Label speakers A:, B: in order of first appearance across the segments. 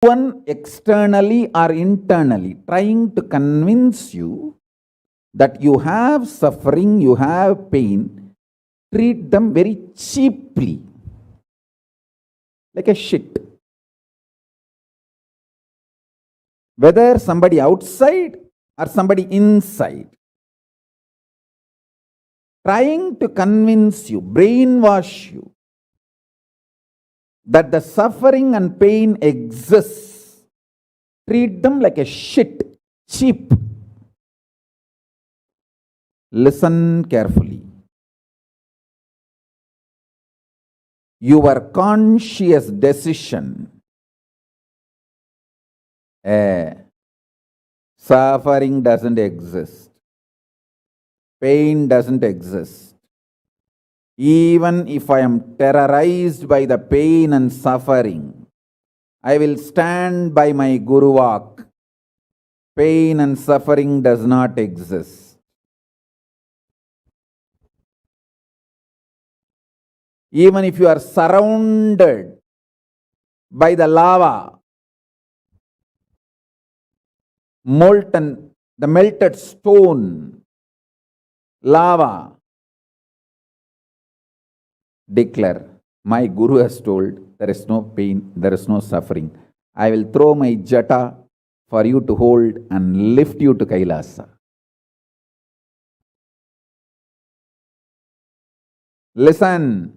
A: One externally or internally trying to convince you that you have suffering, you have pain, treat them very cheaply, like a shit. Whether somebody outside or somebody inside, trying to convince you, brainwash you, that the suffering and pain exists, treat them like a shit, cheap. Listen carefully. Your conscious decision, suffering doesn't exist, pain doesn't exist. Even if I am terrorized by the pain and suffering, I will stand by my Guru Vak. Pain and suffering does not exist. Even if you are surrounded by the lava, molten, the melted stone, lava, declare, my Guru has told, there is no pain, there is no suffering. I will throw my jata for you to hold and lift you to Kailasa. Listen.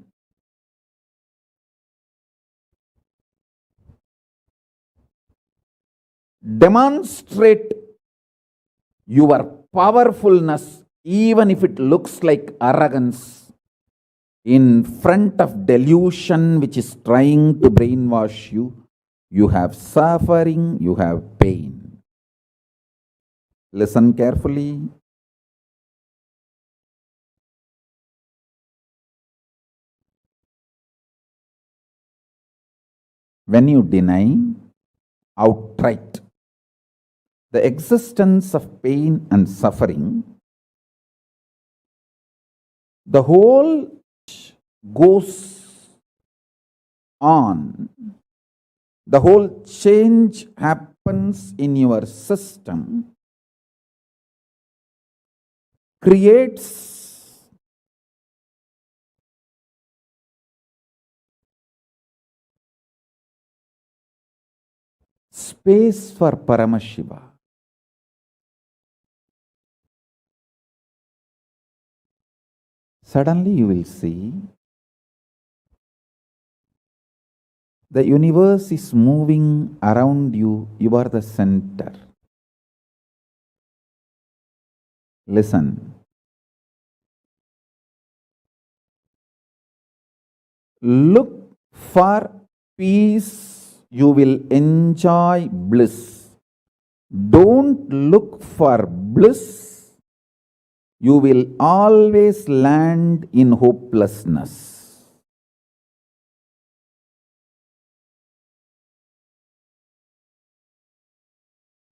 A: Demonstrate your powerfulness, even if it looks like arrogance, in front of delusion which is trying to brainwash you. You have suffering, you have pain. Listen carefully. When you deny outright the existence of pain and suffering, the whole goes on. The whole change happens in your system, creates space for Paramashiva. Suddenly you will see the universe is moving around you. You are the center. Listen. Look for peace, you will enjoy bliss. Don't look for bliss, you will always land in hopelessness.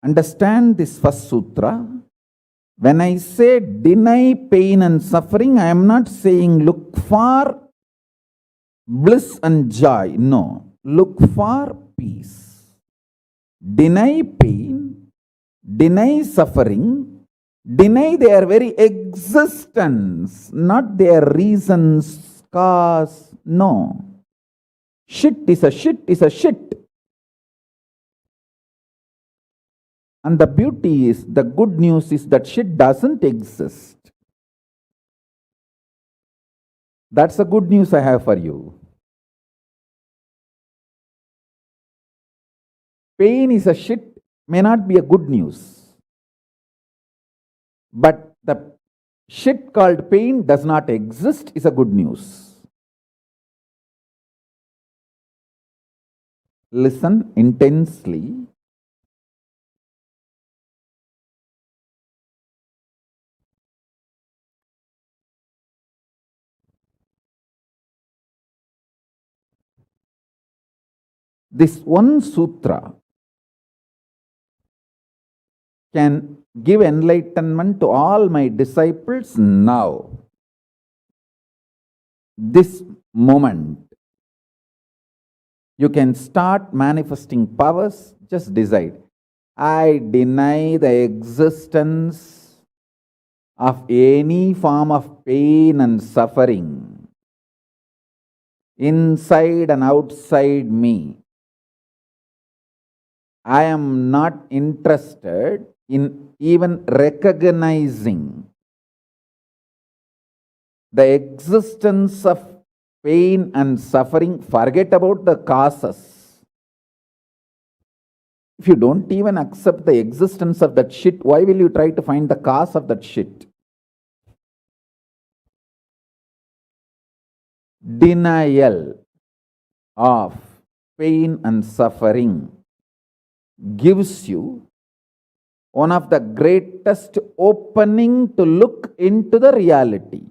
A: Understand this first sutra. When I say deny pain and suffering, I am not saying look for bliss and joy. No, look for peace. Deny pain, deny suffering, deny their very existence, not their reasons, cause. No. Shit is a shit is a shit. And the beauty is, the good news is that shit doesn't exist. That's the good news I have for you. Pain is a shit may not be a good news. But the shit called pain does not exist is a good news. Listen intensely. This one sutra can give enlightenment to all my disciples now. This moment. You can start manifesting powers, just decide. I deny the existence of any form of pain and suffering inside and outside me. I am not interested in even recognizing the existence of pain and suffering. Forget about the causes. If you don't even accept the existence of that shit, why will you try to find the cause of that shit? Denial of pain and suffering gives you one of the greatest opening to look into the reality.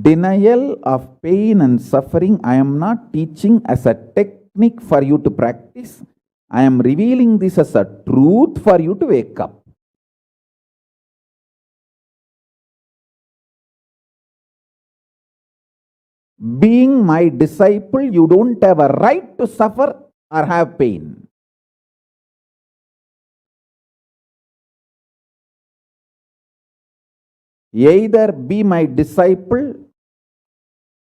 A: Denial of pain and suffering, I am not teaching as a technique for you to practice. I am revealing this as a truth for you to wake up. Being my disciple, you don't have a right to suffer or have pain. Either be my disciple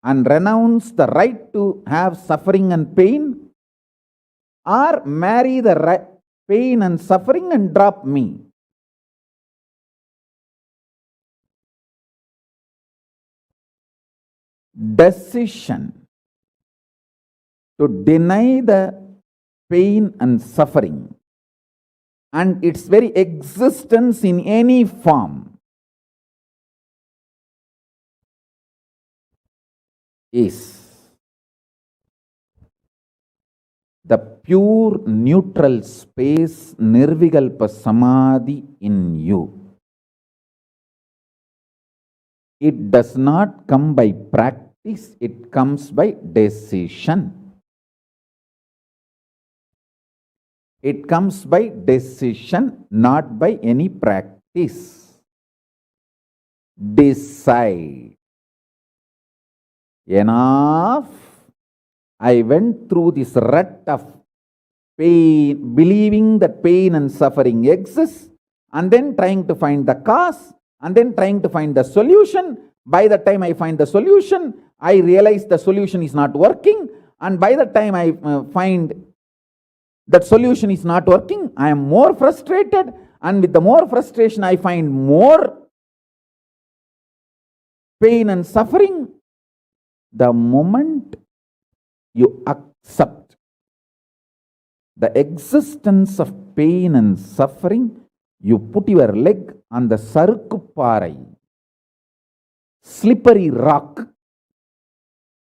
A: and renounce the right to have suffering and pain, or marry the pain and suffering and drop me. Decision to deny the pain and suffering and its very existence in any form is the pure neutral space Nirvikalpa Samadhi in you. It does not come by practice, it comes by decision. It comes by decision, not by any practice. Decide. Enough. I went through this rut of pain, believing that pain and suffering exists, and then trying to find the cause, and then trying to find the solution. By the time I find the solution, I realize the solution is not working, and by the time I find that solution is not working, I am more frustrated, and with the more frustration, I find more pain and suffering. The moment you accept the existence of pain and suffering, you put your leg on the sarkuparai, slippery rock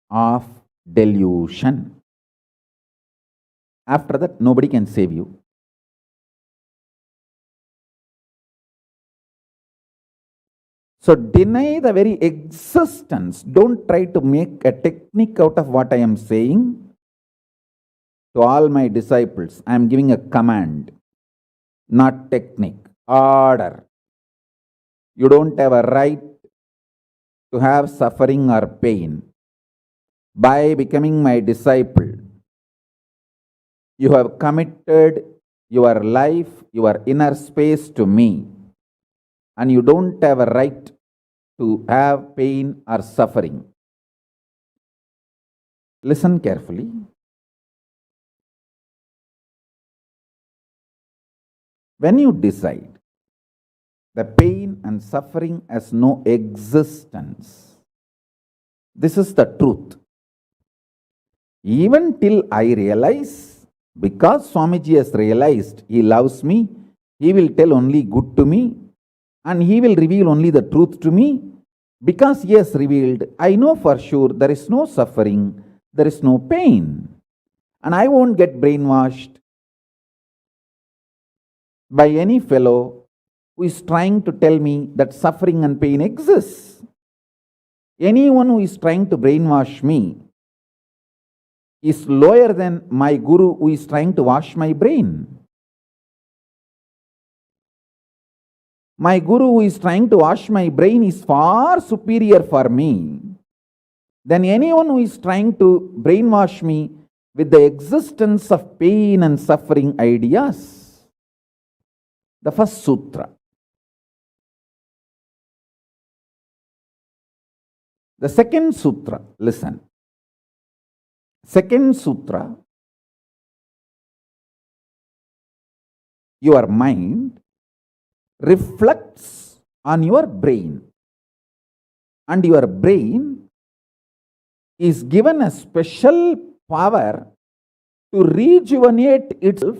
A: of delusion. After that, nobody can save you. So deny the very existence. Don't try to make a technique out of what I am saying. To all my disciples, I am giving a command, not technique, order. You don't have a right to have suffering or pain. By becoming my disciple, you have committed your life, your inner space to me, and you don't have a right to have pain or suffering. Listen carefully. When you decide the pain and suffering has no existence, this is the truth. Even till I realize, because Swamiji has realized he loves me, he will tell only good to me, and he will reveal only the truth to me. Because he has revealed, I know for sure there is no suffering, there is no pain, and I won't get brainwashed by any fellow who is trying to tell me that suffering and pain exists. Anyone who is trying to brainwash me is lower than my guru who is trying to wash my brain. My guru who is trying to wash my brain is far superior for me then anyone who is trying to brainwash me with the existence of pain and suffering ideas, the first sutra. The second sutra, listen. Second sutra, your mind reflects on your brain, and your brain is given a special power to rejuvenate itself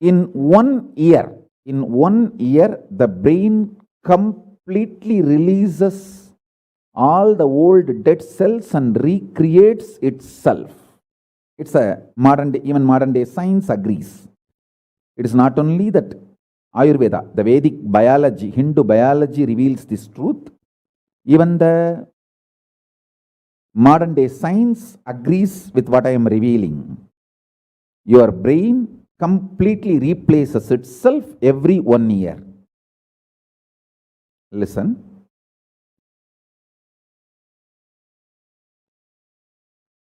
A: in 1 year. In 1 year, the brain completely releases all the old dead cells and recreates itself. It's a even modern day science agrees. It is not only that Ayurveda, the Vedic biology, Hindu biology reveals this truth. Even the modern day science agrees with what I am revealing. Your brain completely replaces itself every 1 year. Listen.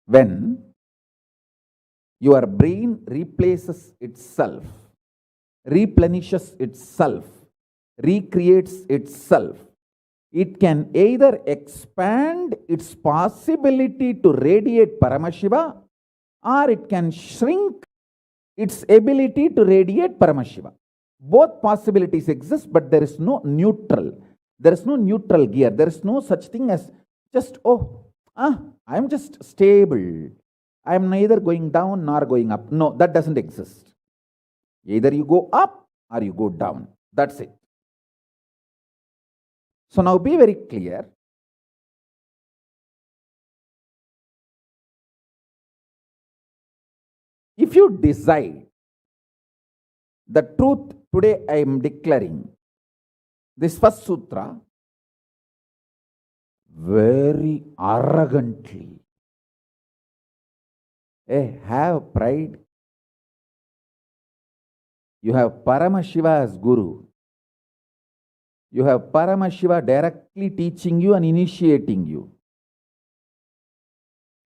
A: When your brain replaces itself, replenishes itself, recreates itself, it can either expand its possibility to radiate Paramashiva, or it can shrink its ability to radiate Paramashiva. Both possibilities exist, but there is no neutral. There is no neutral gear. There is no such thing as just, I am just stable. I am neither going down nor going up. No, that doesn't exist. Either you go up or you go down. That's it. So now be very clear. If you decide the truth today I am declaring, this first sutra, very arrogantly, have pride. You have Paramashiva as Guru. You have Paramashiva directly teaching you and initiating you.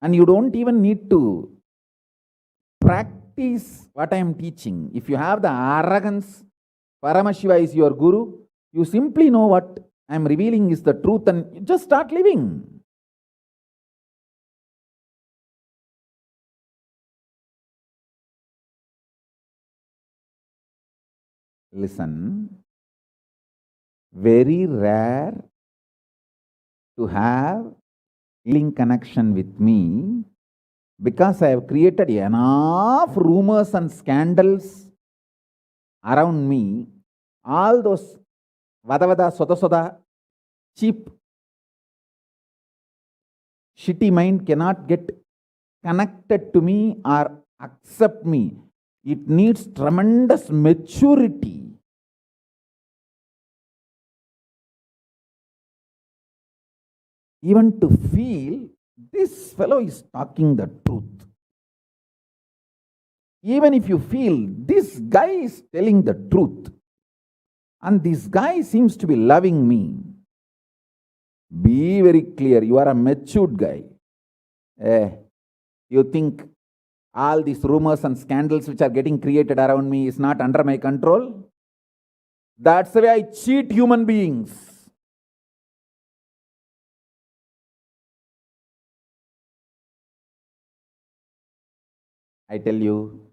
A: And you don't even need to practice what I am teaching. If you have the arrogance, Paramashiva is your Guru, you simply know what I am revealing is the truth and you just start living. Listen, very rare to have healing connection with me because I have created enough rumors and scandals around me. All those vada soda cheap shitty mind cannot get connected to me or accept me. It needs tremendous maturity. Even to feel this fellow is talking the truth. Even if you feel this guy is telling the truth and this guy seems to be loving me, be very clear, you are a matured guy. You think all these rumors and scandals which are getting created around me is not under my control? That's the way I cheat human beings. I tell you,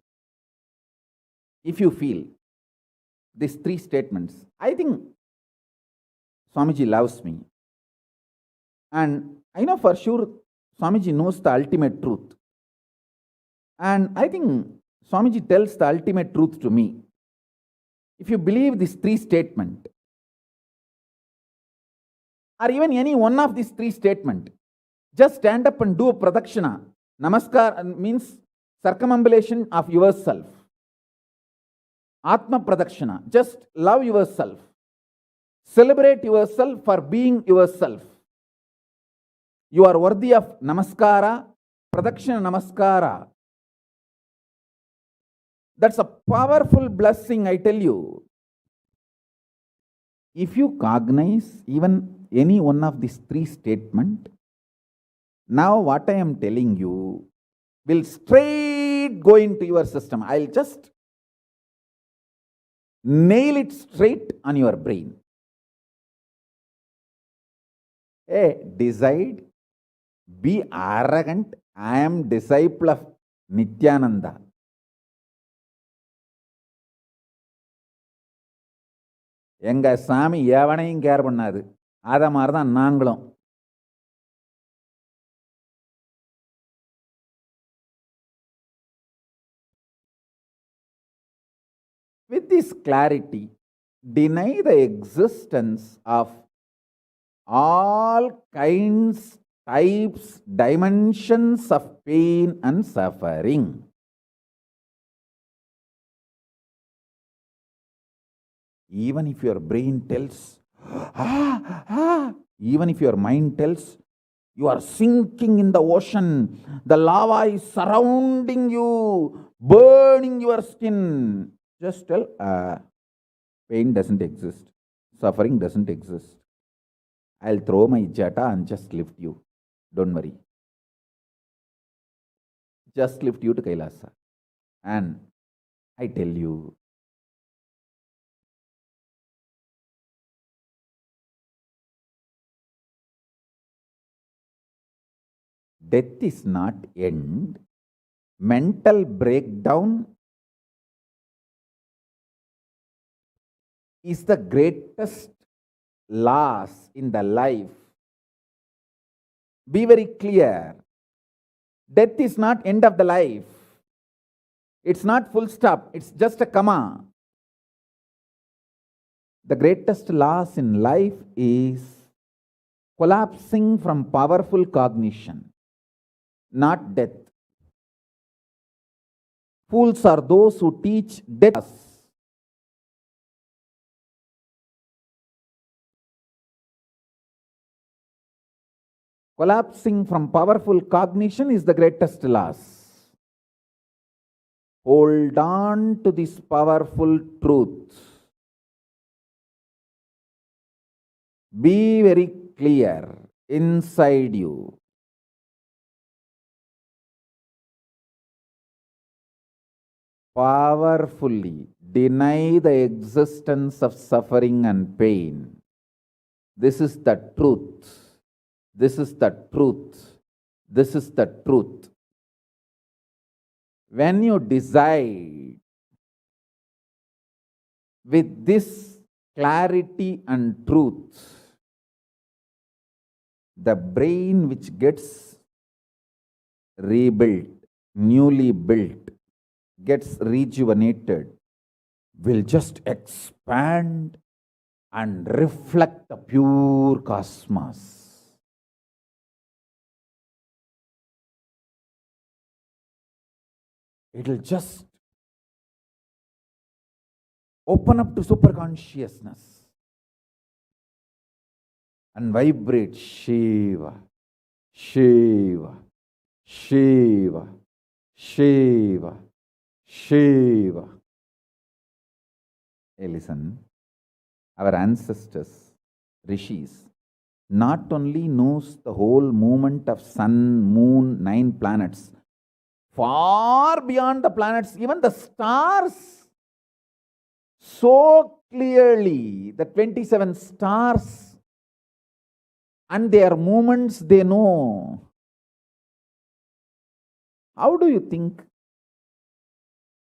A: if you feel these 3 statements, I think Swamiji loves me. And I know for sure Swamiji knows the ultimate truth. And I think Swamiji tells the ultimate truth to me. If you believe these 3 statements, or even any one of these 3 statements, just stand up and do a pradakshina. Namaskar means circumambulation of yourself. Atma pradakshina, just love yourself. Celebrate yourself for being yourself. You are worthy of namaskara, pradakshina namaskara. That's a powerful blessing, I tell you. If you cognize even any one of these 3 statements, Now what I am telling you will straight go into your system. I'll just nail it straight on your brain. Hey, decide, be arrogant. I am disciple of Nithyananda. எங்க சாமி எவனையும் care பண்ணாது. அத மாதிரிதான் நாங்களும். With this clarity, deny the existence of all kinds, types, dimensions of pain and suffering. Even if your brain tells, even if your mind tells, you are sinking in the ocean, the lava is surrounding you, burning your skin. Just tell, pain doesn't exist, suffering doesn't exist. I'll throw my jata and just lift you. Don't worry. Just lift you to Kailasa. And I tell you, death is not end. Mental breakdown is the greatest loss in the life. Be very clear. Death is not end of the life. It's not full stop. It's just a comma. The greatest loss in life is collapsing from powerful cognition, not death. Fools are those who teach death. Collapsing from powerful cognition is the greatest loss. Hold on to this powerful truth. Be very clear inside you. Powerfully deny the existence of suffering and pain. This is the truth. This is the truth. This is the truth. When you decide with this clarity and truth, the brain which gets rebuilt, newly built, gets rejuvenated, will just expand and reflect the pure cosmos. It will just open up to superconsciousness and vibrate Shiva, Shiva, Shiva, Shiva, Shiva. Hey, listen, our ancestors, rishis, not only knows the whole movement of sun, moon, 9 planets, far beyond the planets, even the stars, so clearly, the 27 stars and their movements they know. How do you think?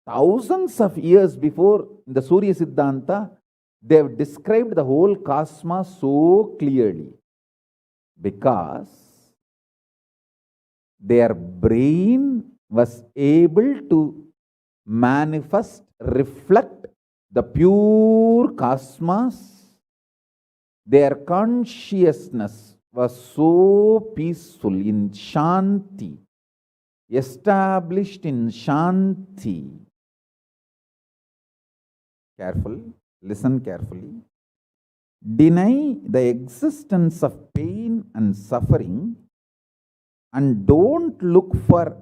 A: Thousands of years before the Surya Siddhanta, they have described the whole cosmos so clearly because their brain was able to manifest, reflect the pure cosmos. Their consciousness was so peaceful in Shanti, established in Shanti. Careful, listen carefully. Deny the existence of pain and suffering and don't look for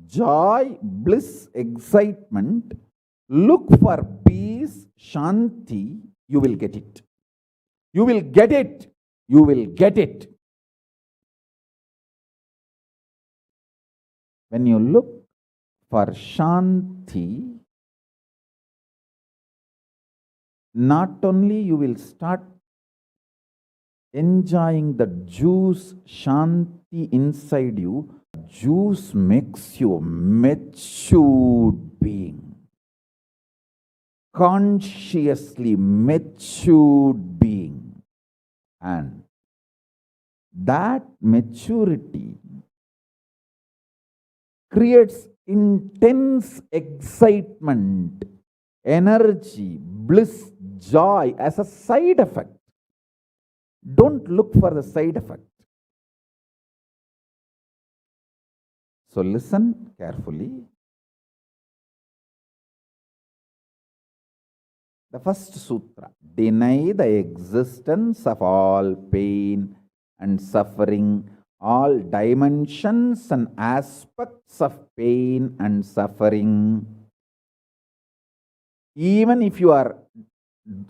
A: joy, bliss, excitement. Look for peace, Shanti. You will get it. You will get it. You will get it. when you look for Shanti, not only you will start enjoying the juice Shanti inside you, juice makes you a matured being, consciously matured being. And that maturity creates intense excitement, energy, bliss, joy as a side effect. Don't look for the side effect. So listen carefully. The first sutra: deny the existence of all pain and suffering, all dimensions and aspects of pain and suffering. Even if you are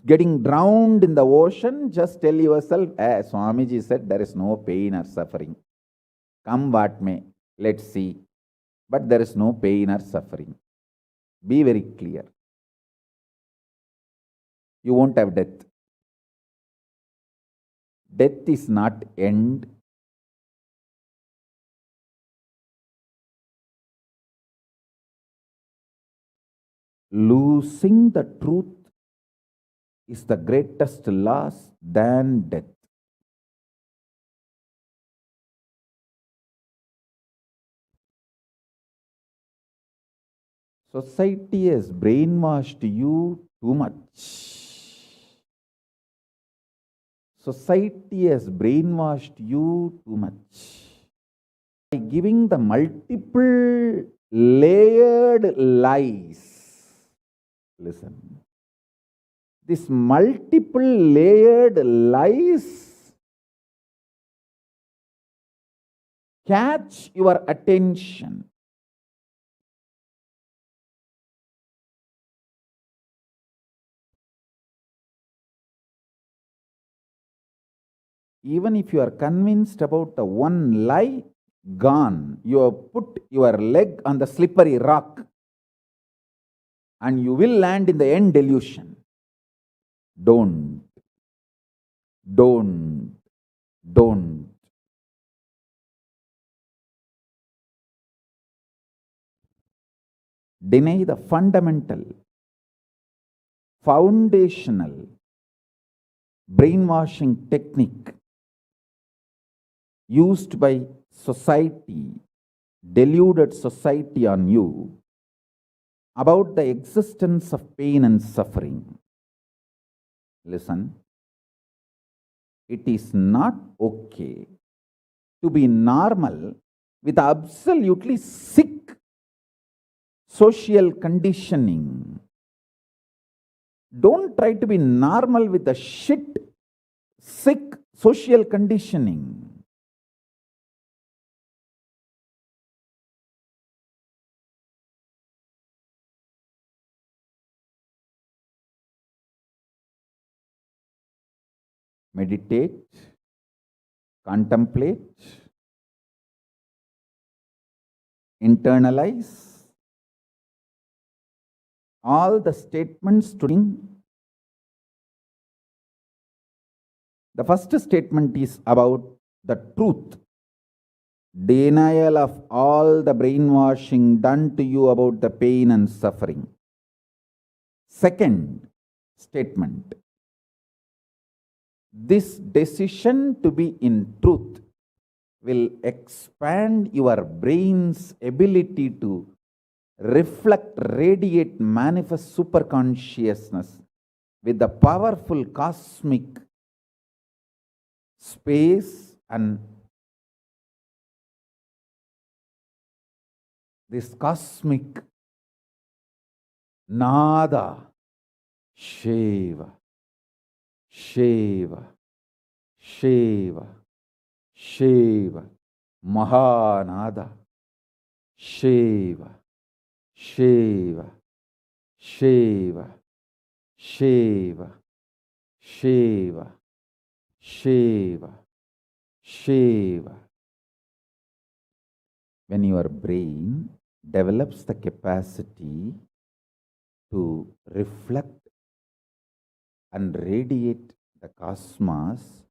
A: getting drowned in the ocean, just tell yourself, Swamiji said there is no pain or suffering. Come what may, let's see. But there is no pain or suffering. Be very clear. You won't have death. Death is not end. Losing the truth is the greatest loss than death. Society has brainwashed you too much. Society has brainwashed you too much. By giving the multiple layered lies. Listen. This multiple layered lies catch your attention. Even if you are convinced about the one lie, gone. You have put your leg on the slippery rock and you will land in the end delusion. Don't. Deny the fundamental, foundational brainwashing technique used by society, deluded society on you about the existence of pain and suffering. Listen, it is not okay to be normal with absolutely sick social conditioning. Don't try to be normal with the shit, sick social conditioning. Meditate, contemplate, internalize all the statements today. The first statement is about the truth. Denial of all the brainwashing done to you about the pain and suffering. Second statement: this decision to be in truth will expand your brain's ability to reflect, radiate, manifest superconsciousness with the powerful cosmic space and this cosmic nada, Shiva, Shiva, Shiva, Shiva, Mahanada, Shiva, Shiva, Shiva, Shiva, Shiva, Shiva, Shiva. when your brain develops the capacity to reflect and radiate the cosmos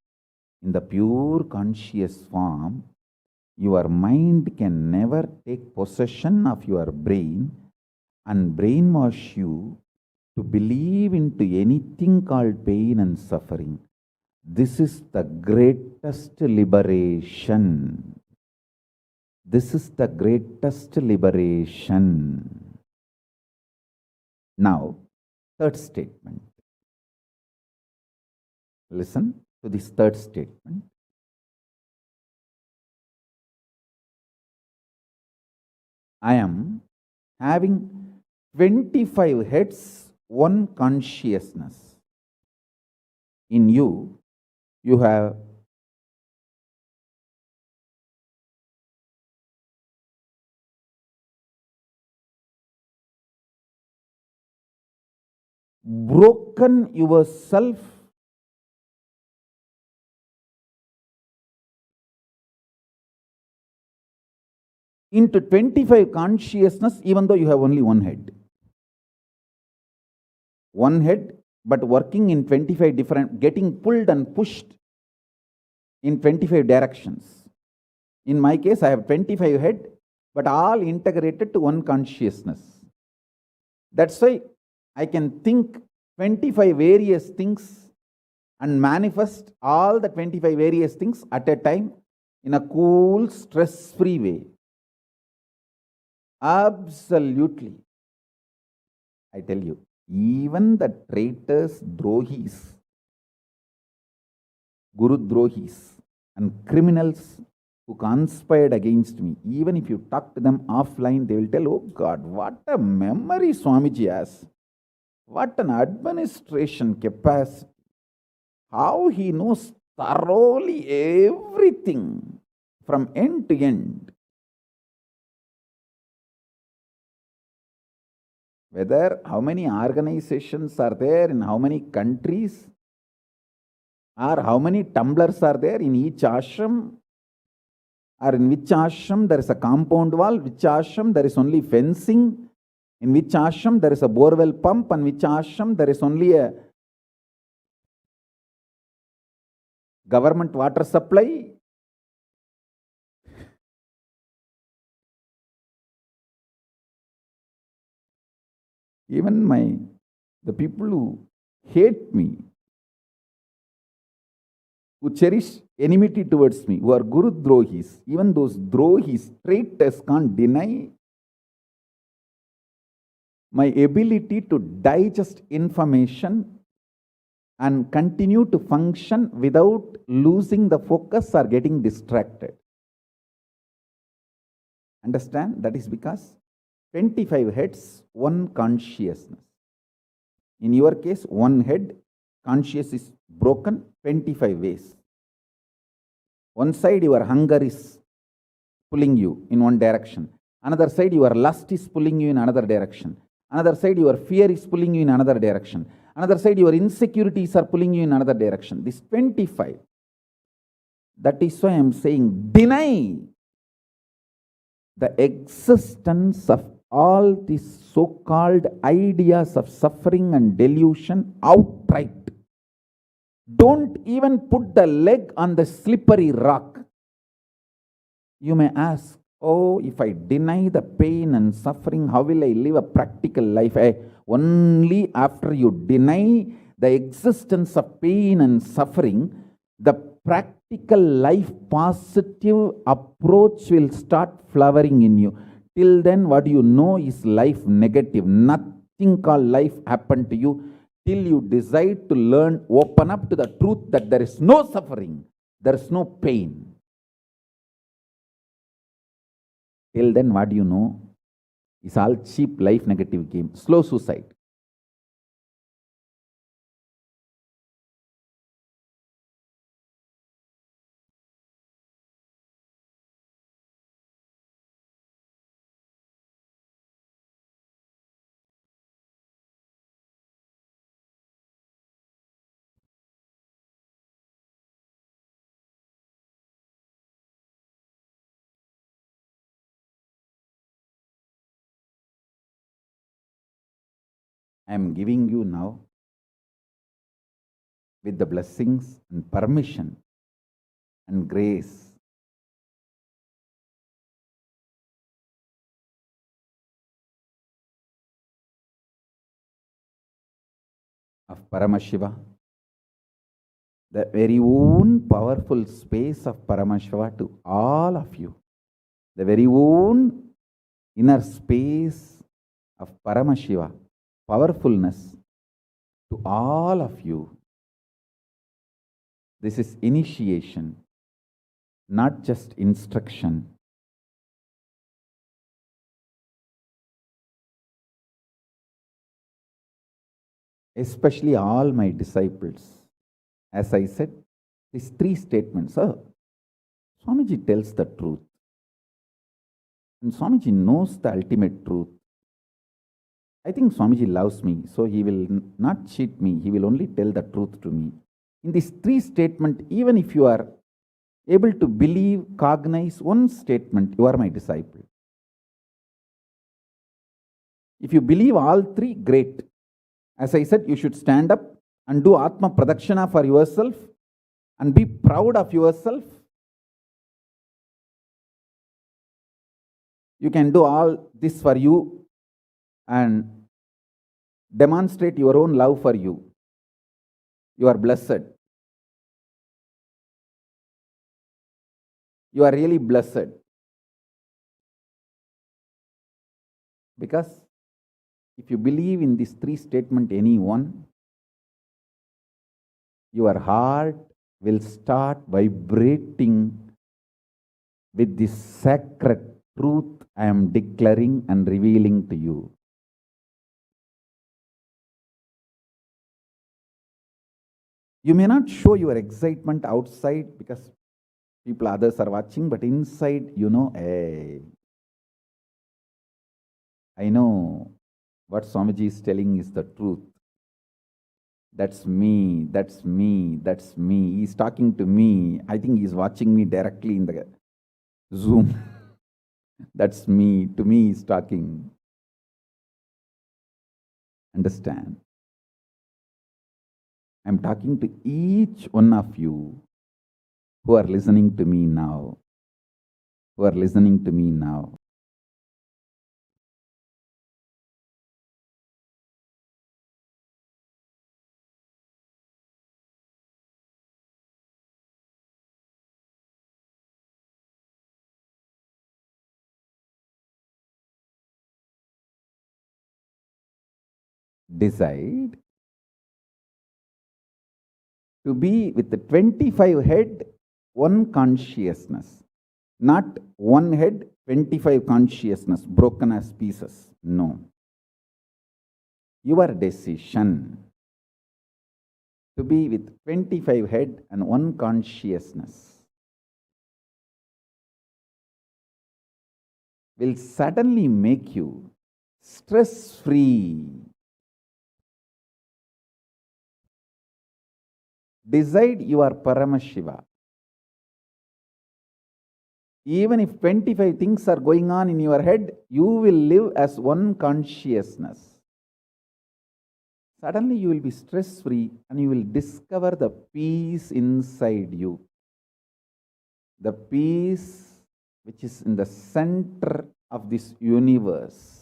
A: in the pure conscious form, your mind can never take possession of your brain and brainwash you to believe into anything called pain and suffering. This is the greatest liberation. This is the greatest liberation. Now, third statement. Listen to this third statement. I am having 25 heads, one consciousness. In you, you have broken yourself into 25 consciousness, even though you have only one head. One head, but working in 25 different, getting pulled and pushed in 25 directions. In my case, I have 25 head, but all integrated to one consciousness. That's why I can think 25 various things and manifest all the 25 various things at a time in a cool, stress-free way. Absolutely. I tell you, even the traitors, drohis, guru drohis, and criminals who conspired against me, even if you talk to them offline, they will tell, oh God, what a memory Swamiji has. What an administration capacity. How he knows thoroughly everything from end to end. Whether how many organizations are there in how many countries, or how many tumblers are there in each ashram, or in which ashram there is a compound wall, which ashram there is only fencing, in which ashram there is a borewell pump, and which ashram there is only a government water supply. Even the people who hate me, who cherish enmity towards me, who are Guru Drohis, even those Drohis, traitors, can't deny my ability to digest information and continue to function without losing the focus or getting distracted. Understand? That is because 25 heads, one consciousness. In your case, one head, conscious is broken 25 ways. One side, your hunger is pulling you in one direction. Another side, your lust is pulling you in another direction. Another side, your fear is pulling you in another direction. Another side, your insecurities are pulling you in another direction. This 25. That is why I am saying, deny the existence of all these so-called ideas of suffering and delusion outright. Don't even put the leg on the slippery rock. You may ask, oh, if I deny the pain and suffering, how will I live a practical life? Only after you deny the existence of pain and suffering, the practical life positive approach will start flowering in you. Till then, what you know is life negative. Nothing called life happened to you till you decide to learn, open up to the truth that there is no suffering, there is no pain. Till then, what do you know? It's all cheap life negative game, slow suicide. I am giving you now with the blessings and permission and grace of Paramashiva, the very own powerful space of Paramashiva to all of you, the very own inner space of Paramashiva, powerfulness to all of you. This is initiation, not just instruction. Especially all my disciples. As I said, these three statements. Swamiji tells the truth. And Swamiji knows the ultimate truth. I think Swamiji loves me, so he will not cheat me. He will only tell the truth to me. In these three statements, even if you are able to believe, cognize one statement, you are my disciple. If you believe all three, great. As I said, you should stand up and do Atma Pradakshana for yourself and be proud of yourself. You can do all this for you and demonstrate your own love for you. You are blessed. You are really blessed. Because if you believe in these three statements, any one, your heart will start vibrating with this sacred truth I am declaring and revealing to you. You may not show your excitement outside because others are watching, but inside, hey, I know what Swamiji is telling is the truth. That's me, that's me, that's me. He's talking to me. I think he's watching me directly in the Zoom. That's me. To me, he's talking. Understand? I'm talking to each one of you who are listening to me now. Who are listening to me now. Decide to be with the 25 head, one consciousness. Not one head, 25 consciousness, broken as pieces. No. Your decision to be with 25 head and one consciousness will suddenly make you stress-free. Decide you are Paramashiva. Even if 25 things are going on in your head, you will live as one consciousness. Suddenly you will be stress-free and you will discover the peace inside you. The peace which is in the center of this universe.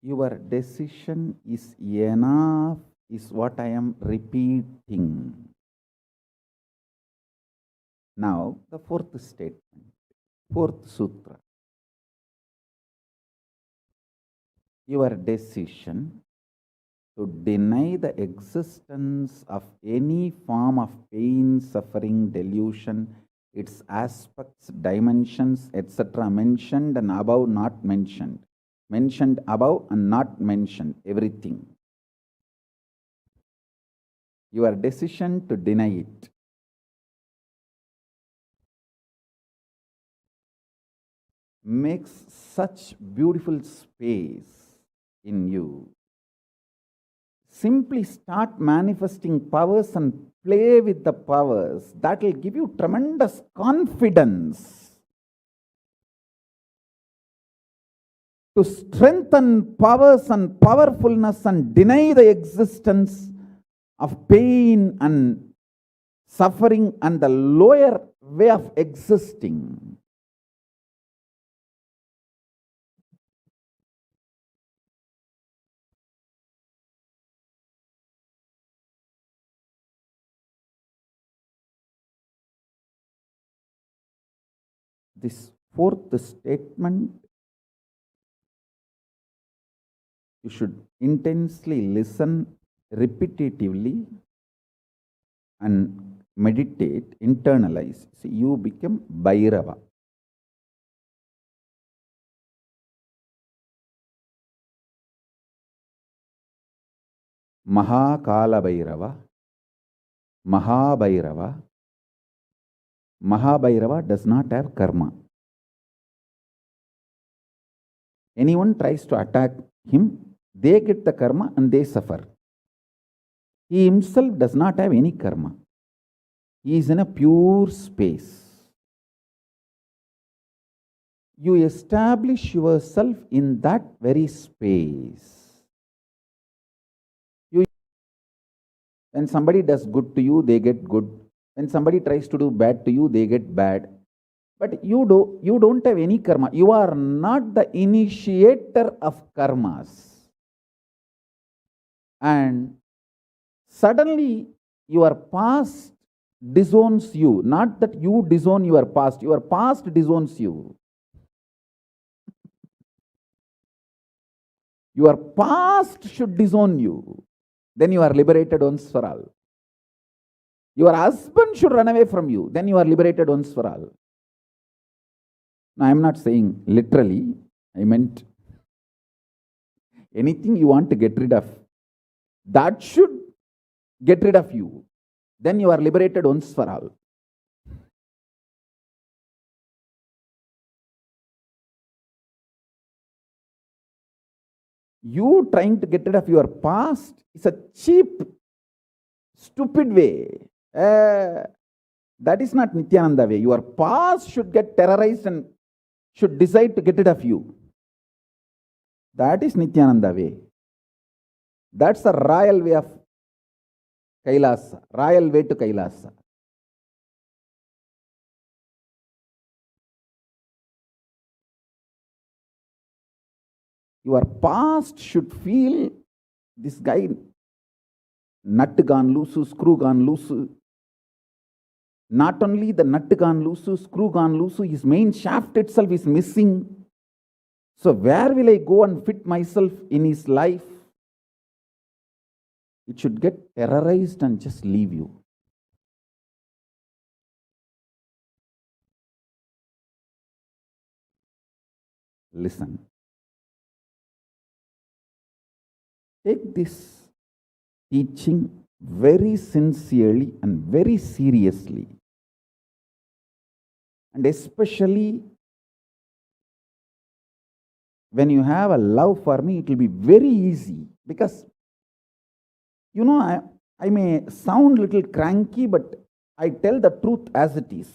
A: Your decision is enough, is what I am repeating. Now, the fourth statement, fourth sutra. Your decision to deny the existence of any form of pain, suffering, delusion, its aspects, dimensions, etc. mentioned and above not mentioned. Mentioned above and not mentioned, everything. Your decision to deny it makes such beautiful space in you. Simply start manifesting powers and play with the powers. That will give you tremendous confidence to strengthen powers and powerfulness and deny the existence of pain and suffering and the lower way of existing. This fourth statement, you should intensely listen repetitively and meditate, internalize. See, you become Bhairava. Kalabhairava, Mahabhairava. Mahabhairava does not have karma. Anyone tries to attack him, they get the karma and they suffer. He himself does not have any karma. He is in a pure space. You establish yourself in that very space. When somebody does good to you, they get good. When somebody tries to do bad to you, they get bad. But you don't have any karma. You are not the initiator of karmas. And suddenly your past disowns you. Not that you disown your past disowns you. Your past should disown you. Then you are liberated once for all. Your husband should run away from you. Then you are liberated once for all. Now, I am not saying literally. I meant anything you want to get rid of, that should get rid of you. Then you are liberated once for all. You trying to get rid of your past is a cheap, stupid way. That is not Nithyananda way. Your past should get terrorized and should decide to get rid of you. That is Nithyananda way. That's the royal way of Kailasa, royal way to Kailasa. Your past should feel this guy, nut gone loose, screw gone loose. Not only the nut gone loose, screw gone loose, his main shaft itself is missing. So where will I go and fit myself in his life? It should get terrorized and just leave you. Listen. Take this teaching very sincerely and very seriously. And especially when you have a love for me, it will be very easy. Because, you know, I may sound a little cranky, but I tell the truth as it is.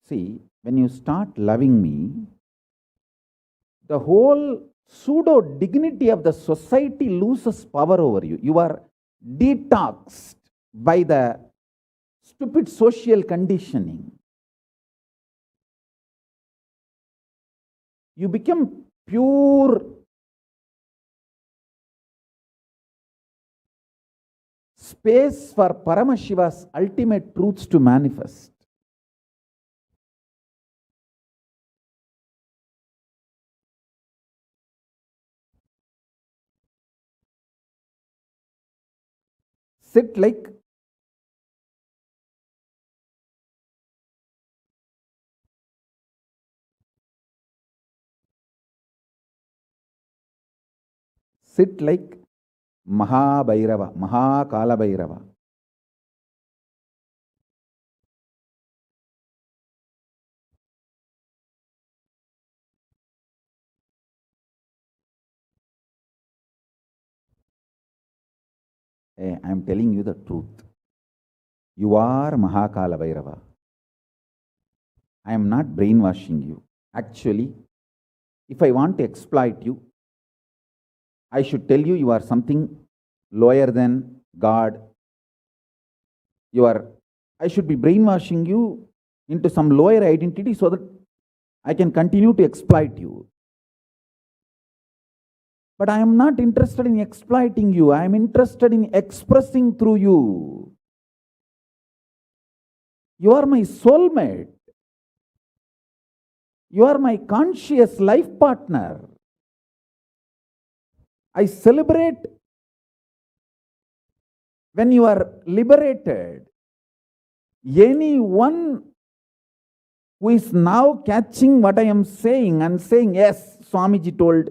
A: See, when you start loving me, the whole pseudo dignity of the society loses power over you. You are detoxed by the stupid social conditioning. You become pure space for Paramashiva's ultimate truths to manifest. Sit like Mahabhairava, Kalabhairava. Hey, I am telling you the truth. You are Kalabhairava. I am not brainwashing you. Actually, if I want to exploit you, I should tell you you are something lower than God. I should be brainwashing you into some lower identity so that I can continue to exploit you. But I am not interested in exploiting you. I am interested in expressing through you. You are my soulmate. You are my conscious life partner. I celebrate when you are liberated. Anyone who is now catching what I am saying and saying, yes, Swamiji told,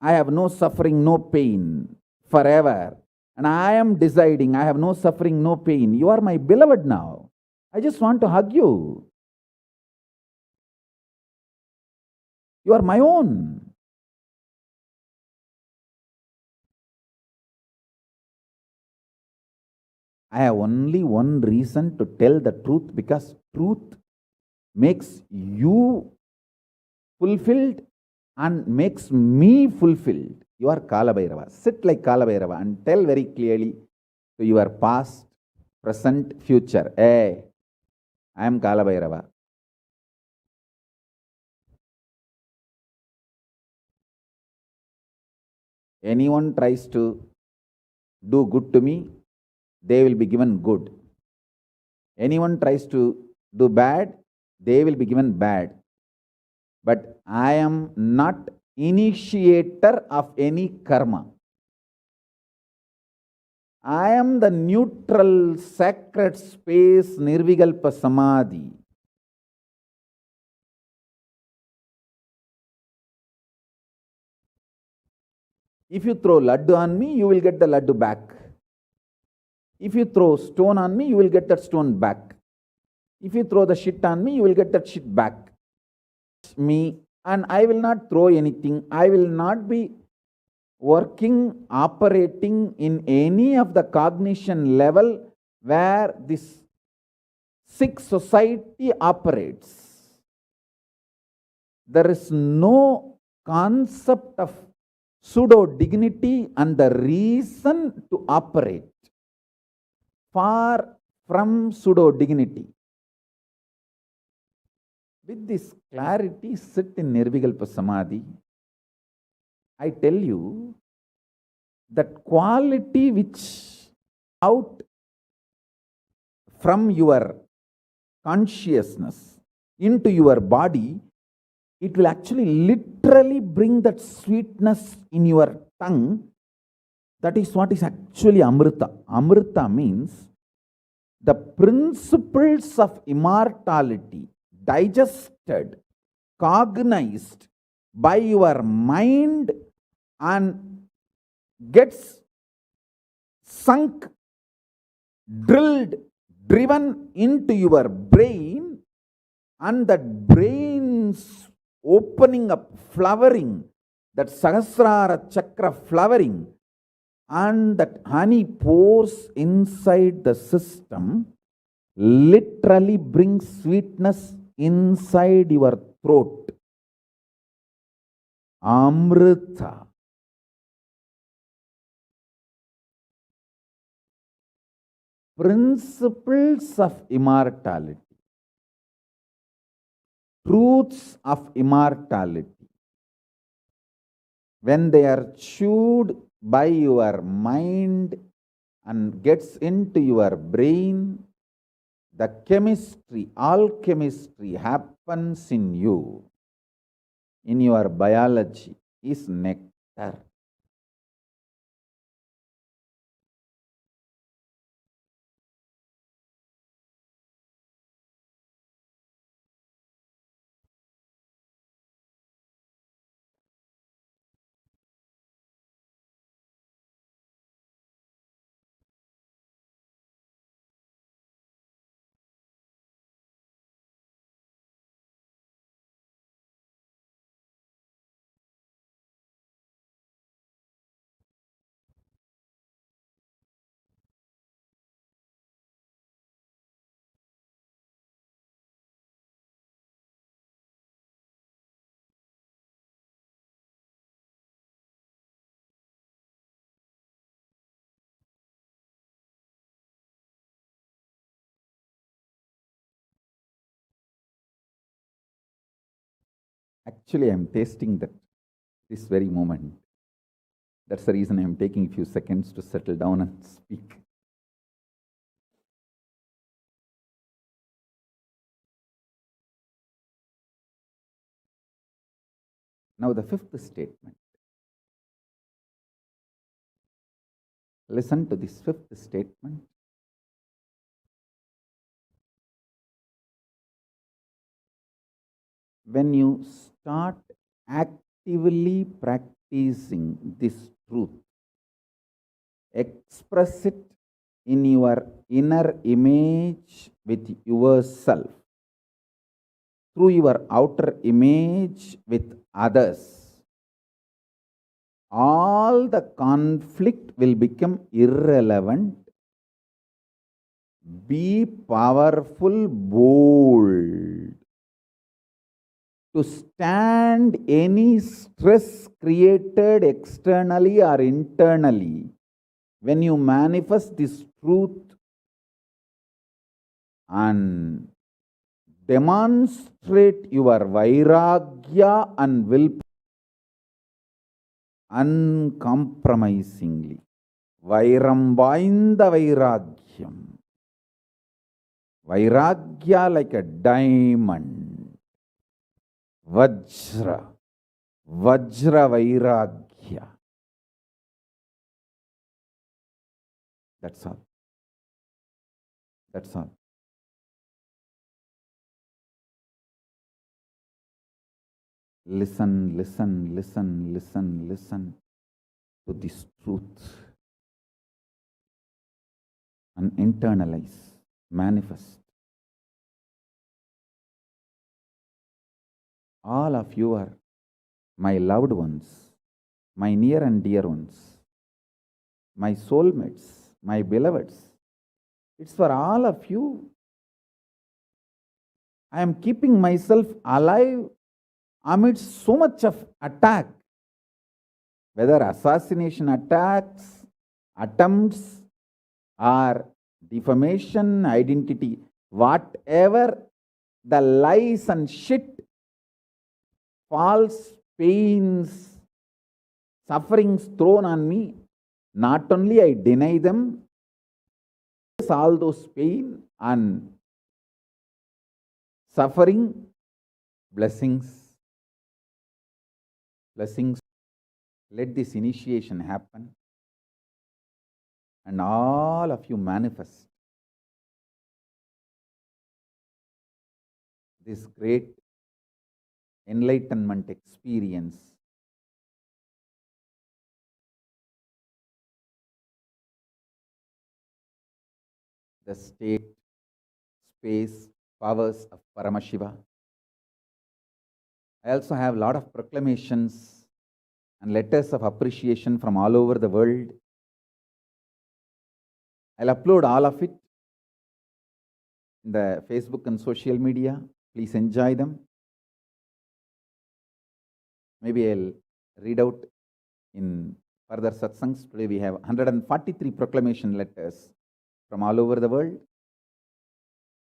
A: I have no suffering, no pain forever. And I am deciding I have no suffering, no pain. You are my beloved now. I just want to hug you. You are my own. I have only one reason to tell the truth, because truth makes you fulfilled and makes me fulfilled. You are Kalabhairava. Sit like Kalabhairava and tell very clearly to your past, present, future. Hey, I am Kalabhairava. Anyone tries to do good to me, they will be given good. Anyone tries to do bad, they will be given bad. But I am not initiator of any karma. I am the neutral, sacred space, Nirvikalpa Samadhi. If you throw laddu on me, you will get the laddu back. If you throw stone on me, you will get that stone back. If you throw the shit on me, you will get that shit back. Me, and I will not throw anything. I will not be working, operating in any of the cognition level where this sick society operates. There is no concept of pseudo dignity and the reason to operate. Far from pseudo dignity. With this clarity, sit in Nirvikalpa Samadhi. I tell you that quality which out from your consciousness into your body, it will actually literally bring that sweetness in your tongue. That is what is actually Amrita. Amrita means the principles of immortality digested, cognized by your mind and gets sunk, drilled, driven into your brain, and that brain's opening up, flowering, that Sahasrara Chakra flowering, and that honey pours inside the system, literally brings sweetness inside your throat. Amrita. Principles of immortality. Truths of immortality. When they are chewed by your mind and gets into your brain, the chemistry, alchemistry happens in you, in your biology, is nectar. Actually, I am tasting that this very moment. That's the reason I am taking a few seconds to settle down and speak. Now, the fifth statement. Listen to this fifth statement. When you start actively practicing this truth, express it in your inner image with yourself, through your outer image with others, all the conflict will become irrelevant. Be powerful, bold, to stand any stress created externally or internally. When you manifest this truth and demonstrate your vairagya and will uncompromisingly. Vairam vainda vairagyam. Vairagya like a diamond. Vajra. Vajra vairagya. That's all. That's all. Listen, listen, listen, listen, listen to this truth and internalize, manifest. All of you are my loved ones, my near and dear ones, my soulmates, my beloveds. It's for all of you. I am keeping myself alive amidst so much of attack, whether assassination attacks, attempts, or defamation, identity, whatever the lies and shit, false pains, sufferings thrown on me, not only I deny them, all those pain and suffering, blessings. Let this initiation happen and all of you manifest this great enlightenment experience. The state, space, powers of Paramashiva. I also have a lot of proclamations and letters of appreciation from all over the world. I'll upload all of it in the Facebook and social media. Please enjoy them. Maybe I'll read out in further satsangs. Today we have 143 proclamation letters from all over the world.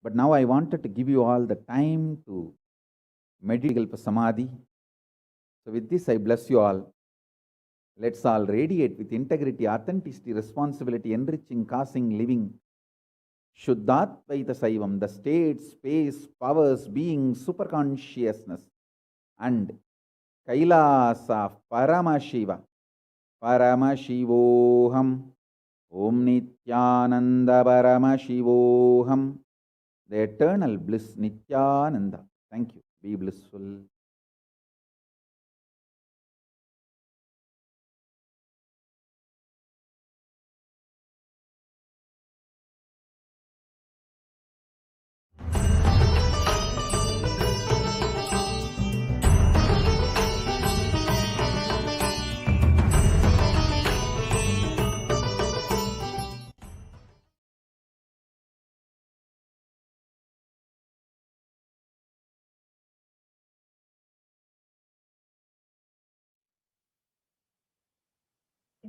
A: But now I wanted to give you all the time to meditate Bhavasamadhi. So with this I bless you all. Let's all radiate with integrity, authenticity, responsibility, enriching, causing, living. Shuddhatvaita Saivam, the state, space, powers, being, superconsciousness, and Kailasa of Paramashiva. Paramashivoham. Om Nithyananda Paramashivoham. The eternal bliss, Nithyananda. Thank you. Be blissful.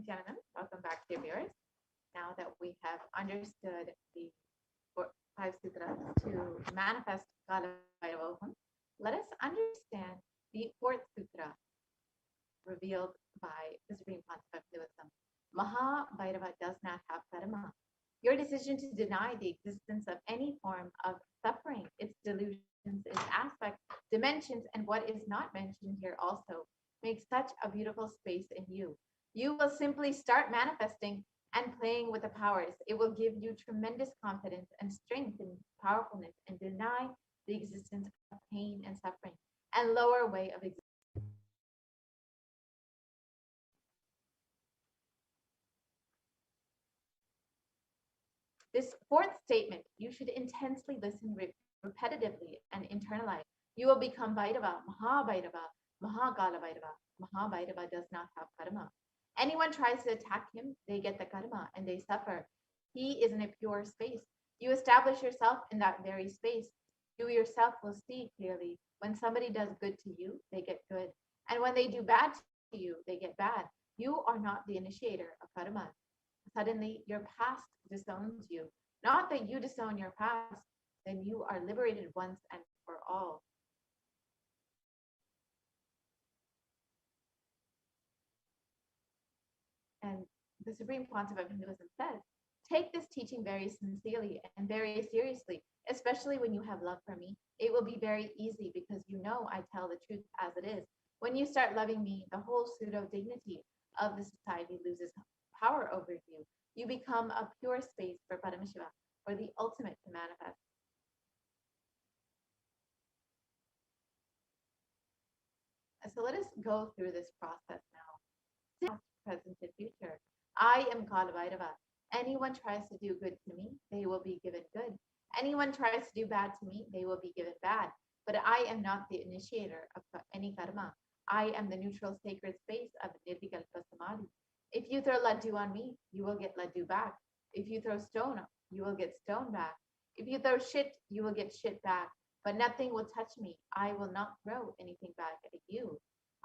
B: Gentlemen, welcome back to viewers. Now that we have understood the five sutras to manifest Kalabhairava, let us understand the fourth sutra revealed by the Supreme Concept of Hinduism. Bhairava does not have karma. Your decision to deny the existence of any form of suffering, its delusions, its aspects, dimensions, and what is not mentioned here also makes such a beautiful space in you. You will simply start manifesting and playing with the powers. It will give you tremendous confidence and strength and powerfulness and deny the existence of pain and suffering and lower way of existence. This fourth statement, you should intensely listen repetitively and internalize. You will become Bhairava, Kalabhairava. Bhairava does not have karma. Anyone tries to attack him, they get the karma and they suffer. He is in a pure space. You establish yourself in that very space. You yourself will see clearly. When somebody does good to you, they get good. And when they do bad to you, they get bad. You are not the initiator of karma. Suddenly, your past disowns you. Not that you disown your past, then you are liberated once and for all. And the Supreme Concept of Hinduism says, take this teaching very sincerely and very seriously, especially when you have love for me. It will be very easy because you know I tell the truth as it is. When you start loving me, the whole pseudo dignity of the society loses power over you. You become a pure space for Paramashiva, for the ultimate to manifest. So let us go through this process now. Past, present, and future. I am Kalabhairava. Anyone tries to do good to me, they will be given good. Anyone tries to do bad to me, they will be given bad. But I am not the initiator of any karma. I am the neutral sacred space of Bhavasamadhi. If you throw laddu on me, you will get laddu back. If you throw stone, you will get stone back. If you throw shit, you will get shit back. But nothing will touch me. I will not throw anything back at you.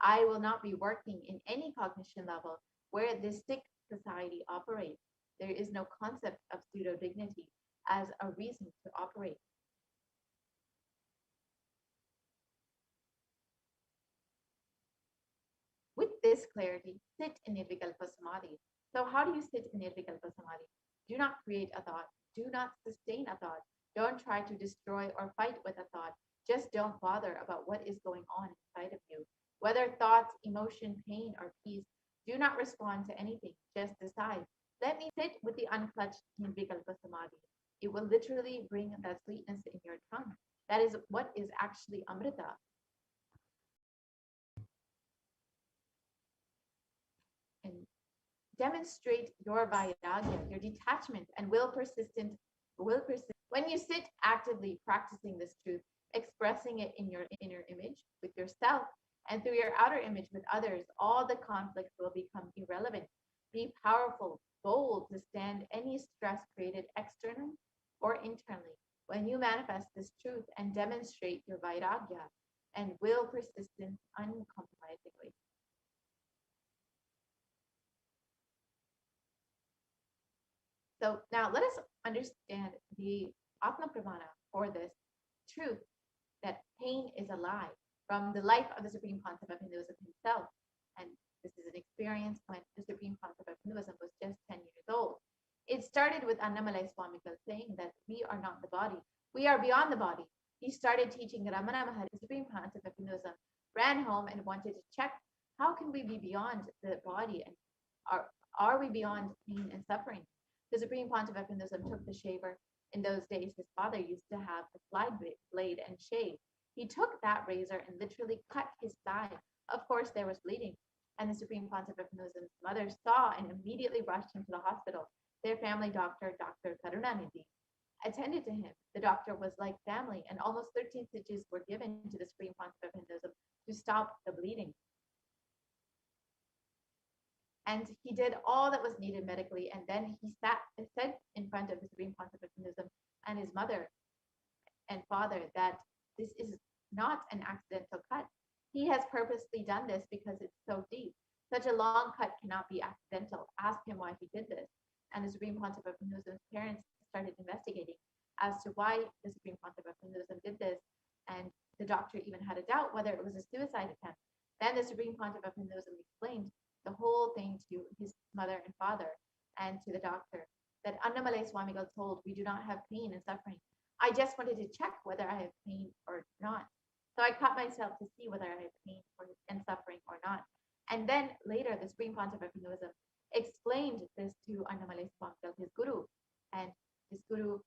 B: I will not be working in any cognition level where this sick society operates. There is no concept of pseudo dignity as a reason to operate. With this clarity, sit in Nirvikalpa Samadhi. So, how do you sit in Nirvikalpa Samadhi? Do not create a thought. Do not sustain a thought. Don't try to destroy or fight with a thought. Just don't bother about what is going on inside of you. Whether thoughts, emotion, pain, or peace, do not respond to anything. Just decide. Let me sit with the unclutched Nirvikalpa Samadhi. It will literally bring that sweetness in your tongue. That is what is actually Amrita. And demonstrate your vairagya, your detachment, and will persist. When you sit actively practicing this truth, expressing it in your inner image with yourself and through your outer image with others, all the conflicts will become irrelevant. Be powerful, bold to stand any stress created externally or internally. When you manifest this truth and demonstrate your vairagya and will persistence uncompromisingly. So now let us understand the Atma Pramana for this truth that pain is a lie from the life of the Supreme Concept of Hinduism himself. And this is an experience when the Supreme Concept of Hinduism was just 10 years old. It started with Annamalai Swamigal saying that we are not the body, we are beyond the body. He started teaching Ramana Maharishi, the Supreme Concept of Hinduism, ran home and wanted to check how can we be beyond the body and are we beyond pain and suffering? The Supreme Concept of Hinduism took the shaver. In those days, his father used to have a slide blade and shave. He took that razor and literally cut his thigh. Of course, there was bleeding. And the Supreme Concept of Hinduism's mother saw and immediately rushed him to the hospital. Their family doctor, Dr. Karunanidhi, attended to him. The doctor was like family, and almost 13 stitches were given to the Supreme Concept of Hinduism to stop the bleeding. And he did all that was needed medically. And then he said in front of the Supreme Concept of Hinduism and his mother and father that this is not an accidental cut. He has purposely done this because it's so deep. Such a long cut cannot be accidental. Ask him why he did this. And the Supreme Concept of Hinduism's parents started investigating as to why the Supreme Concept of Hinduism did this. And the doctor even had a doubt whether it was a suicide attempt. Then the Supreme Pontiff of Hinduism explained the whole thing to his mother and father and to the doctor, that Annamalai Swamigal told, we do not have pain and suffering. I just wanted to check whether I have pain or not. So I cut myself to see whether I have pain and suffering or not. And then later, the Supreme Pontiff of Hinduism explained this to Annamalai Swamigal, his guru, and his guru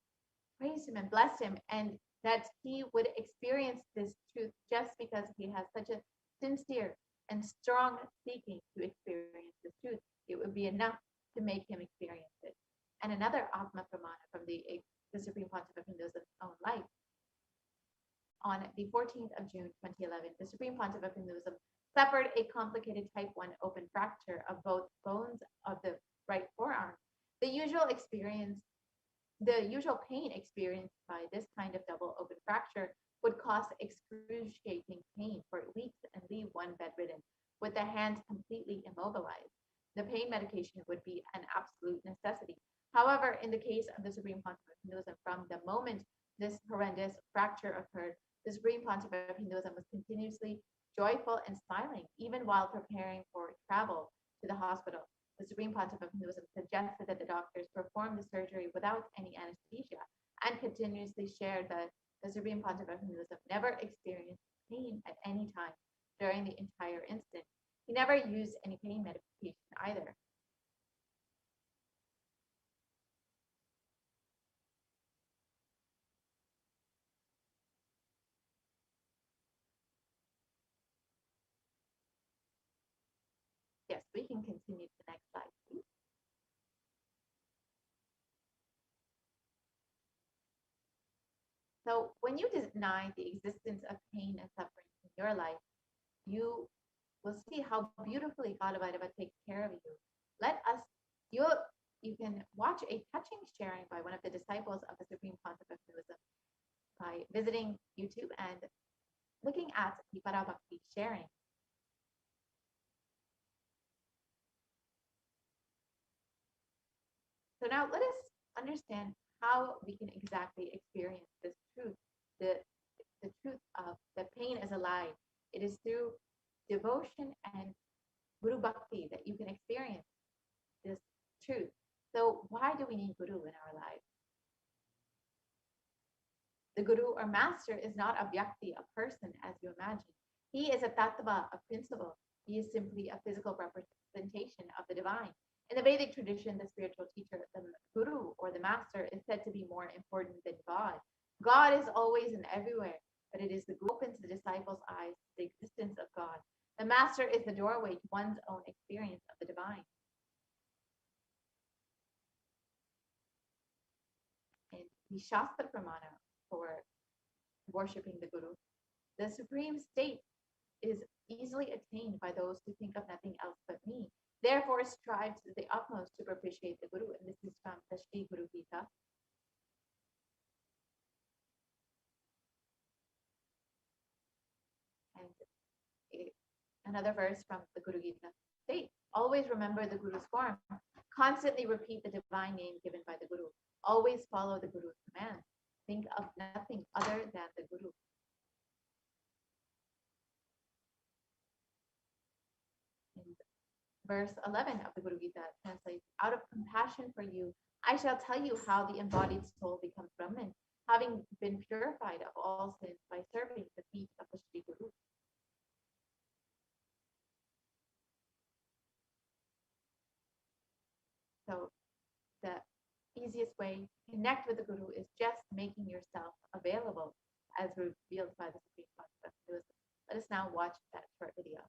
B: praised him and blessed him, and that he would experience this truth just because he has such a sincere and strong seeking to experience this truth. It would be enough to make him experience it. And another Atma Pramana from the Supreme Pontiff of Hinduism's own life. On the 14th of June 2011, the Supreme Pontiff of Hinduism suffered a complicated type 1 open fracture of both bones of the right forearm. The usual pain experienced by this kind of double open fracture would cause excruciating pain for weeks and leave one bedridden, with the hands completely immobilized. The pain medication would be an absolute necessity. However, in the case of the Supreme Pontiff of Hinduism, from the moment this horrendous fracture occurred, the Supreme Pontiff of Hinduism was continuously joyful and smiling, even while preparing for travel to the hospital. The Supreme Pontiff of Hinduism suggested that the doctors perform the surgery without any anesthesia, and continuously shared that the Supreme Pontiff of Hinduism never experienced pain at any time during the entire incident. He never used any pain medication either. Yes, we can continue to the next slide, please. So when you deny the existence of pain and suffering in your life, you will see how beautifully Kalabhairava takes care of you. Let us, you you can watch a touching sharing by one of the disciples of the Supreme Pontiff of Hinduism by visiting YouTube and looking at the Parabhakti sharing. So now let us understand how we can exactly experience this truth, the truth of that pain is a lie. It is through devotion and Guru Bhakti that you can experience this truth. So why do we need Guru in our lives? The Guru or Master is not a Vyakti, a person, as you imagine. He is a Tattva, a principle. He is simply a physical representation of the divine. In the Vedic tradition, the spiritual teacher, the Guru or the Master, is said to be more important than God. God is always and everywhere, but it is the Guru who opens the disciples' eyes to the existence of God. The Master is the doorway to one's own experience of the divine. In the Shastra Pramana for worshipping the Guru, the supreme state is easily attained by those who think of nothing else but me. Therefore, strive to the utmost to propitiate the Guru. And this is from the Shri Guru Gita. And another verse from the Guru Gita states, always remember the Guru's form. Constantly repeat the divine name given by the Guru. Always follow the Guru's command. Think of nothing other than the Guru. And verse 11 of the Guru Gita translates, out of compassion for you, I shall tell you how the embodied soul becomes Brahman, having been purified of all sins by serving the feet of the Shri Guru. So the easiest way to connect with the Guru is just making yourself available as revealed by the Supreme Pontiff. Let us now watch that short video.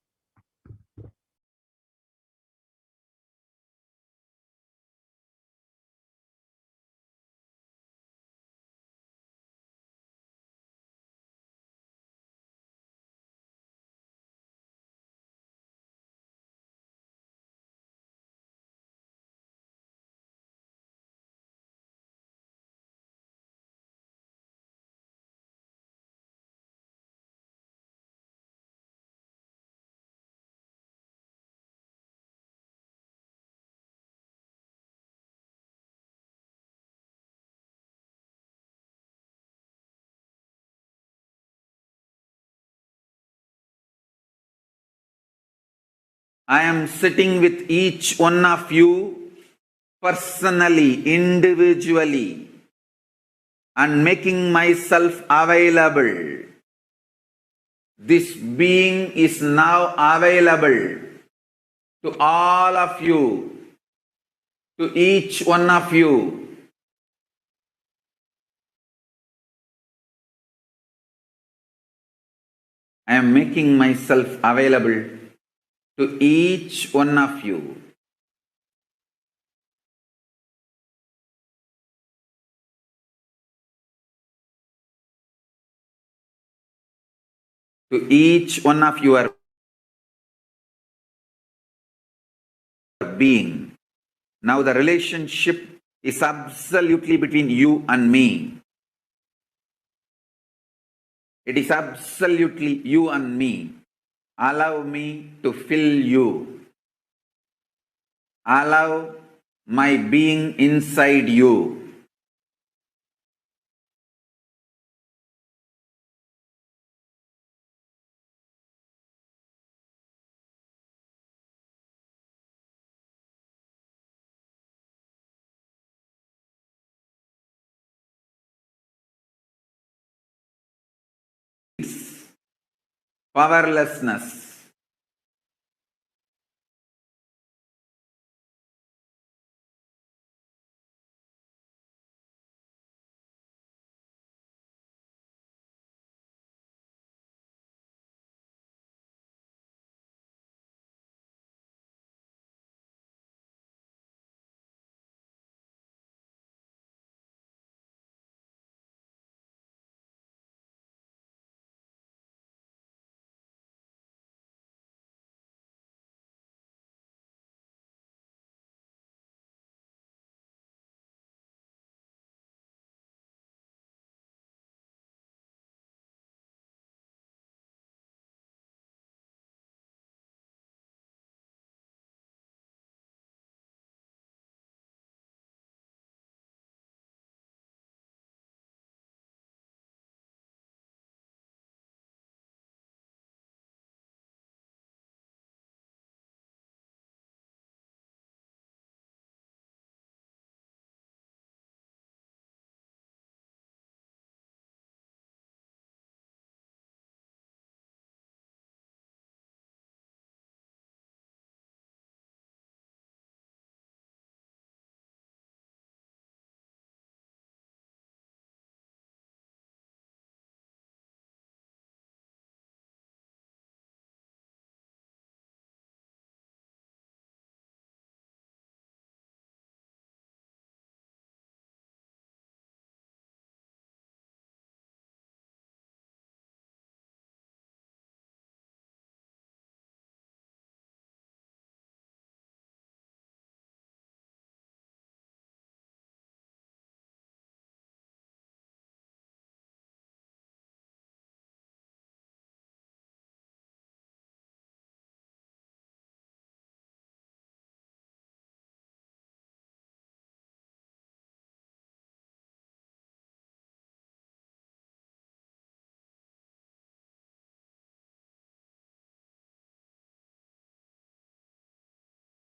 A: I am sitting with each one of you personally, individually, and making myself available. This being is now available to all of you, to each one of you. I am making myself available to each one of you. To each one of your being. Now the relationship is absolutely between you and me. It is absolutely you and me. Allow me to fill you. Allow my being inside you. Powerlessness.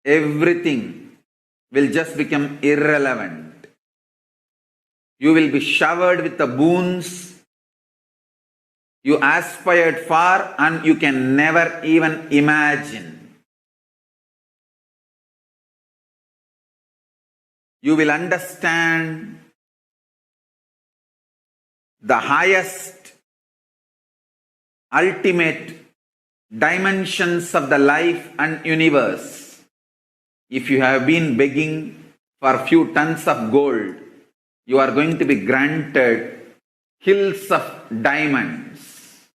A: Everything will just become irrelevant. You will be showered with the boons you aspired for and you can never even imagine. You will understand the highest, ultimate dimensions of the life and universe. If you have been begging for a few tons of gold, you are going to be granted hills of diamonds.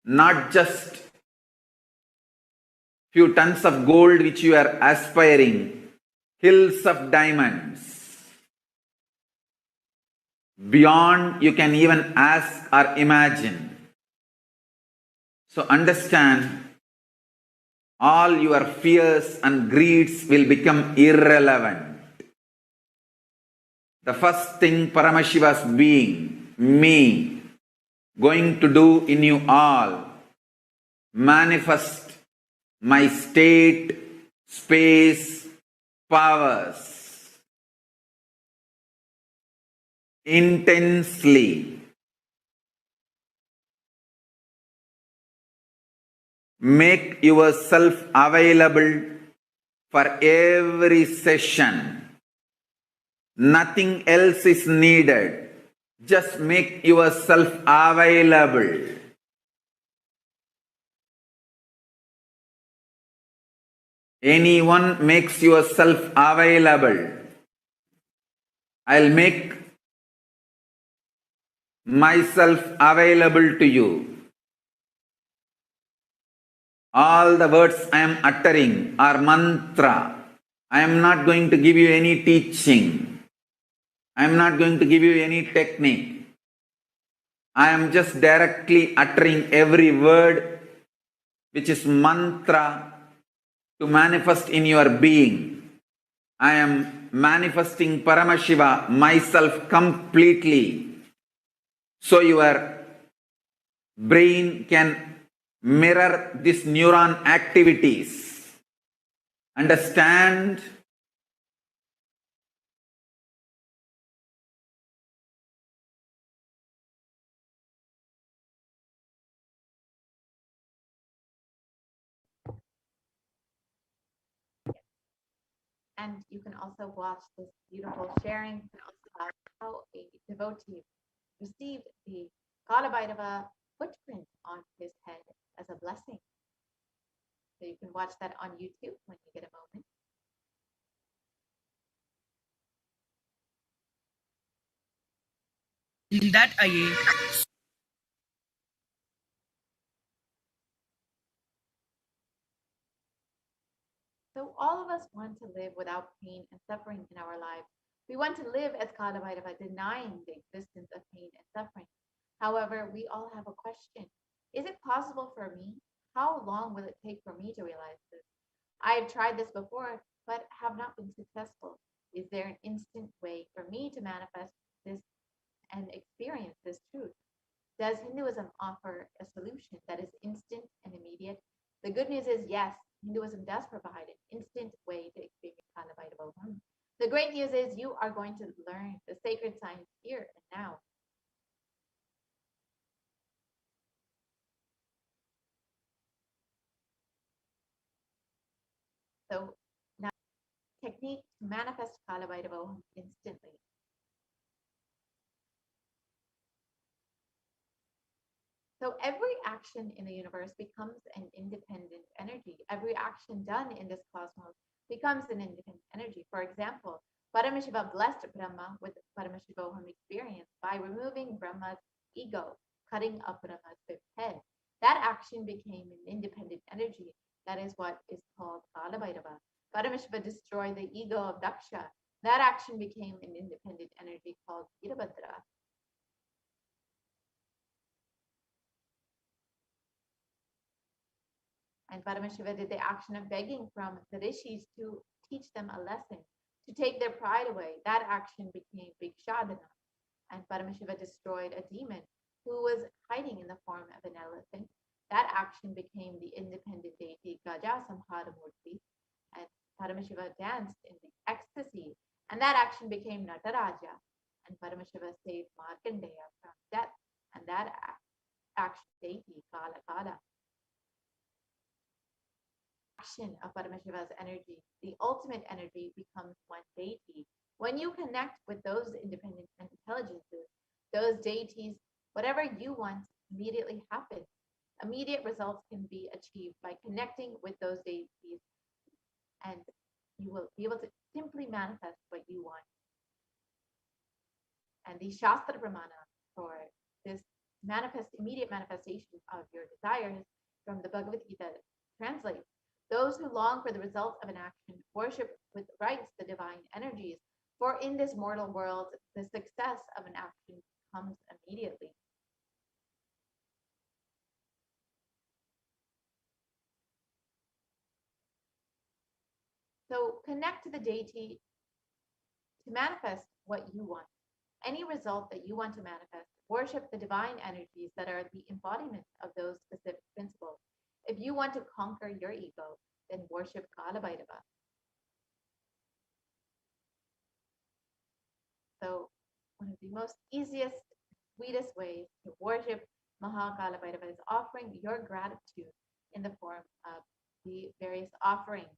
A: Not just few tons of gold which you are aspiring, hills of diamonds. Beyond you can even ask or imagine. So understand, all your fears and greeds will become irrelevant. The first thing Paramashiva's being, me, going to do in you all, manifest my state, space, powers intensely. Make yourself available for every session. Nothing else is needed. Just make yourself available. Anyone makes yourself available. I'll make myself available to you. All the words I am uttering are mantra. I am not going to give you any teaching. I am not going to give you any technique. I am just directly uttering every word which is mantra to manifest in your being. I am manifesting Paramashiva, myself completely, so your brain can mirror these neuron activities. Understand?
B: And you can also watch this beautiful sharing about how a devotee received the Kalabhairava footprint on his head as a blessing. So you can watch that on YouTube when you get a moment.
C: In that I
B: So all of us want to live without pain and suffering in our lives. We want to live as Kalabhairava, denying the existence of pain and suffering. However, we all have a question. Is it possible for me? How long will it take for me to realize this? I have tried this before, but have not been successful. Is there an instant way for me to manifest this and experience this truth? Does Hinduism offer a solution that is instant and immediate? The good news is yes, Hinduism does provide an instant way to experience Kalabhairava. The great news is you are going to learn the sacred science here and now. So now, technique to manifest Kalabhairava instantly. So every action in the universe becomes an independent energy. Every action done in this cosmos becomes an independent energy. For example, Paramashiva blessed Brahma with Paramashivoham experience by removing Brahma's ego, cutting up Brahma's fifth head. That action became an independent energy. That is what is called Kalabhairava. Paramashiva destroyed the ego of Daksha. That action became an independent energy called Virabhadra. And Paramashiva did the action of begging from the rishis to teach them a lesson, to take their pride away. That action became Bhikshadana. And Paramashiva destroyed a demon who was hiding in the form of an elephant. That action became the independent deity Gaja Samharamurti. And Paramashiva danced in the ecstasy. And that action became Nataraja. And Paramashiva saved Markandeya from death. And that action deity Kala Kala. Action of Paramashiva's energy, the ultimate energy, becomes one deity. When you connect with those independent intelligences, those deities, whatever you want immediately happens. Immediate results can be achieved by connecting with those deities, and you will be able to simply manifest what you want. And the Shastra Pramana for this immediate manifestation of your desires from the Bhagavad Gita translates: those who long for the result of an action worship with rites the divine energies, for in this mortal world, the success of an action comes immediately. So connect to the deity to manifest what you want. Any result that you want to manifest, worship the divine energies that are the embodiment of those specific principles. If you want to conquer your ego, then worship Kalabhairava. So one of the most easiest, sweetest ways to worship Kalabhairava is offering your gratitude in the form of the various offerings.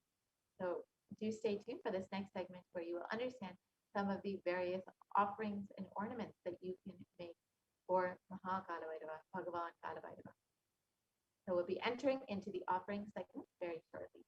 B: So do stay tuned for this next segment where you will understand some of the various offerings and ornaments that you can make for Kalabhairava, Bhagavan Kalabhairava. So we'll be entering into the offering segment very shortly.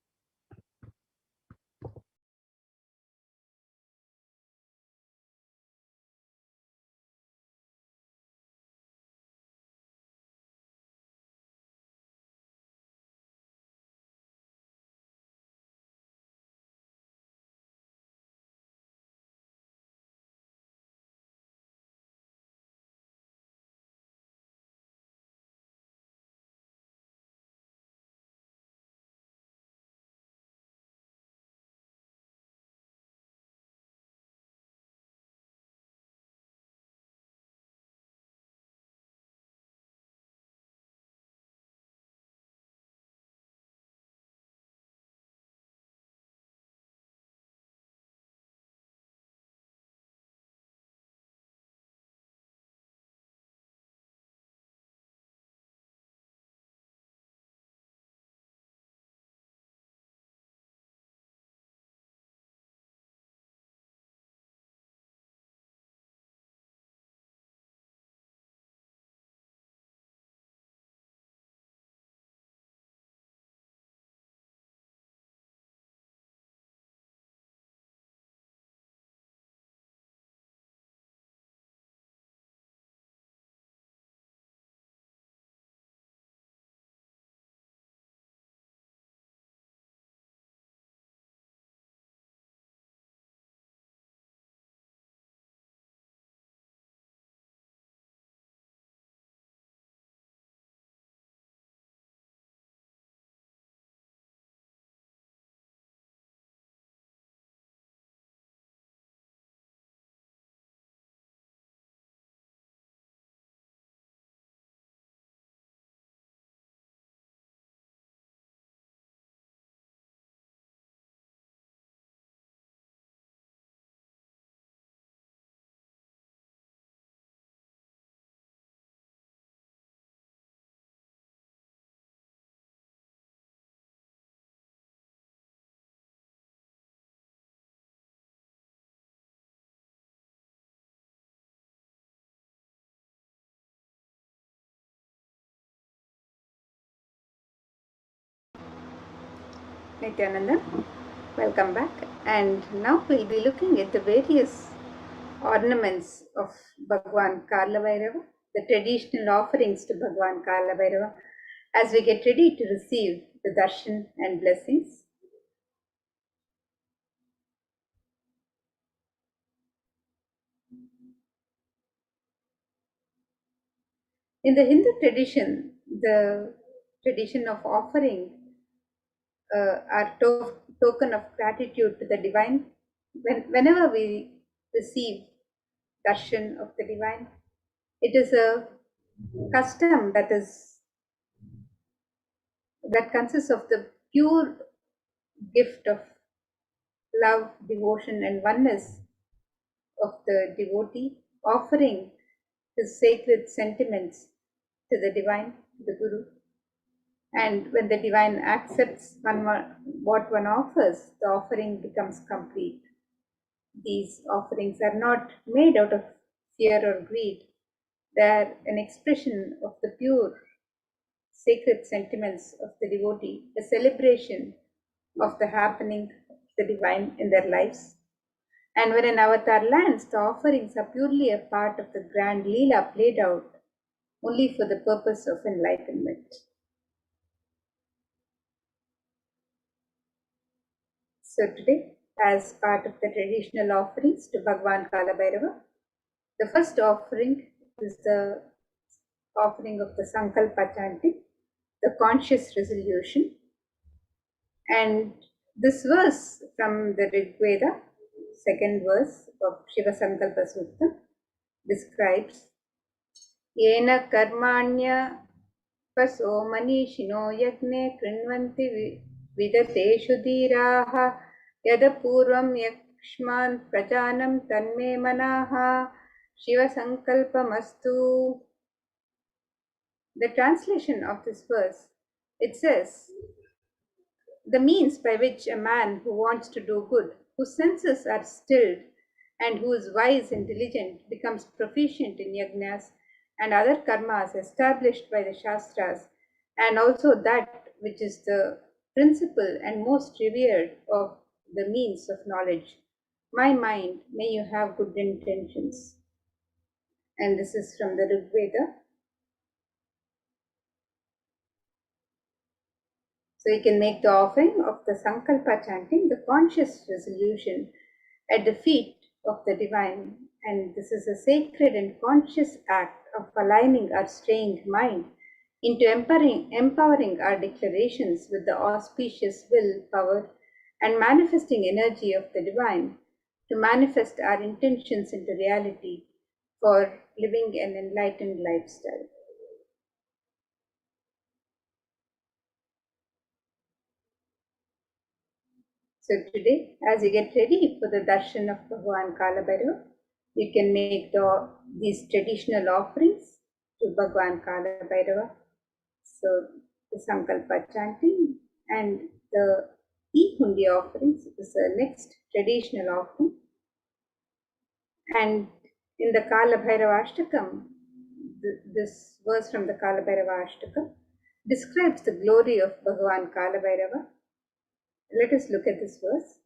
C: Nithyananda, welcome back. And now we'll be looking at the various ornaments of Bhagwan Kalabhairava, the traditional offerings to Bhagwan Kalabhairava, as we get ready to receive the darshan and blessings. In the Hindu tradition, the tradition of offering our token of gratitude to the divine, whenever we receive darshan of the divine, it is a custom that consists of the pure gift of love, devotion, and oneness of the devotee, offering his sacred sentiments to the divine, the Guru. And when the divine accepts what one offers, the offering becomes complete. These offerings are not made out of fear or greed, they are an expression of the pure sacred sentiments of the devotee, a celebration of the happening of the divine in their lives. And when an avatar lands, the offerings are purely a part of the grand Leela played out only for the purpose of enlightenment. So today, as part of the traditional offerings to Bhagwan Kalabhairava, the first offering is the offering of the Sankalpa chanting, the conscious resolution. And this verse from the Rig Veda, second verse of Shiva Sankalpa Sutta, describes Yena karmanya Vaso Manishino Yagne Krinvanti Vidateshu Dhiraha Yadapurvam Yakshman Prajanam Tanme Manaha Shiva Sankalpamastu. The translation of this verse, it says, the means by which a man who wants to do good, whose senses are stilled, and who is wise and diligent becomes proficient in yajnas and other karmas established by the Shastras, and also that which is the principal and most revered of the means of knowledge. My mind, may you have good intentions. And this is from the Rig Veda. So you can make the offering of the Sankalpa chanting, the conscious resolution at the feet of the divine. And this is a sacred and conscious act of aligning our strained mind into empowering our declarations with the auspicious will, power, and manifesting energy of the divine to manifest our intentions into reality for living an enlightened lifestyle. So today, as you get ready for the darshan of Bhagavan Kalabhairava, you can make these traditional offerings to Bhagavan Kalabhairava. So the Sankalpa chanting and the E-Hundi offerings is the next traditional offering. And in the Kalabhairava Ashtakam, this verse from the Kalabhairava Ashtakam describes the glory of Bhagavan Kalabhairava. Let us look at this verse.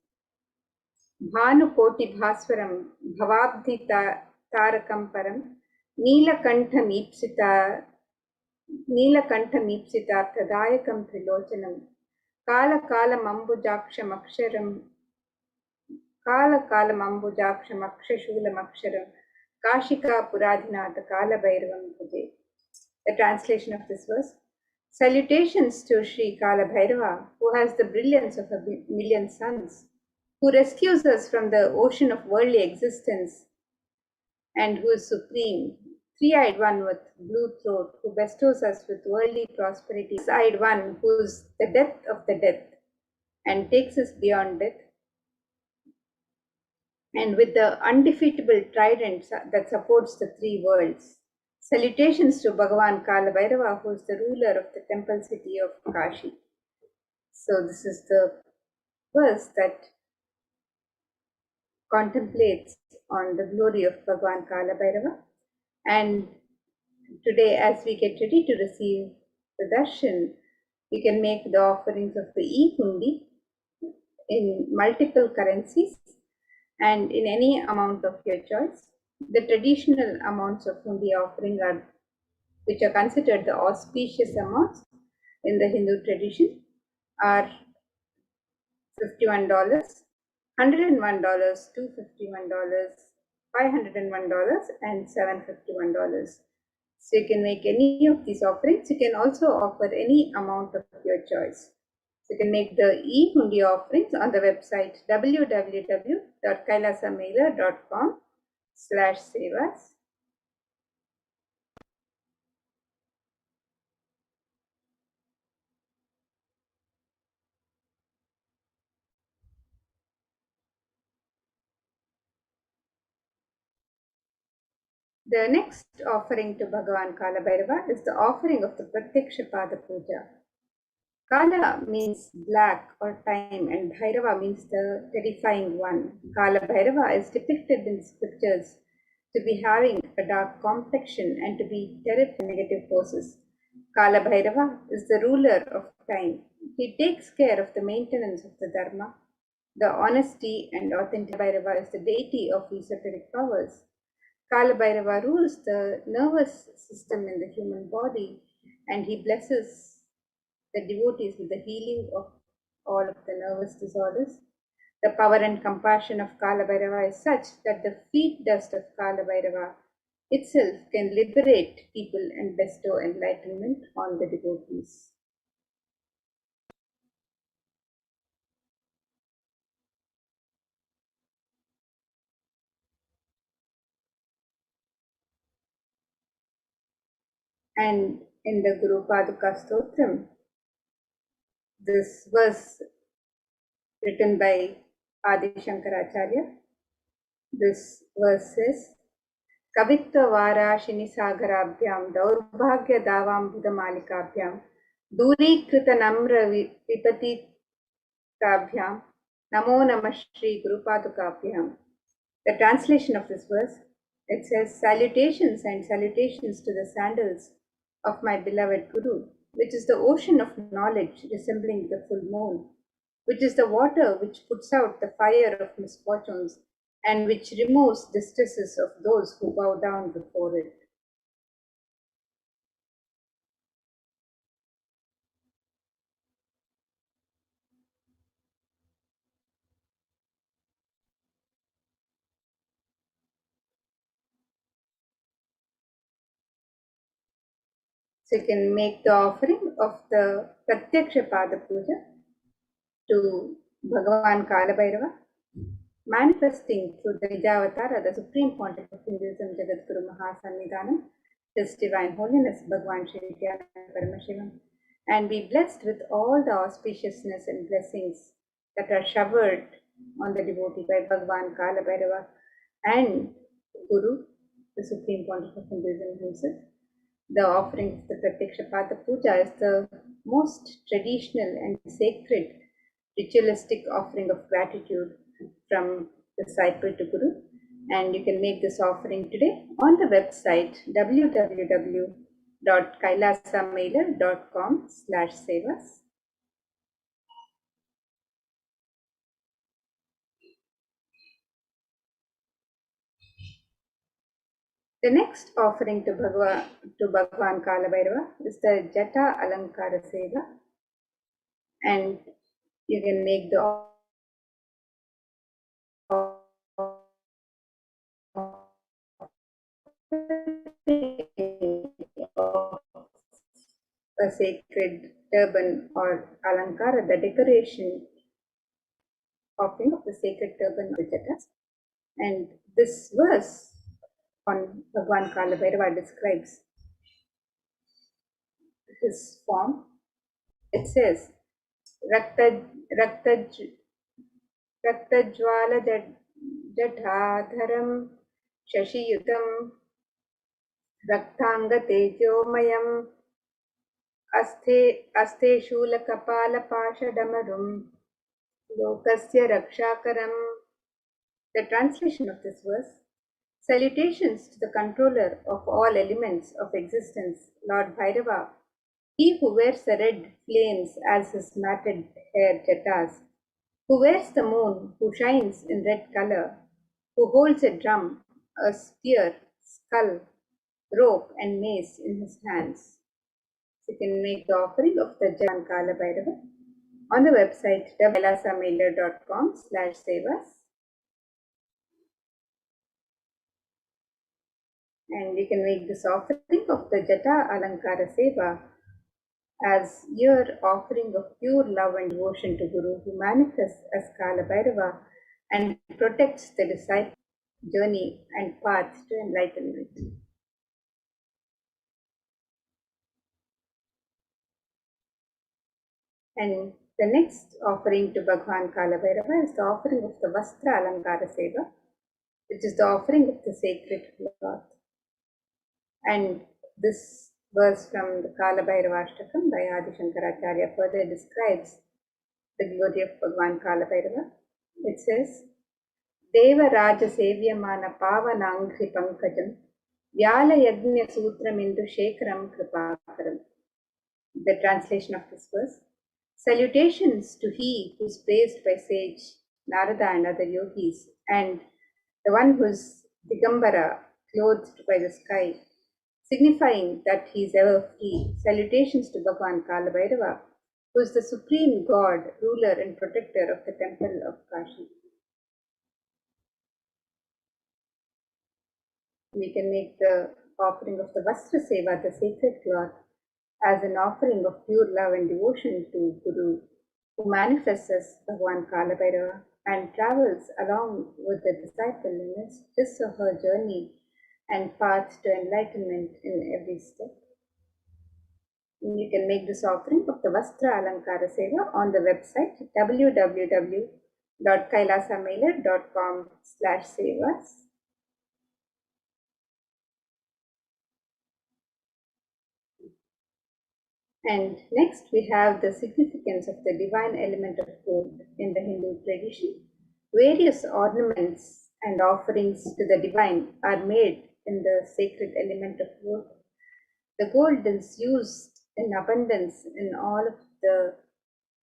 C: भानुकोटिभास्वरं भवाब्धि तारकं परं नीलकण्ठमीप्सितार्थदायकं त्रिलोचनं कालकालमम्बुजाक्षमक्षशूलमक्षरं काशिकापुराधिनाथ कालभैरवं भजे. The translation of this verse. Salutations to Sri Kalabhairava, who has the brilliance of a million suns, who rescues us from the ocean of worldly existence, and who is supreme, three-eyed one with blue throat, who bestows us with worldly prosperity, six-eyed one who is the death of the death and takes us beyond death, and with the undefeatable trident that supports the three worlds. Salutations to Bhagavan Kalabhairava, who is the ruler of the temple city of Kashi. So this is the verse that contemplates on the glory of Bhagavan Kalabhairava. And today, as we get ready to receive the darshan, we can make the offerings of the e-hundi in multiple currencies and in any amount of your choice. The traditional amounts of hundi offering which are considered the auspicious amounts in the Hindu tradition, are $51, $101, $251, $501, and $751. So you can make any of these offerings. You can also offer any amount of your choice. So you can make the e-hundi offerings on the website www.kailasamela.com/sevas. The next offering to Bhagavan Kalabhairava is the offering of the Pratyaksha Pada Puja. Kala means black or time, and Bhairava means the terrifying one. Kalabhairava is depicted in scriptures to be having a dark complexion and to be terrible negative forces. Kalabhairava is the ruler of time. He takes care of the maintenance of the Dharma. The honesty and authentic Bhairava is the deity of esoteric powers. Kalabhairava rules the nervous system in the human body, and he blesses the devotees with the healing of all of the nervous disorders. The power and compassion of Kalabhairava is such that the feet dust of Kalabhairava itself can liberate people and bestow enlightenment on the devotees. And in the Guru Paduka Stotram. This was written by Adi Shankaracharya. This verse says, Kavitva Varashini Sagarabhyam Daurbhagya Davam Buddha Malikabhyam Duri Krita Namra Vipati Kabhyam Namo Namah Shri Guru Padukabhyam. The translation of this verse, it says, Salutations and salutations to the sandals of my beloved Guru, which is the ocean of knowledge resembling the full moon, which is the water which puts out the fire of misfortunes and which removes distresses of those who bow down before it. So you can make the offering of the Pratyaksha Pada Puja to Bhagavan Kalabhairava, manifesting through the Nijavatara, the Supreme Pontiff of Hinduism, Jagadguru Mahasannidhanam, His Divine Holiness Bhagavan Shri Nithyananda Paramashivam, and be blessed with all the auspiciousness and blessings that are showered on the devotee by Bhagavan Kalabhairava and Guru, the Supreme Pontiff of Hinduism himself. The offering of the Pratyaksha Pada Puja is the most traditional and sacred ritualistic offering of gratitude from disciple to Guru, and you can make this offering today on the website www.kailasamailer.com/sevas. The next offering to Bhagavan Kalabhairava is the Jata Alankara Seva, and you can make the a sacred turban or alankara, the decoration offering of the sacred turban of the Jatas. And this verse on Bhagavan Kalabhairava describes his form. It says, Raktajwala Jadhadharam Shashiyutam Raktanga Tejomayam Aste Shula Kapala Pashadamarum Lokasya Rakshakaram. The translation of this verse: Salutations to the controller of all elements of existence, Lord Bhairava, he who wears the red flames as his matted hair jatas, who wears the moon, who shines in red color, who holds a drum, a spear, skull, rope, and mace in his hands. So you can make the offering of the Jan Kalabhairava on the website www.kailasamailer.com/sevas. And you can make this offering of the Jata Alankara Seva as your offering of pure love and devotion to Guru, who manifests as Kalabhairava and protects the disciple journey and path to enlightenment. And the next offering to Bhagavan Kalabhairava is the offering of the Vastra Alankara Seva, which is the offering of the sacred cloth. And this verse from the Kalabhairava Ashtakam by Adi Shankaracharya further describes the glory of Bhagavan Kalabhairava. It says, Deva Raja Sevyamana Pavanangri Pankajam Vyala Yagnya Sutram Indu Shekaram Kripakaram. The translation of this verse: Salutations to he who is praised by sage Narada and other yogis, and the one who is Digambara, clothed by the sky, signifying that he is ever free. Salutations to Bhagavan Kalabhairava, who is the supreme god, ruler and protector of the temple of Kashi. We can make the offering of the Vastra Seva, the sacred cloth, as an offering of pure love and devotion to Guru, who manifests as Bhagavan Kalabhairava and travels along with the disciple in his or her journey and path to enlightenment in every step. You can make this offering of the Vastra Alankara Seva on the website www.kailasamailer.com/sevas. And next we have the significance of the divine element of gold in the Hindu tradition. Various ornaments and offerings to the divine are made in the sacred element of gold. The gold is used in abundance in all of the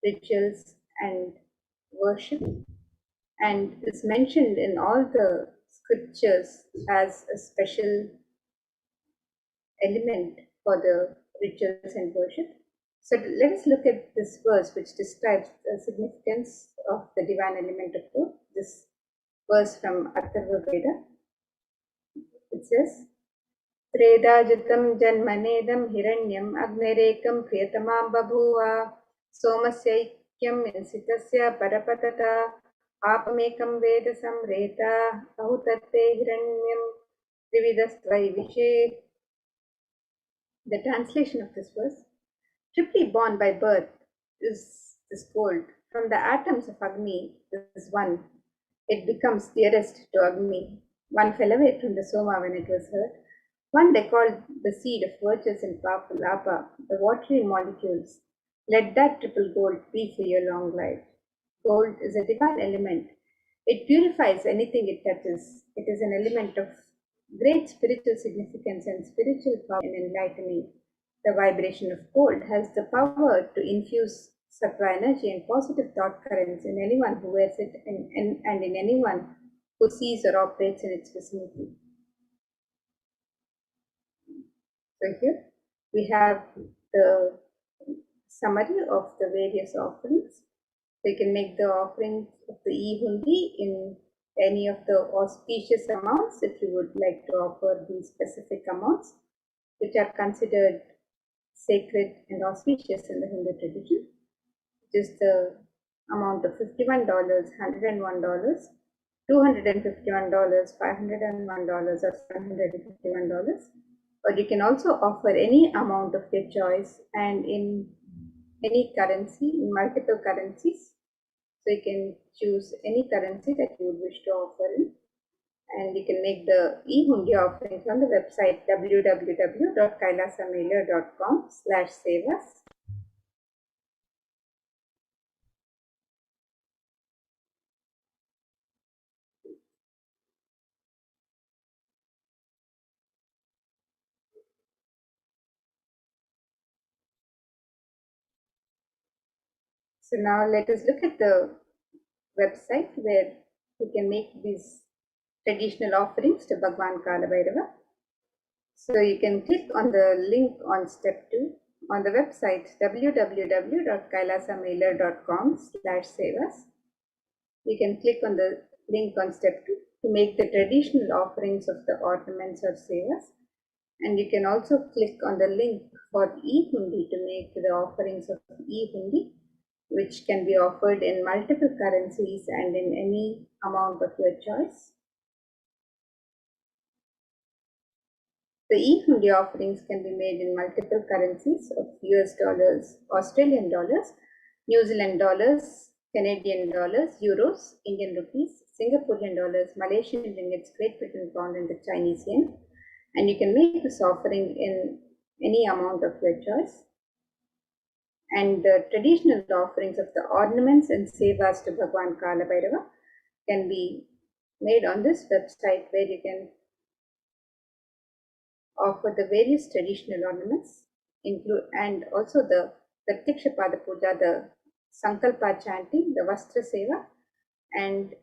C: rituals and worship, and is mentioned in all the scriptures as a special element for the rituals and worship. So let us look at this verse which describes the significance of the divine element of gold. This verse from Atharva Veda. It says, Tredajitam janmanedam hiranyam agnerekam priyatamam babhuva somasyaikyam insitasya parapatata apamekam veda samreta ahutatte hiranyam trividastvai vishe. The translation of this verse: triply born by birth is this gold. From the atoms of Agni is one. It becomes dearest to Agni. One fell away from the Soma when it was hurt. One they called the seed of virtues and powerful Apa, the watery molecules. Let that triple gold be for your long life. Gold is a divine element. It purifies anything it touches. It is an element of great spiritual significance and spiritual power in enlightening. The vibration of gold has the power to infuse sattva energy and positive thought currents in anyone who wears it and in anyone who sees or operates in its vicinity. So here we have the summary of the various offerings. We can make the offerings of the e-hundi in any of the auspicious amounts if you would like to offer these specific amounts which are considered sacred and auspicious in the Hindu tradition, which is the amount of $51, $101, $251, $501, or $751. Or you can also offer any amount of your choice and in any currency, in multiple currencies. So you can choose any currency that you would wish to offer in. And you can make the e-hundi offerings on the website www.kailasamailer.com/sevas. So now let us look at the website where you can make these traditional offerings to Bhagwan Kalabhairava. So you can click on the link on step 2 on the website www.kailasamailer.com/sevas. You can click on the link on step 2 to make the traditional offerings of the ornaments or sevas. And you can also click on the link for e-hundi to make the offerings of e-hundi, which can be offered in multiple currencies and in any amount of your choice. The e-hundi offerings can be made in multiple currencies of US dollars, Australian dollars, New Zealand dollars, Canadian dollars, euros, Indian rupees, Singaporean dollars, Malaysian ringgits, Great Britain pound, and the Chinese yen. And you can make this offering in any amount of your choice. And the traditional offerings of the ornaments and sevas to Bhagwan Kalabhairava can be made on this website, where you can offer the various traditional ornaments, and also the Pratyaksha Pada Puja, the Sankalpa chanting, the Vastra Seva, and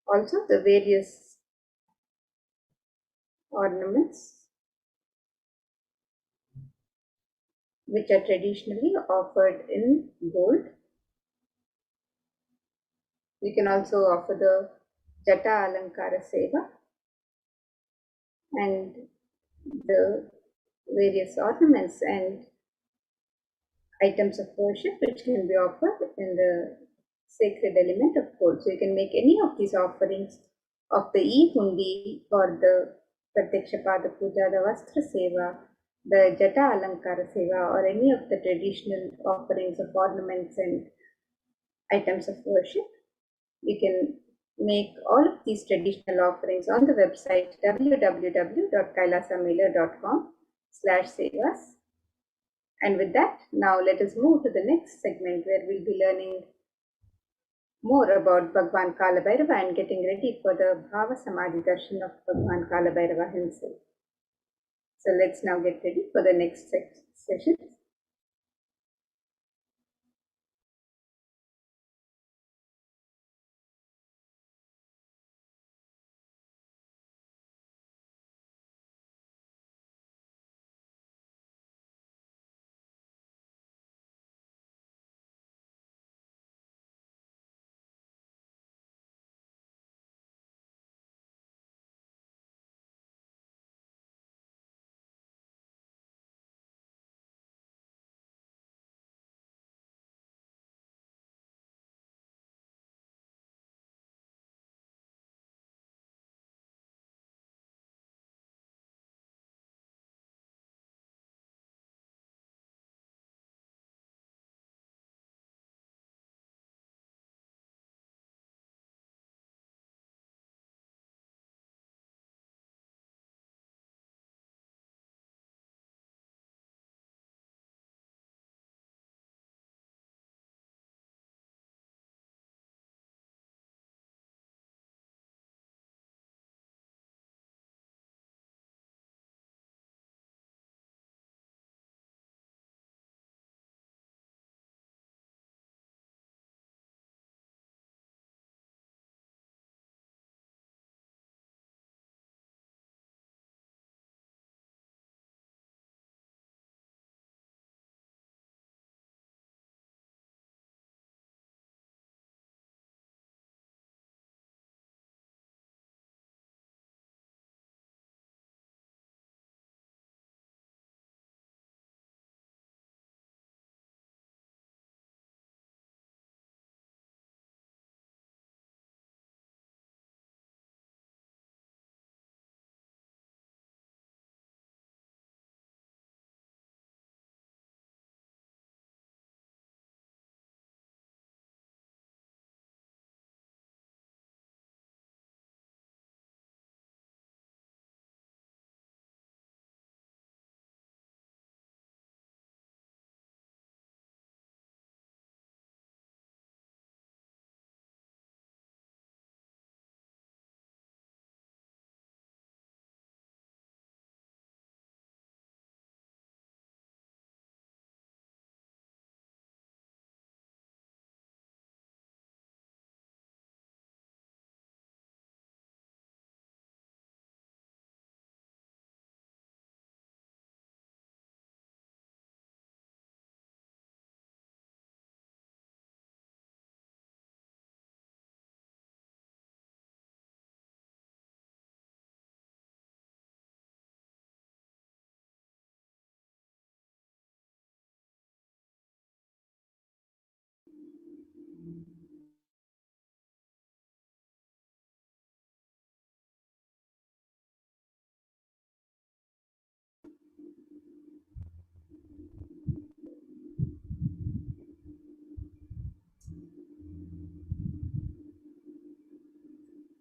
C: also the various ornaments which are traditionally offered in gold. We can also offer the Jata Alankara Seva and the various ornaments and items of worship which can be offered in the sacred element of gold. So you can make any of these offerings of the e-hundi or the Pratyaksha Pada Puja, the Vastra Seva, the Jata Alankara Seva or any of the traditional offerings of ornaments and items of worship. You can make all of these traditional offerings on the website www.kailasamela.com/sevas. And with that, now let us move to the next segment where we'll be learning more about Bhagwan Kalabhairava and getting ready for the Bhavasamadhi Darshan of Bhagwan Kalabhairava himself. So let's now get ready for the next session.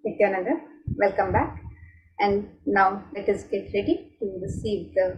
C: Nithyananda, welcome back. And now let us get ready to receive the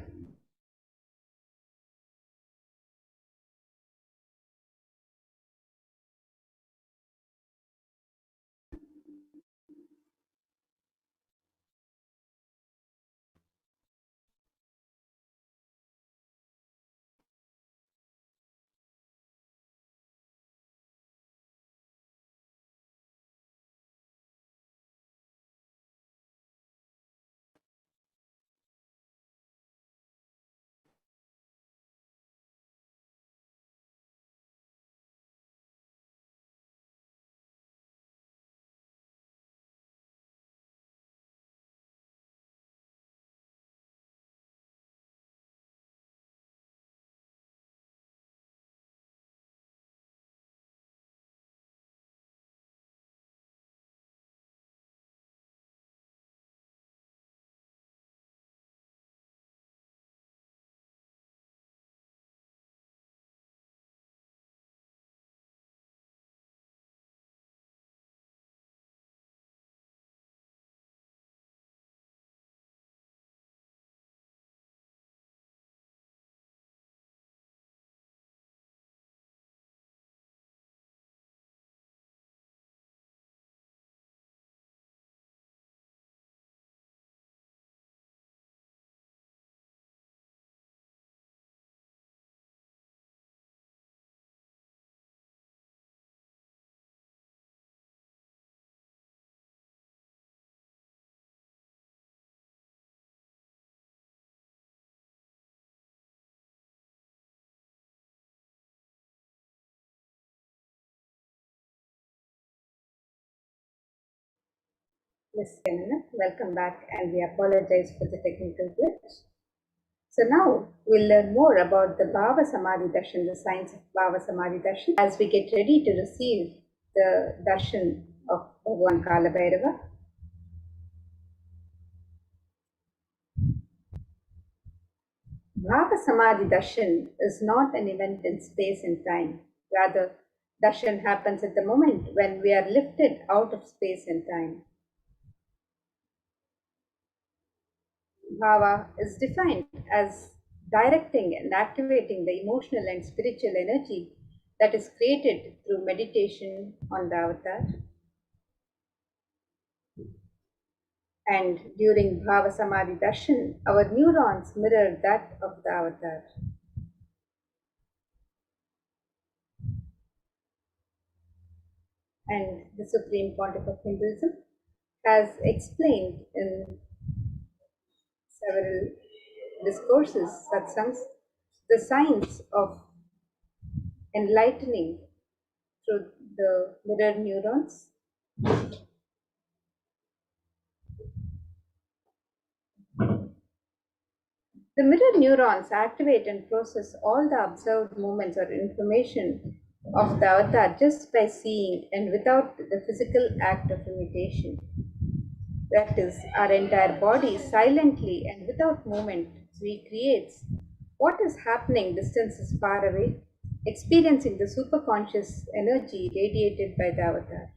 C: Ms. Kanana, welcome back, and we apologize for the technical glitch. So now we'll learn more about the Bhavasamadhi Darshan, the science of Bhavasamadhi Darshan, as we get ready to receive the Darshan of Bhagavan Kalabhairava. Bhavasamadhi Darshan is not an event in space and time. Rather, Darshan happens at the moment when we are lifted out of space and time. Bhava is defined as directing and activating the emotional and spiritual energy that is created through meditation on the avatar. And during Bhavasamadhi Darshan, our neurons mirror that of the avatar. And the Supreme Pontiff of Hinduism has explained in several discourses, satsangs, the science of enlightening through the mirror neurons. The mirror neurons activate and process all the observed movements or information of the avatar just by seeing and without the physical act of imitation. That is, our entire body silently and without movement recreates what is happening distances far away, experiencing the superconscious energy radiated by the avatar.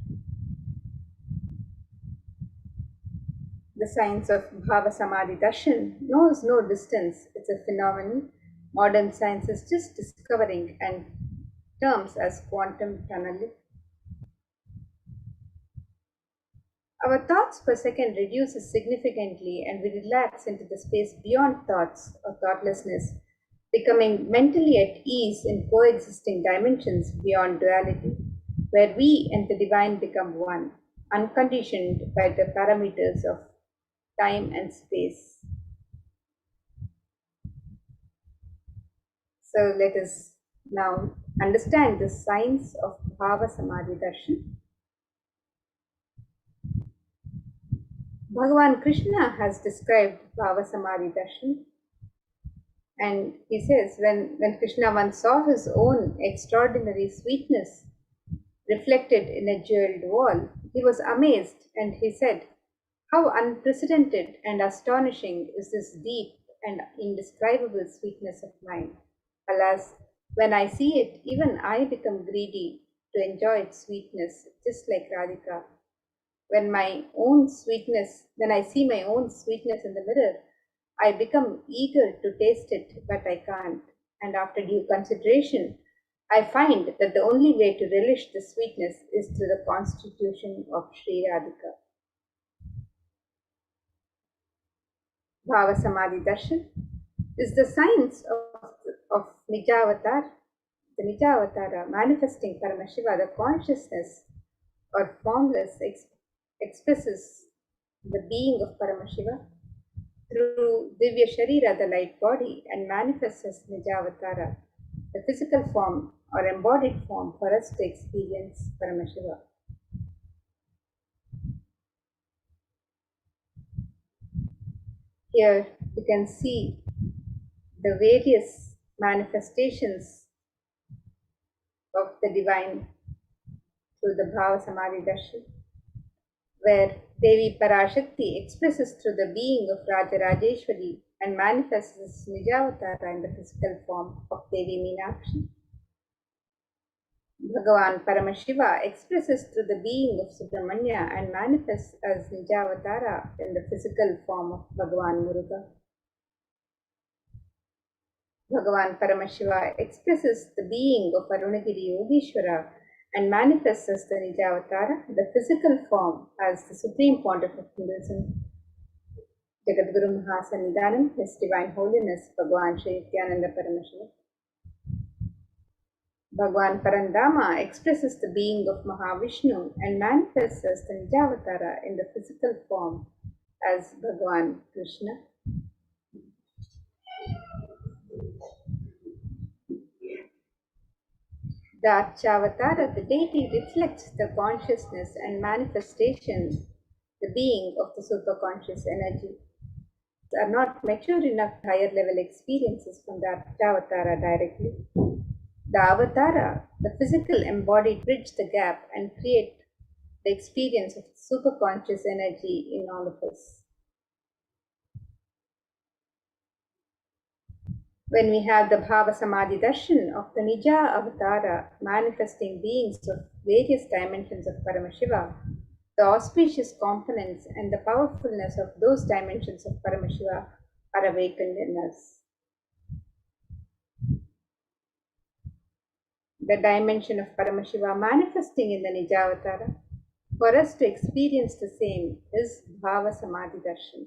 C: The science of Bhavasamadhi Darshan knows no distance. It's a phenomenon modern science is just discovering and terms as quantum tunneling. Our thoughts per second reduces significantly and we relax into the space beyond thoughts or thoughtlessness, becoming mentally at ease in coexisting dimensions beyond duality, where we and the divine become one, unconditioned by the parameters of time and space. So let us now understand the science of Bhavasamadhi Darshan. Bhagavan Krishna has described Bhavasamadhi Darshan, and he says when Krishna once saw his own extraordinary sweetness reflected in a jeweled wall, he was amazed and he said, "How unprecedented and astonishing is this deep and indescribable sweetness of mine! Alas, when I see it, even I become greedy to enjoy its sweetness, just like Radhika. When I see my own sweetness in the mirror, I become eager to taste it, but I can't. And after due consideration, I find that the only way to relish the sweetness is through the constitution of Sri Radhika." Bhavasamadhi Darshan is the science of Nijavatar, the Nijavatara, manifesting Paramashiva, the consciousness or formless expresses the being of Paramashiva through Divya Sharira, the light body, and manifests as Nijavatara, the physical form or embodied form for us to experience Paramashiva. Here you can see the various manifestations of the divine through the Bhavasamadhi Darshan, where Devi Parashakti expresses through the being of Raja Rajeshwari and manifests as Nijavatara in the physical form of Devi Meenakshi. Bhagavan Paramashiva expresses through the being of Subramanya and manifests as Nijavatara in the physical form of Bhagavan Muruga. Bhagavan Paramashiva expresses the being of Arunagiri Yogeshwara and manifests as the Nijavatara, the physical form, as the Supreme Pontiff of Hinduism, Jagadguru Mahasannidhanam, His Divine Holiness, Bhagavan Sri Nithyananda Paramashivam. Bhagavan Parandama expresses the being of Mahavishnu and manifests as the Nijavatara in the physical form as Bhagavan Krishna. The Archavatara, the deity, reflects the consciousness and manifestation the being of the superconscious energy, are not mature enough higher level experiences from the Avatara directly. The Avatara, the physical embodied, bridge the gap and create the experience of superconscious energy in all of us. When we have the Bhavasamadhi Darshan of the Nija Avatara manifesting beings of various dimensions of Paramashiva, the auspicious components and the powerfulness of those dimensions of Paramashiva are awakened in us. The dimension of Paramashiva manifesting in the Nijavatara, for us to experience the same is Bhavasamadhi Darshan.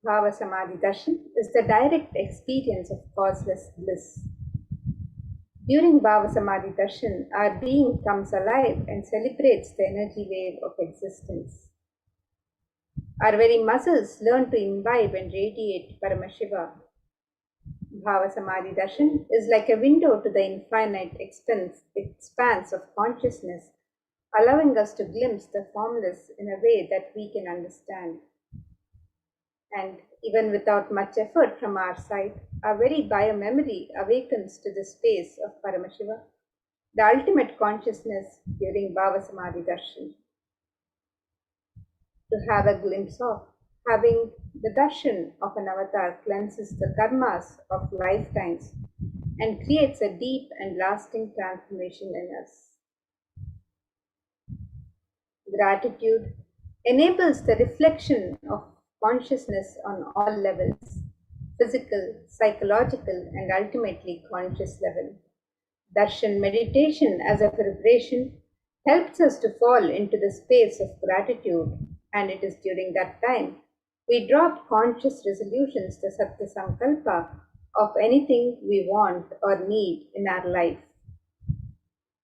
C: Bhavasamadhi Darshan is the direct experience of causeless bliss. During Bhavasamadhi Darshan, our being comes alive and celebrates the energy wave of existence. Our very muscles learn to imbibe and radiate Paramashiva. Bhavasamadhi Darshan is like a window to the infinite expanse of consciousness, allowing us to glimpse the formless in a way that we can understand. And even without much effort from our side, our very biomemory awakens to the space of Paramashiva, the ultimate consciousness during Bhavasamadhi Darshan. To have a glimpse of, having the darshan of an avatar cleanses the karmas of lifetimes and creates a deep and lasting transformation in us. Gratitude enables the reflection of consciousness on all levels, physical, psychological, and ultimately conscious level. Darshan meditation as a preparation helps us to fall into the space of gratitude, and it is during that time we drop conscious resolutions to Satya Sankalpa of anything we want or need in our life.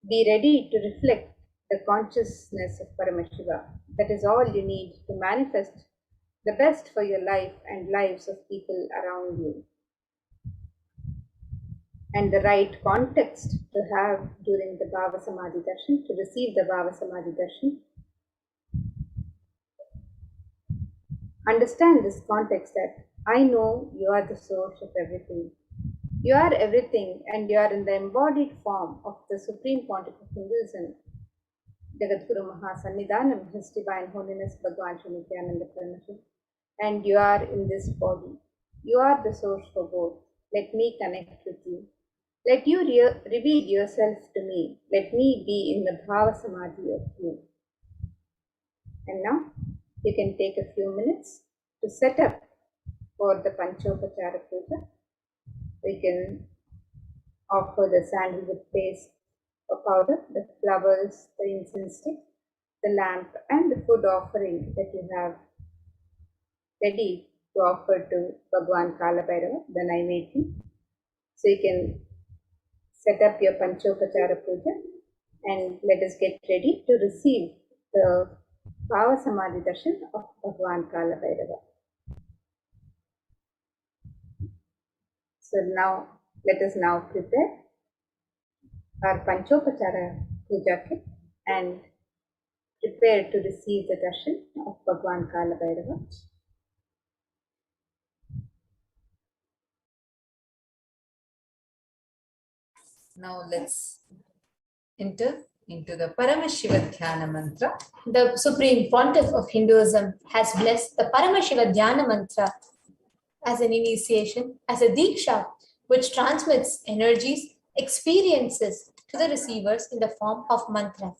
C: Be ready to reflect the consciousness of Paramashiva. That is all you need to manifest the best for your life and lives of people around you. And the right context to have during the Bhavasamadhi Darshan, to receive the Bhavasamadhi Darshan. Understand this context that I know you are the source of everything. You are everything and you are in the embodied form of the Supreme Pontiff of Hinduism, Jagadguru Mahasannidhanam, His Divine Holiness Bhagavan Nithyananda Paramashivam, and you are in this body. You are the source for both. Let me connect with you. Let you reveal yourself to me. Let me be in the Bhava Samadhi of you. And now you can take a few minutes to set up for the Panchopachara Puja. We can offer the sandalwood paste or powder, the flowers, the incense stick, the lamp, and the food offering that you have ready to offer to Bhagwan Kalabhairava, the Naivedya. So you can set up your Panchopachara Puja and let us get ready to receive the Bhavasamadhi Darshan of Bhagwan Kalabhairava. So now, let us now prepare our Panchopachara Puja kit and prepare to receive the Darshan of Bhagwan Kalabhairava.
D: Now let's enter into the Paramashiva Dhyana Mantra.
B: The Supreme Pontiff of Hinduism has blessed the Paramashiva Dhyana Mantra as an initiation, as a Diksha, which transmits energies, experiences to the receivers in the form of mantra.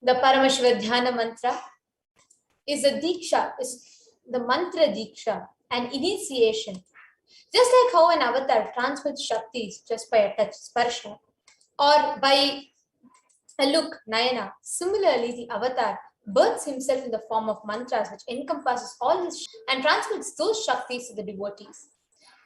B: The Paramashiva Dhyana Mantra is a Diksha, is the Mantra Diksha, an initiation. Just like how an avatar transmits Shaktis just by a touch, Sparsha, or by a look, Nayana, similarly the avatar births himself in the form of mantras which encompasses all his and transmits those Shaktis to the devotees.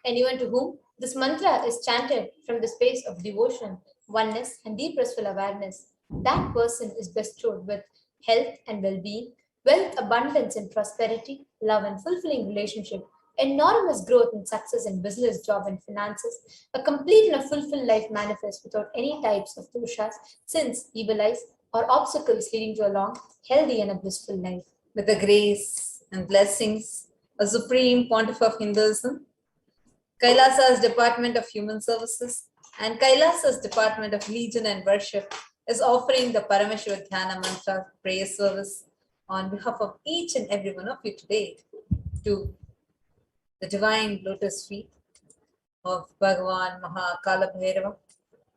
B: Anyone to whom this mantra is chanted from the space of devotion, oneness, and deep restful awareness, that person is bestowed with health and well-being, wealth, abundance, and prosperity, love, and fulfilling relationship
E: enormous growth and success in business, job, and finances, a complete and a fulfilled life manifest without any types of doshas, sins, evil eyes, or obstacles leading to a long, healthy, and a blissful life.
D: With the grace and blessings of Supreme Pontiff of Hinduism, Kailasa's Department of Human Services, and Kailasa's Department of Legion and Worship is offering the Paramashiva Dhyana Mantra prayer service on behalf of each and every one of you today to the divine lotus feet of Bhagavan Maha Kalabhairava,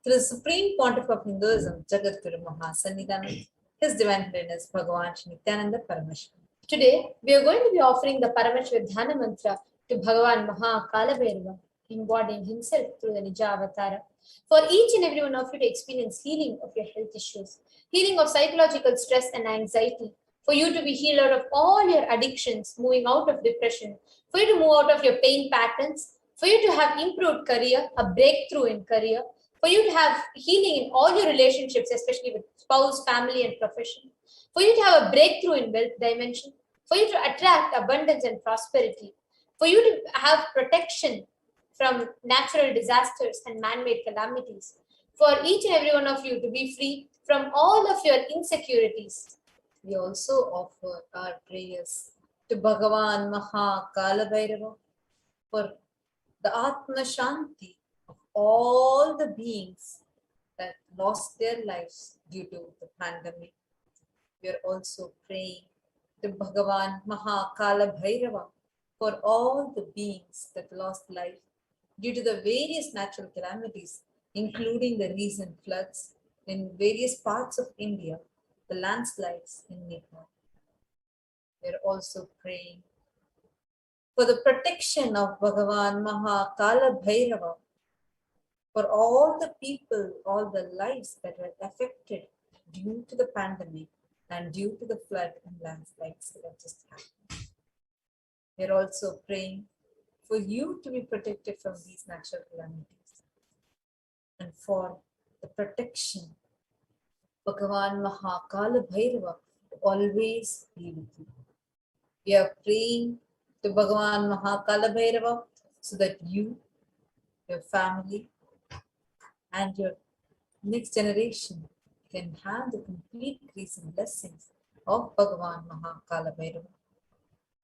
D: to the Supreme Pontiff of Hinduism, Jagadguru Mahasannidhanam, His Divine Holiness Bhagavan Shri Nithyananda Paramashivam.
E: Today, we are going to be offering the Paramashiva Dhyana Mantra to Bhagavan Maha Kalabhairava, embodying himself through the Nija Avatara, for each and every one of you to experience healing of your health issues, healing of psychological stress and anxiety, for you to be healed out of all your addictions, moving out of depression, for you to move out of your pain patterns, for you to have improved career, a breakthrough in career, for you to have healing in all your relationships, especially with spouse, family, and profession, for you to have a breakthrough in wealth dimension, for you to attract abundance and prosperity, for you to have protection from natural disasters and man-made calamities, for each and every one of you to be free from all of your insecurities.
D: We also offer our prayers to Bhagavan Maha Kalabhairava for the Atma Shanti of all the beings that lost their lives due to the pandemic. We are also praying to Bhagavan Maha Kalabhairava for all the beings that lost life due to the various natural calamities, including the recent floods in various parts of India, the landslides in Nepal. We are also praying for the protection of Bhagavan Maha Kalabhairava for all the people, all the lives that were affected due to the pandemic and due to the flood and landslides that have just happened. We are also praying for you to be protected from these natural calamities and for the protection of Bhagavan Maha Kalabhairava to always be with you. We are praying to Bhagavan Maha Kalabhairava so that you, your family, and your next generation can have the complete grace and blessings of Bhagavan Maha Kalabhairava.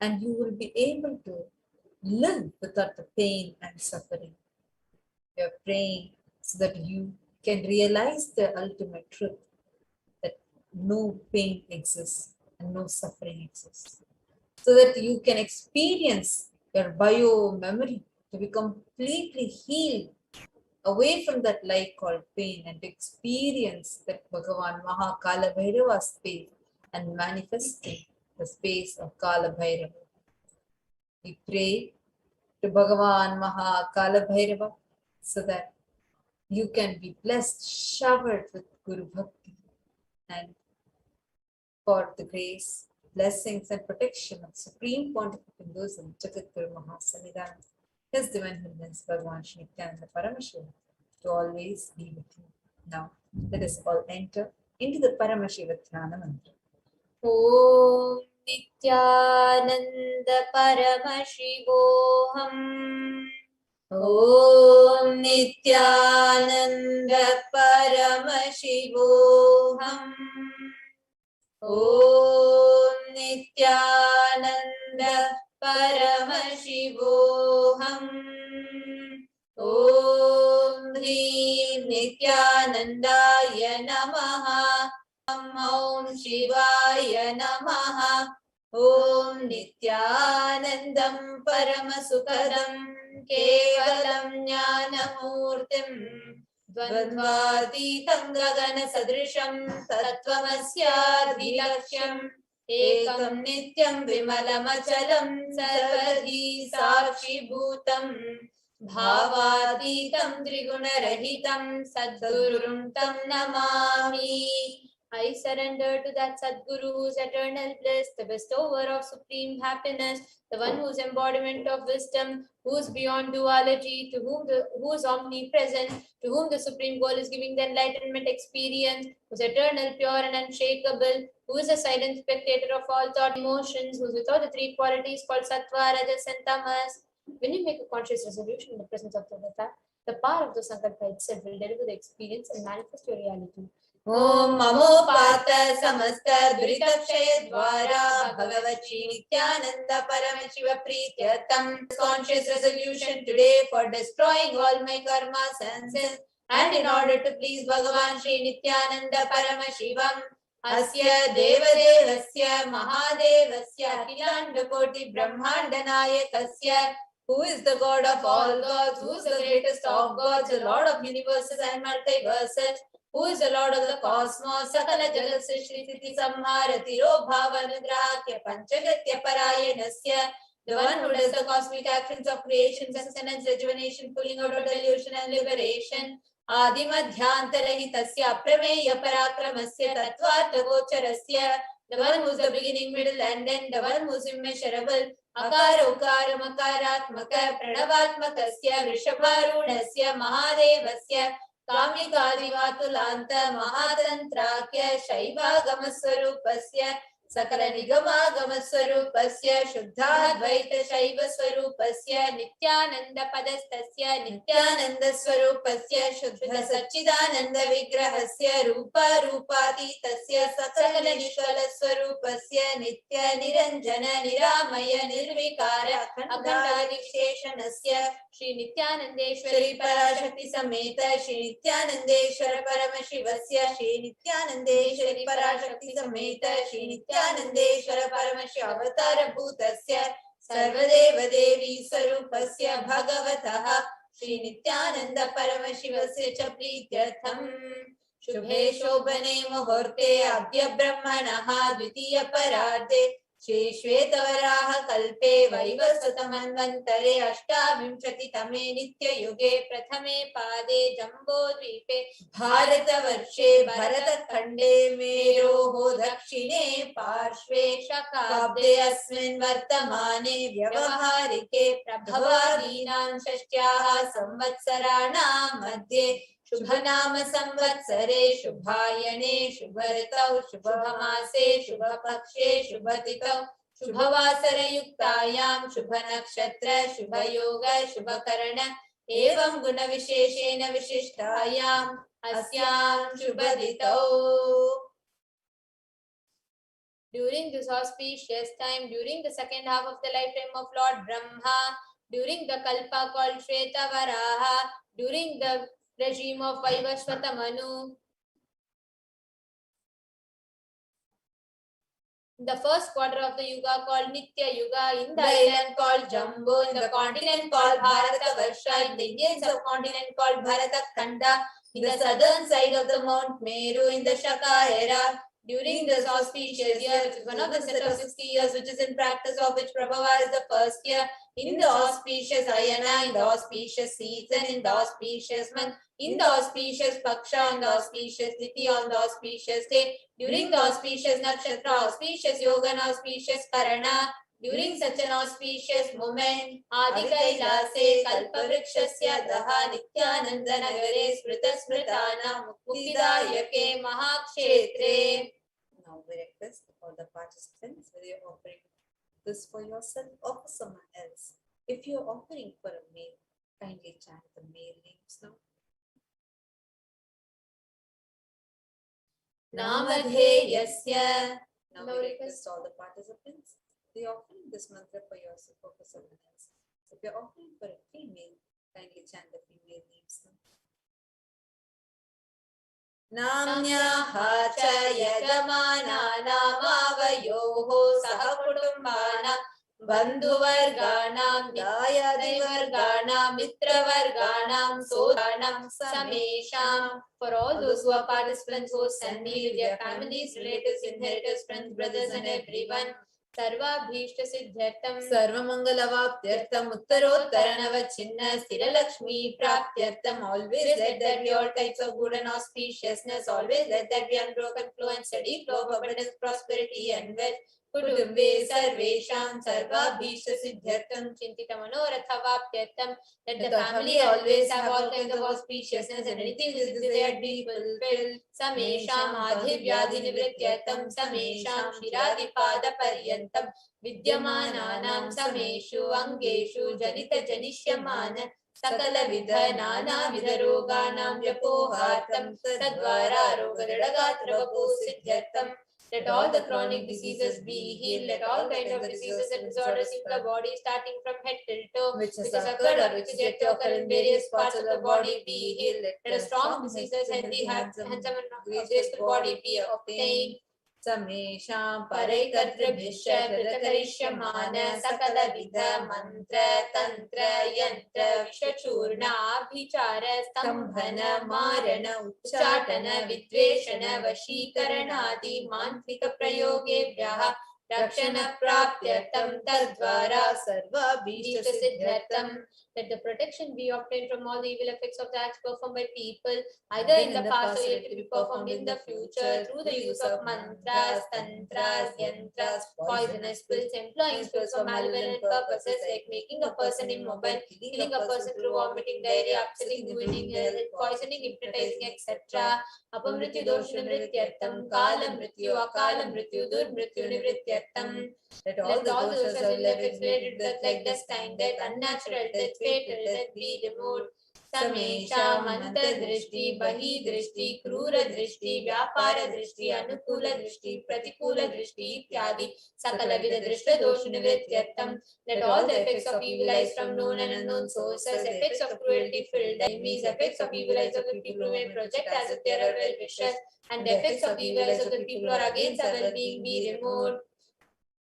D: And you will be able to live without the pain and suffering. We are praying so that you can realize the ultimate truth that no pain exists and no suffering exists, so that you can experience your bio memory to be completely healed away from that life called pain and to experience that Bhagavan Maha Kalabhairava space and manifesting the space of Kalabhairava. We pray to Bhagavan Maha Kalabhairava so that you can be blessed, showered with Guru Bhakti, and for the grace, blessings, and protection of Supreme Pontiff of Hinduism, Jagadguru Mahasannidhanam, His Divine Holiness Bhagavan Shri Nithyananda Paramashivam, to always be with you. Now, let us all enter into the Paramashiva Dhyana Mantra.
E: Om Nithyananda Paramashivoham.
D: Om Nithyananda Paramashivoham. Om Nithyananda Paramashivoham. Om Hri Nithyanandaya Namaha. Om Shivaya Namaha. Om Nithyanandam Paramasukadam Kevalam Jnanamurtim Dvandvatitam Gagana Sadrisham Tattvamasya Dvilaksham Ekam Nityam Vimalamachalam Sarvadhi Sakshi Bhutam Bhavatitam Trigunarahitam Sadgurum Tam Namami.
E: I surrender to that Sadguru whose eternal bliss, the bestower of supreme happiness, the one whose embodiment of wisdom, who is beyond duality, who is omnipresent, to whom the supreme goal is giving the enlightenment experience, who is eternal, pure, and unshakable, who is a silent spectator of all thought emotions, who is without the three qualities called sattva, rajas, and tamas. When you make a conscious resolution in the presence of Devata, the power of the sankalpa itself will deliver the experience and manifest your reality.
D: Om Mamopata Samasta Dritapshaya Dwara Bhagavati Nithyananda Paramashiva Prityatam. Conscious resolution today for destroying all my karmas and sins, and in order to please Bhagavan Shri Nithyananda Paramashivam, Asya Devadevasya Mahadevasya Akhilanda Koti Brahmanda Nayakasya, who is the God of all gods, who is the greatest of gods, the Lord of universes and multiverses, who is the Lord of the cosmos, Sakala Jagat Srishti Titi Samharati Ro Bhavanugrahakya Panchagatya Parayanasya, the one who does the cosmic actions of creation, sustenance, rejuvenation, pulling out of delusion and liberation. Adimadhyantarhitasya Prameya Parakramasya Tattvartha Gocharasya, the one who is the beginning, middle and end, the one who is immeasurable. Akara Ukara Makaratmaka Pranavatmakasya Vrishabharunasya Mahadevasya Kamikadivatulanta Mahatantrakya Shaivagamaswarupasya Sakala Nigamagaswarupasya Shuddhadvaita Shaivaswarupasya Nithyananda Padastasya Nithyananda Swarupasya Shuddha Satchidananda Vigrahasya Rupa Rupatitasya Sakala Nishkala Swarupasya Nitya Niranjana Niramaya Nirvikara Akhanda Visheshanasya Shri Nithyanandeshwari Parashakti Sameta Shri Nithyanandeshwara Paramashivasya Shri Nithyanandeshwari Parashakti Sameta Shri Nithyanandeshwara Paramashiva Avatara Bhutasya Sarvadeva Devi Sarupasya Bhagavataha Shri Nithyananda Paramashivasya Cha Prityatham Shubhe Shobhane Muhurte Adya Brahmanaha Dvitiya Pararde Shri Shvetavaraha Kalpe Vaivasatamanvantare Ashtavimshati Tame Nitya Yuge Prathame Pade Jambo Dvipe Bharata Varshe Bharata Khande Meroho Dakshine Parshve Shakabde Asmin Vartamane Vyavaharike Prabhavadinam Shashtyaha Samvatsarana Madhye Shubhanama Samvatsare Shubhayane Shubharitau Shubhamase Shubhapakshe Shubhatitau Shubhavasara Yuktayam Shubhanakshatra Shubhayoga Shubhakarana Evam Guna Visheshena Vishishtayam Asyam Shubhaditau.
E: During this auspicious time, during the second half of the lifetime of Lord Brahma, during the Kalpa called Shvetavaraha, during the regime of Vaivasvata Manu, the first quarter of the Yuga called Nitya Yuga, in the island called Jambu, in the continent called Bharata Varsha, in the Indian subcontinent called Bharata Khanda, in the southern side of the Mount Meru, in the Shaka era, during this auspicious year, which is one of the set of 60 years, which is in practice of which Prabhava is the first year, in the auspicious Ayana, in the auspicious season, in the auspicious month, in the auspicious Paksha, on the auspicious Tithi, on the auspicious day, during the auspicious Nakshatra, auspicious Yoga, and auspicious Karana, during such an auspicious moment, Adi Kailase, Kalpavrikshasya Daha, Nithyananda Nagare, Smrita Smritana, Muktidayake, Mahakshetre.
D: Now we request all the participants, whether you're offering this for yourself or for someone else. If you're offering for a male, kindly chant the male names now. Namadheyasya. Now we request all the participants, they are offering this mantra for yourself or for someone else. If you're offering for a female, kindly chant the female names now. Namnyaha cha yajamana namavayoho sahakutumbana bandhuvarganam dayadivarganam mitravarganam sodanam samesham. For all those who are participants, hosts and me with their families, relatives, inheritors, friends, brothers and everyone, Sarvabhishta Siddhyartham Sarvamangalavaptyartham Uttarottaranavachinna Sthiralakshmi Praptyartham. Always let there be all types of good and auspiciousness. Always let there be unbroken flow and steady flow of abundance, prosperity and wealth.
E: कुटुम्बे सर्वेषां सर्वाभीष्टसिद्ध्यर्थं चिन्तितमनोरथवाप्त्यर्थं that the family always have all kinds of auspiciousness and anything which is there be fulfilled. Samesham adhivyadhinivrityartham samesham shiradipadaparyantam vidyamananam sameshu angeshu janita janishyamana सकलविध नानाविध रोगाणां व्यपोहार्थं तद्वारा रोगदृढगात्रवपो सिद्ध्यर्थं let all the chronic diseases be healed, let all kinds of diseases and disorders in the body starting from head till toe which has occurred or which is yet to occur in various parts of the body be healed, let a strong diseases healthy handsome and graceful body be obtained. समेषां परैकर्तृभिश्च कृतकरिष्यमान सकलविध मंत्र तंत्र यंत्र विषचूर्णाभिचार स्तंभन मारण उच्चाटन विद्वेषण वशीकरणादि मांत्रिक प्रयोगेभ्यः रक्षण प्राप्त्यर्थं तद्वारा सर्वाभीष्टसिद्ध्यर्थं. Let the protection be obtained from all the evil effects of the acts performed by people, either in the past or yet to be performed in the future, through the use of mantras, tantras, yantras, poisonous pills, employing spells for malevolent purposes like making a person immobile, killing a person through vomiting, diarrhea, upsetting, ruining health, poisoning, hypnotizing, etc. Apamrityu doshana nivrityartham, kala mrityu, akala mrityu, durmrityu nivrityartham. Let all the doshas of effects related to death like destined death, unnatural death, fatal death be removed. समेषां अंतर्दृष्टि बहिर्दृष्टि क्रूर दृष्टि व्यापार दृष्टि अनुकूल दृष्टि प्रतिकूल दृष्टि इत्यादि सकलविध दृष्ट दोष निवृत्त्यर्थं. Let all the effects of evil eyes from known and unknown sources, effects of cruelty filled enemies, effects of evil eyes of the people who may project as if they are well wishers, and the effects of evil eyes of the people who are against our well-being be removed.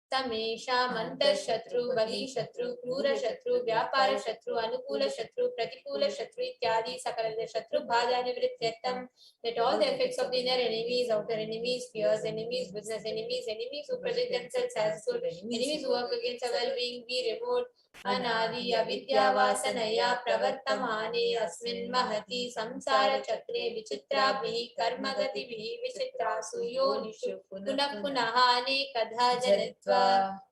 E: समेषां अंतःशत्रु बहिःशत्रु क्रूर शत्रु व्यापार शत्रु अनुकूल शत्रु प्रतिकूल शत्रु इत्यादि सकल शत्रु बाधा निवृत्त्यर्थं. Let all the effects of the inner enemies, outer enemies, fears enemies, business enemies, enemies who project themselves as good, enemies who work against our well-being be removed. अनादि अविद्या वासनया प्रवर्तमाने अस्मिन् महति संसार चक्रे विचित्राभिः कर्मगतिभिः विचित्रासु योनिषु पुनः पुनः अनेकधा जनित्वा.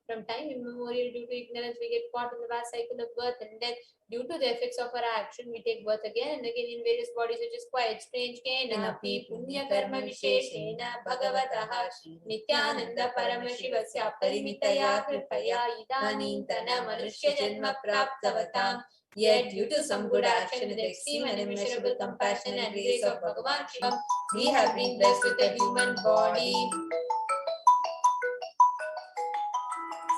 E: From time immemorial, due to ignorance, we get caught in the vast cycle of birth and death. Due to the effects of our action, we take birth again and again in various bodies, which is quite strange. Kenapi punya karma visheshena bhagavatah Nithyananda Paramashivam परिमितया कृपया इदानीन्तन मनुष्य जन्म प्राप्तवतां. Yet due to some good action with extreme and immeasurable compassion and grace of Bhagavan Shivam, we have been blessed with a human body.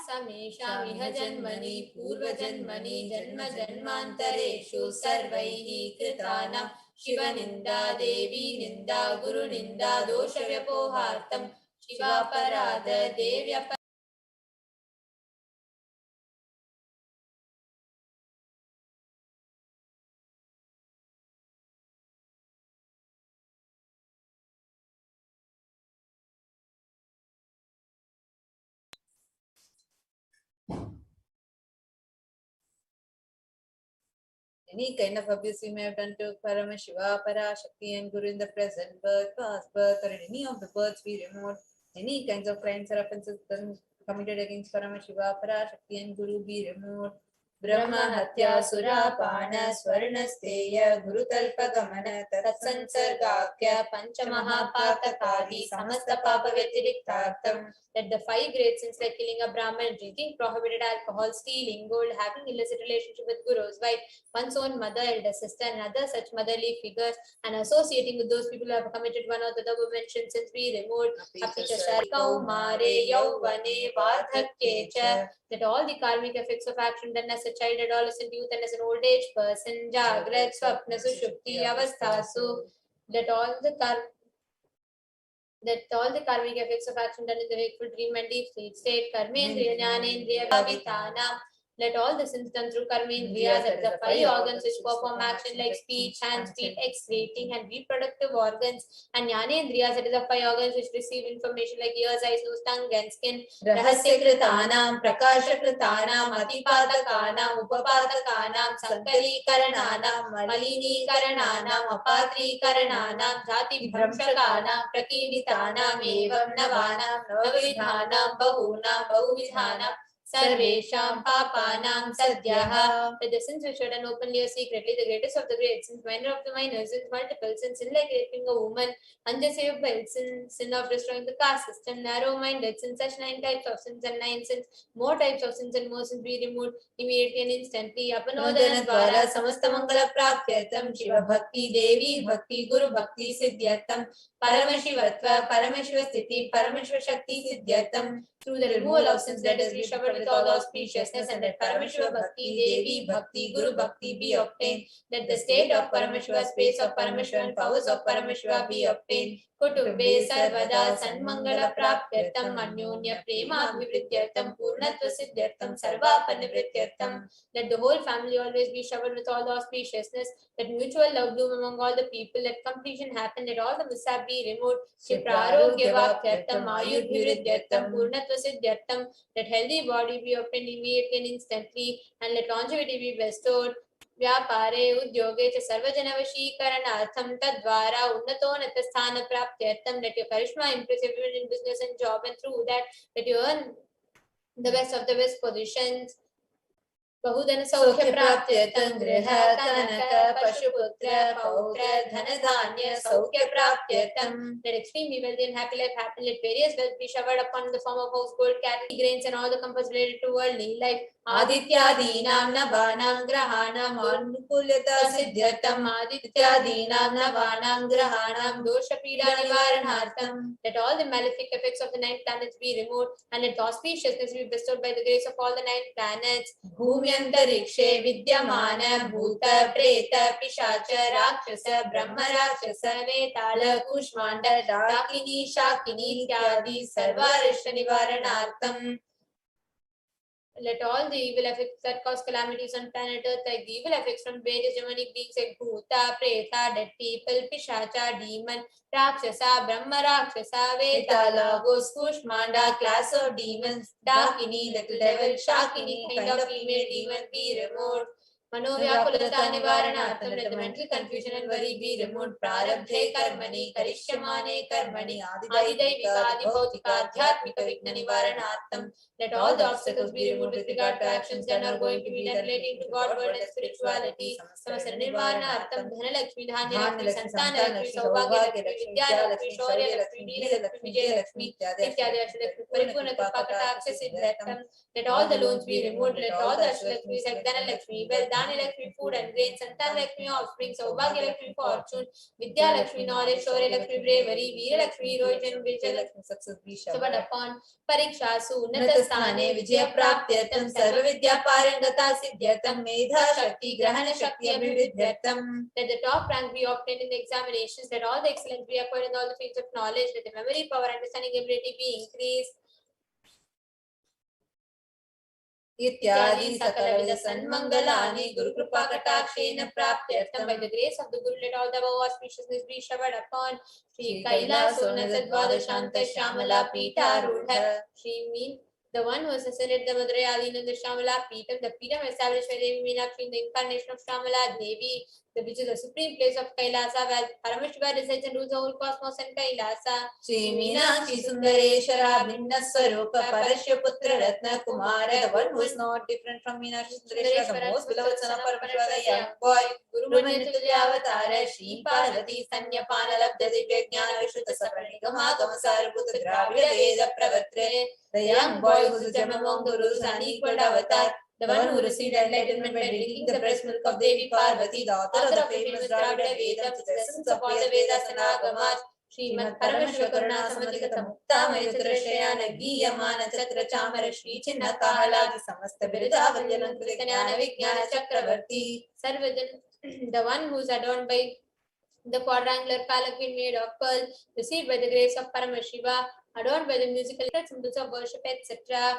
E: समेषां इह जन्मनि पूर्वजन्मनि जन्म जन्मान्तरेषु सर्वैः कृतानां शिवनिन्दा देवी निन्दा गुरुनिन्दा दोषव्यपोहार्थं शिवापराध देव्यप. Any kind of abuse we may have done to Paramashiva, Parashakti and Guru in the present birth, past birth, or in any of the births we removed. Any kinds of crimes or offenses committed against Paramashiva, Parashakti and Guru be removed. Brahma Hatya Surapana Swarnasteya Gurutalpagamana Tatsansargakya Panchamahapatakadi Samasta Papa Vetiriktartam. That the 5 great sins like killing a Brahman, drinking prohibited alcohol, stealing gold, having illicit relationship with Guru's wife, one's own mother, elder sister, and other such motherly figures, and associating with those people who have committed one or the other mentioned sins be removed. Kaumare Yauvane Vardhakyecha. That all the karmic effects of action done as a child, adolescent, youth, and as an old age person, Jagrat, Swapna, Sushupti, Avasthasu, that all the karmic effects of action done in the wakeful dream and deep sleep state, Karmendriya, Jnanendriya, Bhavitanam. Let all the sins done through karmendriyas, that is the five organs which perform action like speech, hands, feet, excreting and reproductive organs, and jnanendriyas, that is the five organs which receive information like ears, eyes, nose, tongue and skin. Rahasyakritaanam, prakashakritanam, atipatakanam, upapatakanam, sankalikarananam, malinikarananam, apatrikarananam, dhati bhramshakanam, prakiritanam, evam navanam, navavidhanam, bahunam, bahuvidhanam, Sarvesham papanam sadhyaha. That the sins which are done openly or secretly, the greatest of the great sins, minor of the minor sins, multiple sins, sin like raping a woman, undeserved by sin of destroying the caste system, narrow-minded sins, such 9 types of sins and 9 sins, more types of sins and more sins be removed immediately and instantly. Apanodana dvara samasta mangala praptyatam Shiva bhakti devi bhakti guru bhakti siddhyatam Paramashivatva Paramashiva sthiti Paramashiva shakti siddhyatam. Through the removal of sins, let us be showered with all auspiciousness, and that Paramashiva Bhakti, Devi Bhakti, Guru Bhakti be obtained. Let the state of Paramashiva, space of Paramashiva, and powers of Paramashiva be obtained. Kutumbe Sarvada Sanmangala Praptyartam Anyonya Prema Abhivrityartam Purnatva Siddhyartam Sarva Panivrityartam. Let the whole family always be showered with all the auspiciousness. Let mutual love bloom among all the people. Let completion happen. Let all the mishap be removed. Shipraroghyavaptyartam Ayurvridyartam Purnatva Siddhyartam. Let healthy body be obtained immediately and instantly, and let longevity be bestowed. व्यापारे उद्योगे च सर्वजनवशीकरणार्थं तद्वारा उन्नतोन्नतस्थानप्राप्त्यर्थं. Let your charisma impress everyone in business and job, and through that let you earn the best of the best positions. बहुधन सौख्य प्राप्त्यर्थं गृह कनक पशुपुत्र पौत्र धन धान्य सौख्य प्राप्त्यर्थं. Let extremely wealthy and happy life happen. Let various wealth be showered upon in the form of household, cattle, grains, and all the comforts related to worldly life. आदित्यादीनां नवानां ग्रहाणां अनुकूल्यता सिद्ध्यर्थं आदित्यादीनां नवानां ग्रहाणां दोषपीडा निवारणार्थं. Let all the malefic effects of the 9 planets be removed, and let auspiciousness be bestowed by the grace of all the 9 planets. भूम्यन्तरिक्षे विद्यमान भूत प्रेत पिशाच राक्षस ब्रह्म राक्षस वेताल कूष्माण्ड डाकिनी शाकिनी इत्यादि सर्वारिष्ट निवारणार्थं. Let all the evil effects that cause calamities on planet Earth, like the evil effects from various demonic beings like Bhuta, Preta, dead people, Pishacha, demon, Rakshasa, Brahma Rakshasa, Vetala, ghost, Kushmanda, class of demons, Dakini, little devil, Shakini, kind of female demon be removed. मनोव्याकुलता निवारणार्थं. Let the mental confusion and worry be removed. प्रारब्धे कर्मणि करिष्यमाणे कर्मणि आदिदैविक आदिभौतिक आध्यात्मिक विघ्न निवारणार्थं. Let all the obstacles be removed with regard to actions done or going to be done relating to God, word and spirituality. समस्त निर्वाणार्थं धनलक्ष्मी धान्यलक्ष्मी संतानलक्ष्मी सौभाग्यलक्ष्मी विद्यालक्ष्मी शौर्यलक्ष्मी वीरलक्ष्मी विजयलक्ष्मी इत्यादि अष्टलक्ष्मी परिपूर्ण कृपा कटाक्ष सिद्ध्यर्थं. Let all the loans be removed. Let all the Ashtalakshmis like Dhanalakshmi, wealth, Dhanilakshmi, food and grains, Santanalakshmi, offspring, Saubhagyalakshmi, fortune, Vidyalakshmi, knowledge, Shauralakshmi, bravery, Veeralakshmi, heroism, Vijayalakshmi, success be showered upon. Parikshasu, Unnatastane, Vijaya Praptyartam, Sarva Vidya Parangata Siddhyartam, Medha Shakti, Grahana Shakti Abhividyartam. Let the top rank be obtained in the examinations. Let all the excellence be acquired in all the fields of knowledge. Let the memory, power, understanding, ability be increased. इत्यादि सकलविध सन्मंगलानि गुरु कृपा कटाक्षेन प्राप्त्यर्थं. By the grace of the Guru, let all the above auspiciousness be showered upon. Shri Kailasonnata Dvadashanta Shyamala Pita Shri mean the one who assassinated the Madurai Adina, the Shyamala Peetam, the Peetam established by Devi Meenakshi in the incarnation of Shyamala Devi, which is the supreme place of Kailasa, where Paramashiva resides and rules the whole cosmos and Kailasa. Shri Meenakshi Sundareshwara Bhinna Swarupa Parashya Putra Ratna Kumara, the one who is not different from Meenakshi Sundareshwara, the most beloved son of Paramashiva, the young boy. Guru Manitulya Avatara Shri Parvati Sanyapana Labdha Divya Jnana Vishuddha Saparanigama Gamasara Putra Dravida Veda Pravatre. The young boy who is a gem among the Gurus, unequaled avatar, the one who received enlightenment by drinking the breast milk of Devi Parvati, the author of the famous Dravida Vedam, the essence of all the Vedas and Agamas, Srimad Paramashiva Karuna-Samadhigata Mukta Mayudrashayana Giyamana Chatra Chamara Shri Chinna Kahaladi Samasta Birida Valyanantri Jnana Vijnana Chakravarti. Sarvajan, the one who is adorned by the quadrangular palanquin made of pearl, received by the grace of Paramashiva, adorned by the musical symbols of worship, etc.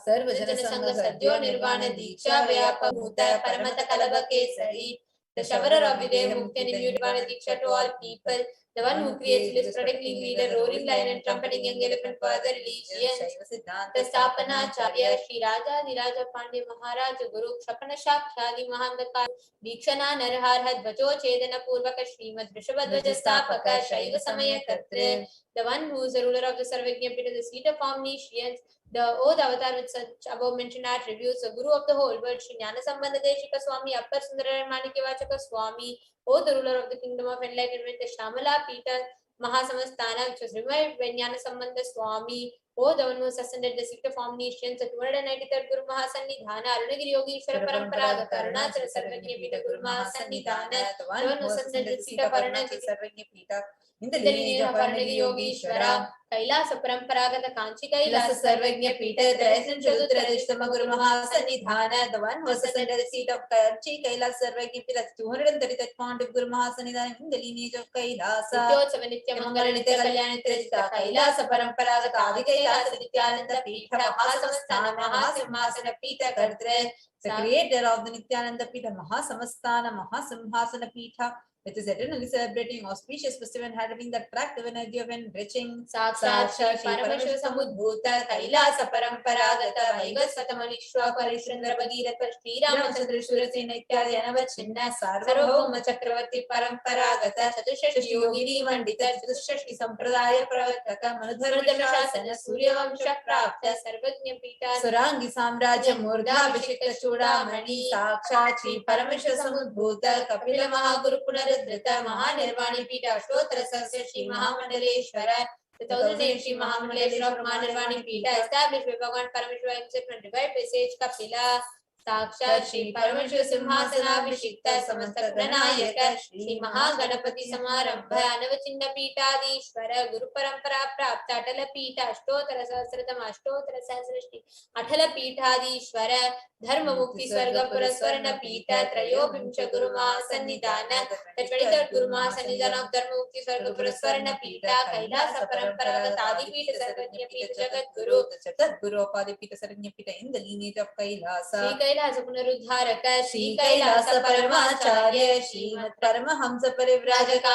D: सर्वजन संघ सद्यो निर्वाण दीक्षा व्यापमूत परमत कलभ Kesari. The showerer of the day mukti and immutable Diksha to all people. The one who creates bliss, protecting leader, roaring lion and trumpeting young elephant for the religions. The Stapanacharya, Shri Raja, Niraja Pandya Maharaj, Guru, Shapana Shakshadi Mahandaka, Dikshana Narhar Dvajo Chedana Purvaka Srimad Rishabhadvaja Stapaka, Shaiva Samaya Katre. The one who is the ruler of the Sarvagya Pita, the seat of omniscience. The oath avatar with such above mentioned attributes, the guru of the whole world, Sri Jnana Sambandha Deshika Swami, Appar Sundarara Manikya Swami, O the ruler of the kingdom of enlightenment, the Shamala Peter, Mahasamastana, which was revived by Jnana Sambandha Swami, O the one who ascended the seat of omniscience, the 293rd Guru Mahasannidhana, Arunagiri Yogeshwara Paramparaga, Arunachala Sarvagya Pita Guru Mahasannidhana, the one who ascended the seat of Arunachala Sarvagya Pita, in the lineage of Arunagiri Yogeshwara, Kailasa Paramparaga, Kanchi Kailasa Sarvagya Pita, the essence of Tradishtama Guru Mahasannidhana, the one who ascended the seat of Kanchi Kailasa Sarvagya Pita, 233rd fount of Guru Mahasannidhana, in the lineage of Kailasa. Nityotsava Nitya Mangala Nitya Kalyana Trishta, Kailasa Paramparaga, Adi Kailasa Nithyananda Pita, Mahasamastana, Mahasimhasana Pita Kartre, the creator of the Nithyananda Pita, Mahasamastana, Mahasimhasana Pita, which is eternally celebrating auspicious festival and having the attractive energy of enriching Sakshat Shri Paramashiva Samudbhuta Kailasa Paramparagata Vaivasvata Manishwa Parishundra Bhagirath Shri Ramachandra Surasena Ityadi Anavachinna Sarvabhauma Chakravarti Paramparagata Chatushashi Yogini Mandita Chatushashi Sampradaya Pravartaka Manudharma Shasana Suryavamsha Prapta Sarvajña Pita Surangi Samrajya Murdha Abhishekta Chudamani Sakshat Shri Paramashiva Samudbhuta Kapila Mahaguru Punarudhrita Mahanirvani Pita Ashtotra Sasya Shri Mahamandaleshwara. The 1008 Shri Mahamangaleshwara of Mahanirvani Pita established by Bhagavan Paramashiva himself and revived by sage Kapila. Sakshat Shri Paramashiva Simhasana Abhishekta Samasta Ganayaka Shri Mahaganapati Samarambha Anavachinna Pitadishwara Guru Parampara Prapta Atala Pita Ashtotra Sahasratam Ashtotra Sahasrashti Atala Pitadishwara Dharma Mukti Swarga Puraswarna Pita Trayobhimsha Guru Mahasannidhana. The 23rd Guru Mahasannidhana of Dharma Mukti Swarga Puraswarna Pita Kailasa Paramparaga Adi Pita Sarvajña Pita Jagat Guru, the 4th Guru of Adi Pita Sarvajña Pita in the lineage of Kailasa. Shri Kailasa Punarudharaka Shri Kailasa Paramacharya Shrimad Paramahamsa Parivrajaka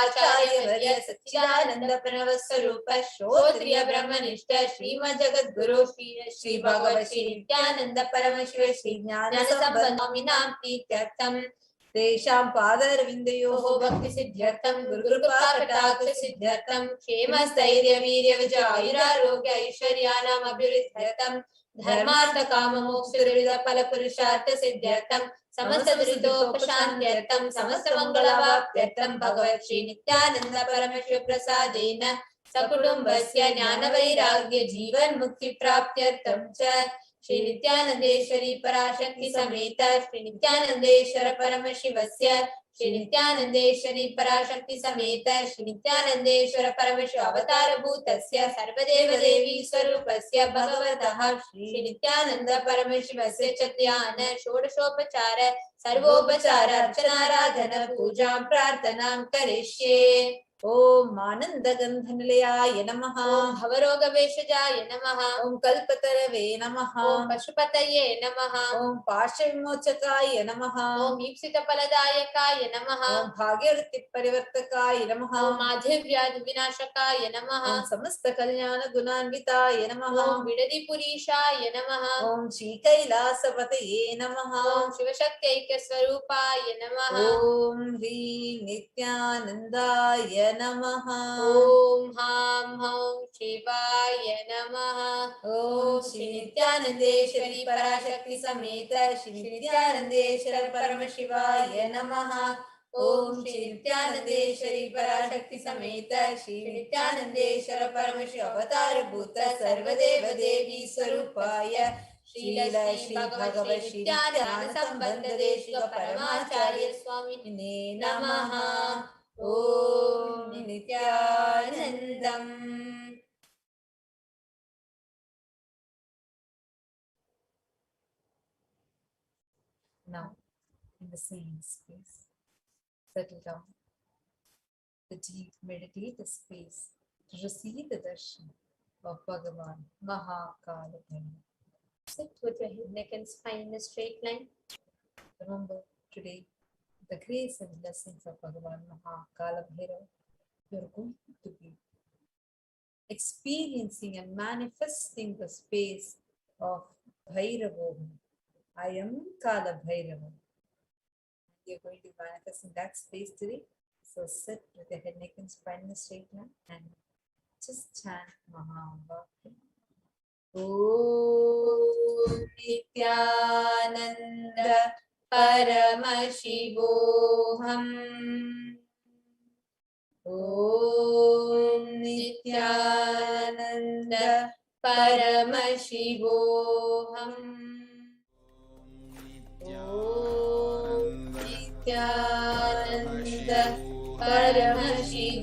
D: Varya Satchidananda Pranavaswarupa Shrotriya Brahmanishta Shrimad Jagat Guru Shri Bhagavat Shri Nithyananda Paramashiva Shri Jnana Sambandhaminam Tityartham Tesham Padarvindayoho Bhakti Siddhyartham Guru Kripa Kataksha Siddhyartham Kshema Stairya Virya Vijayura Rogya Aishwaryanam Abhiruddhyartham Dharmartha Kama Moksha Dhrida Pala Purushartha Siddhyartham Samasta Dritopashantyartham Samasta Mangalavaptyartham Bhagavat Shri Nithyananda Paramashiva Prasadena Sakutumbasya Jnana Vairagya Jivan Mukti Praptyartham Cha Shri Nithyanandeshwari Parashakti Sameta Shri Nithyanandeshwara Paramashivasya Shri Nithyanandeshwari Parashakti Sameta Shri Nithyanandeshwara Paramashiva Avatara Bhutasya Sarvadeva Devi Swarupasya Bhagavatah Shri Nithyananda Paramashivasya Chatyana Shodashopachara Sarvopachara Archanaradhana Pujam Prarthanam Karishye. Om Anandagandhanilaya Namaha. Om Bhavarogaveshajaya Namaha. Om Kalpatarave Namaha. Om Pashupataye Namaha. Om Pashvimochakaya Namaha. Om Ipsitapaladayakaya Namaha. Om Bhagyavritti Parivartakaya Namaha. Om Madhivyad Vinashakaya Namaha. Om Samasta Kalyana Gunanvitaya Namaha. Om Vidadipurishaya Namaha. Om Shri Kailasapataye Namaha. Om Shivashaktaika Swarupaya Namaha. Om Hri Nithyanandaya Namaha. Om Ham Ham Shivaya Namaha. Om Shri Nithyanandeshwari Parashakti Sameta Shri Nithyanandeshwara Paramashivaya Namaha. Om Shri Nithyanandeshwari Parashakti Sameta Shri Nithyanandeshwara Paramashiva Avatara Bhuta Sarvadeva Devi Swarupaya Srila Shri Bhagavat Shri Nithyananda Sambandha Deshika Paramacharya Swami Namaha. Om Nithyanandam. Now, in the same space, settle down. The deep meditative space to receive the darshan of Bhagavan Kalabhairava.
E: Sit with your head, neck, and spine in a straight line.
D: Remember today the grace and blessings of Bhagavan Kalabhairava. You're going to be experiencing and manifesting the space of Bhairavoham. I am Kalabhairava. You're going to manifest in that space today. So sit with your head, neck, and spine in a straight line and just chant Mahamba. Om Nithyananda Paramashivoham. Om Nithyananda Paramashivoham. Om Nithyananda Paramashivoham.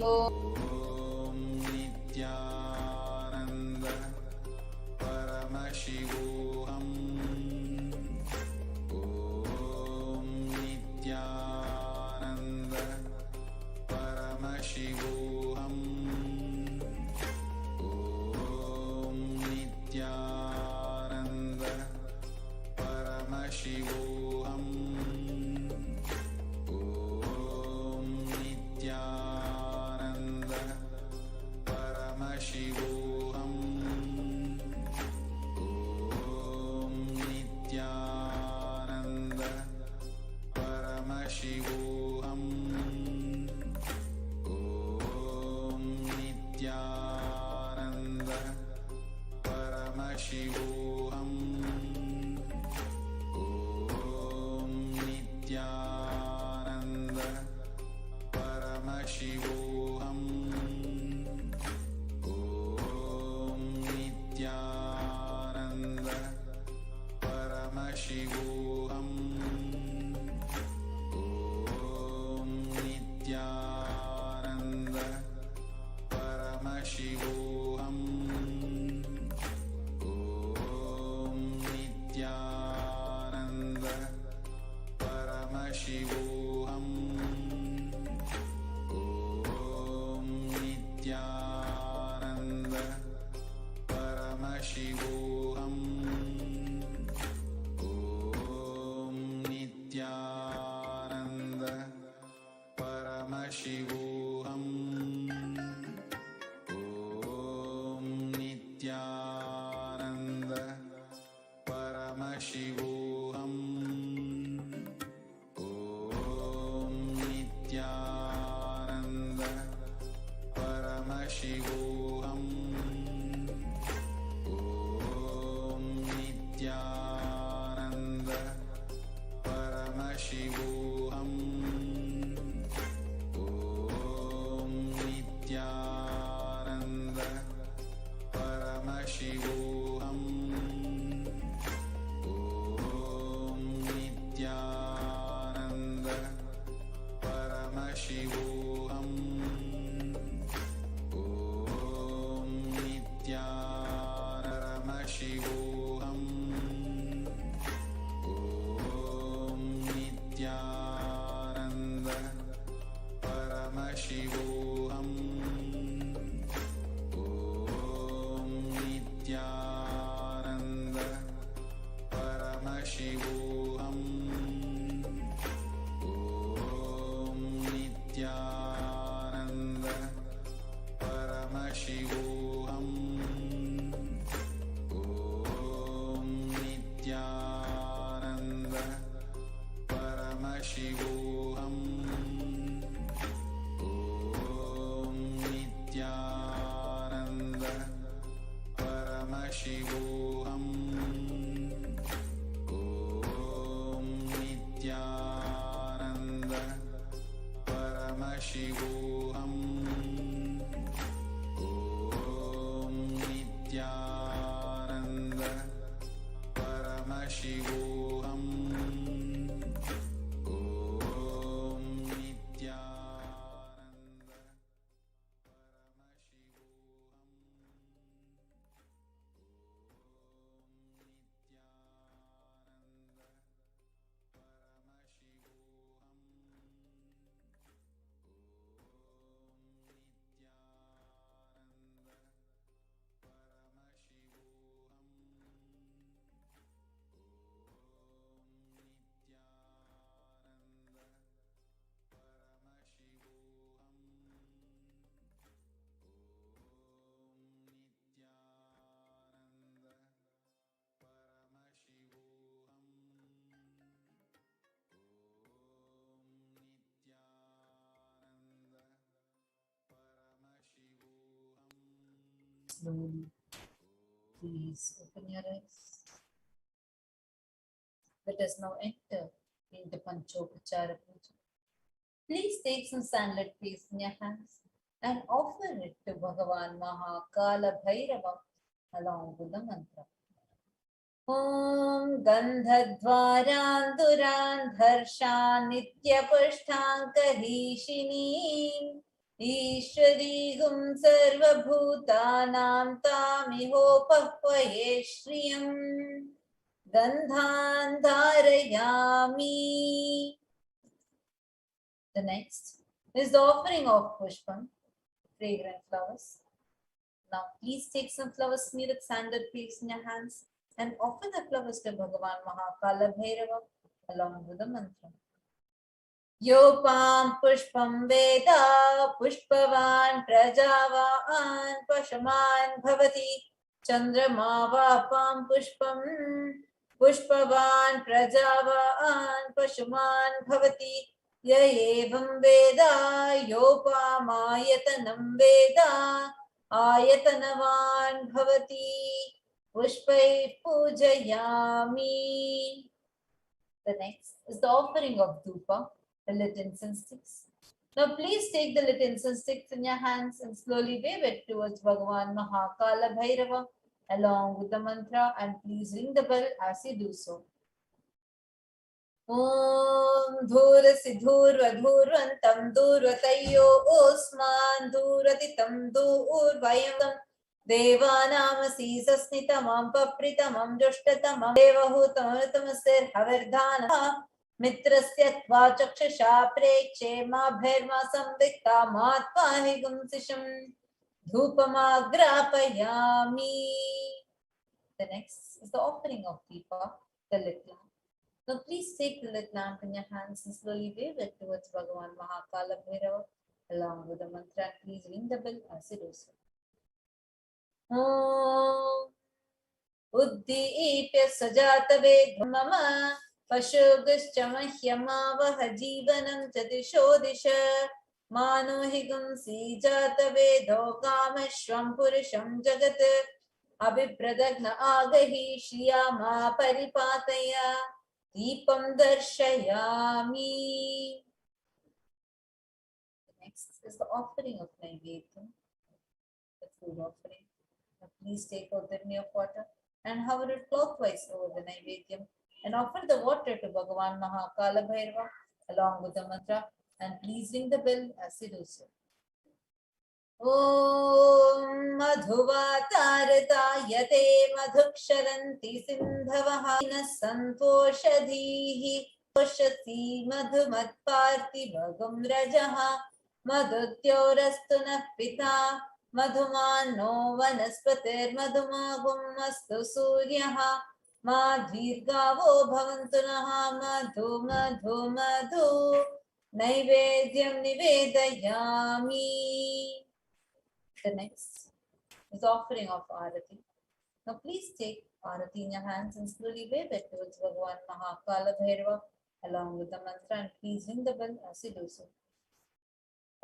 D: slowly. Please open your eyes. Let us now enter into Panchopachara Puja. Please take some sunlit paste in your hands and offer it to Bhagavan Kalabhairava along with the mantra. Om Gandhadvaran Duran Darshan Nityapushtankahishini Ishwari Gum Sarva Bhutanam Tamihopahvaye Shriyam Gandhan Dharayami. The next is the offering of Pushpam, fragrant flowers. Now please take some flowers smeared with sandal paste in your hands and offer the flowers to Bhagavan Kalabhairava along with the mantra. Yopam Pushpam Veda Pushpavan Prajavan Pashaman Bhavati Chandrama Vapam Pushpam Pushpavan Prajavan Pashaman Bhavati Yayevam Veda Yopamayatanam Veda Ayatanavan Bhavati Pushpai Pujayami. The next is the offering of Dhupa, the lit incense sticks. Now please take the lit incense sticks in your hands and slowly wave it towards Bhagavan Kalabhairava along with the mantra, and please ring the bell as you do so. Om Dhurasi Dhurvantam Dhurvatayo Osman Dhuratitam Dhurvayam Devanamasi Sasnitamam Papritamam Jushtatamam Devahutamatamasir Havardhana Mitrasya Tvachakshasha Prekshe Ma Bherma Samvikta Matvahi Gumsisham Dhupamagrapayami. The next is the offering of Deepa, the lit lamp. Now please take the lit lamp in your hands and slowly wave it towards Bhagavan Kalabhairava along with the mantra, and please ring the bell as you do so. Om Uddipya Sajatave Mama Pashugascha Mahyamavaha Jivanam Chatisho Disha Manohigam Sijatave Dokamashvam Purusham Jagat Abhipradagna Agahi Shriyama Paripataya Deepam Darshayami. The next is the offering of Naivedyam, the food offering. Now please take out the near water and hover it clockwise over the Naivedyam and offer the water to Bhagavan Kalabhairava along with the mantra, and please ring the bell as you do so. Om Madhuvatartayate Madhuksharanti Sindhavaha Santoshadhihi Oshati Madhumatparti Bhagam Rajaha Madhutyorastuna Pita Madhumano Vanaspatir Madhumagum Astu Suryaha Madhirgavo Bhavantunaha Madhu Madhu Madhu Naivedyam Nivedayami. The next is offering of Arati. Now please take Arati in your hands and slowly wave it towards Bhagavan Kalabhairava along with the mantra, and please ring the bell as you do so.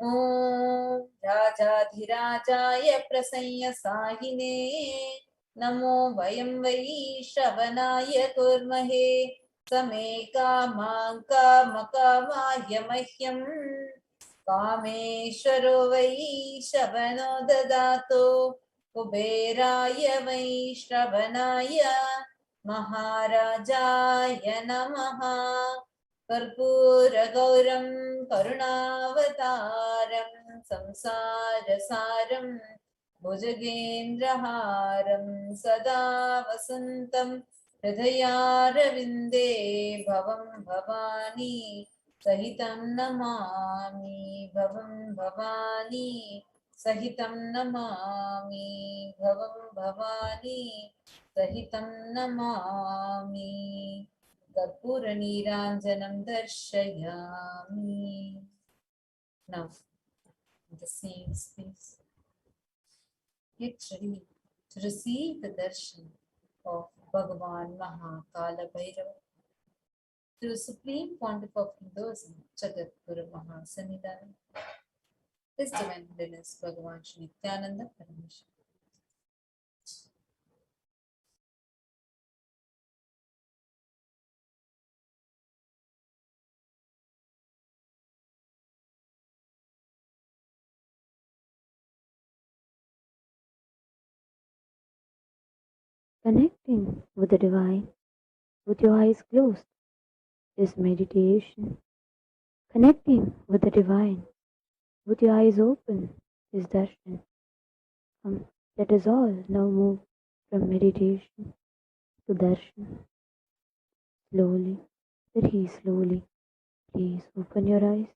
D: Om Rajadhirajaya Prasanya Sahine Namo Vayam Vai Shravanaya Kurmahe Same Kamaka Makamaya Mahyam Kameshwaro Vai Shravano Dadato Kuberaya Vai Shravanaya Maharajaya Namaha Karpura Gauram Karunavataram Samsarasaram Bhujagendraharam Sada Vasantam Hridayaravinде Bhavam Bhavani Sahitam Namami Bhavam Bhavani Sahitam Namami Bhavam Bhavani Sahitam Namami Karpura Niranjanam Darshayami. Now, in the same space, get ready to receive the darshan of Bhagavan Kalabhairava through Supreme Pontiff of Hinduism, Jagat Guru Mahasanidana, His Divine Holiness Bhagavan Nithyananda Paramashivam.
F: Connecting with the divine with your eyes closed is meditation. Connecting with the divine with your eyes open is darshan. Let us all now move from meditation to darshan. Slowly, very slowly, please open your eyes.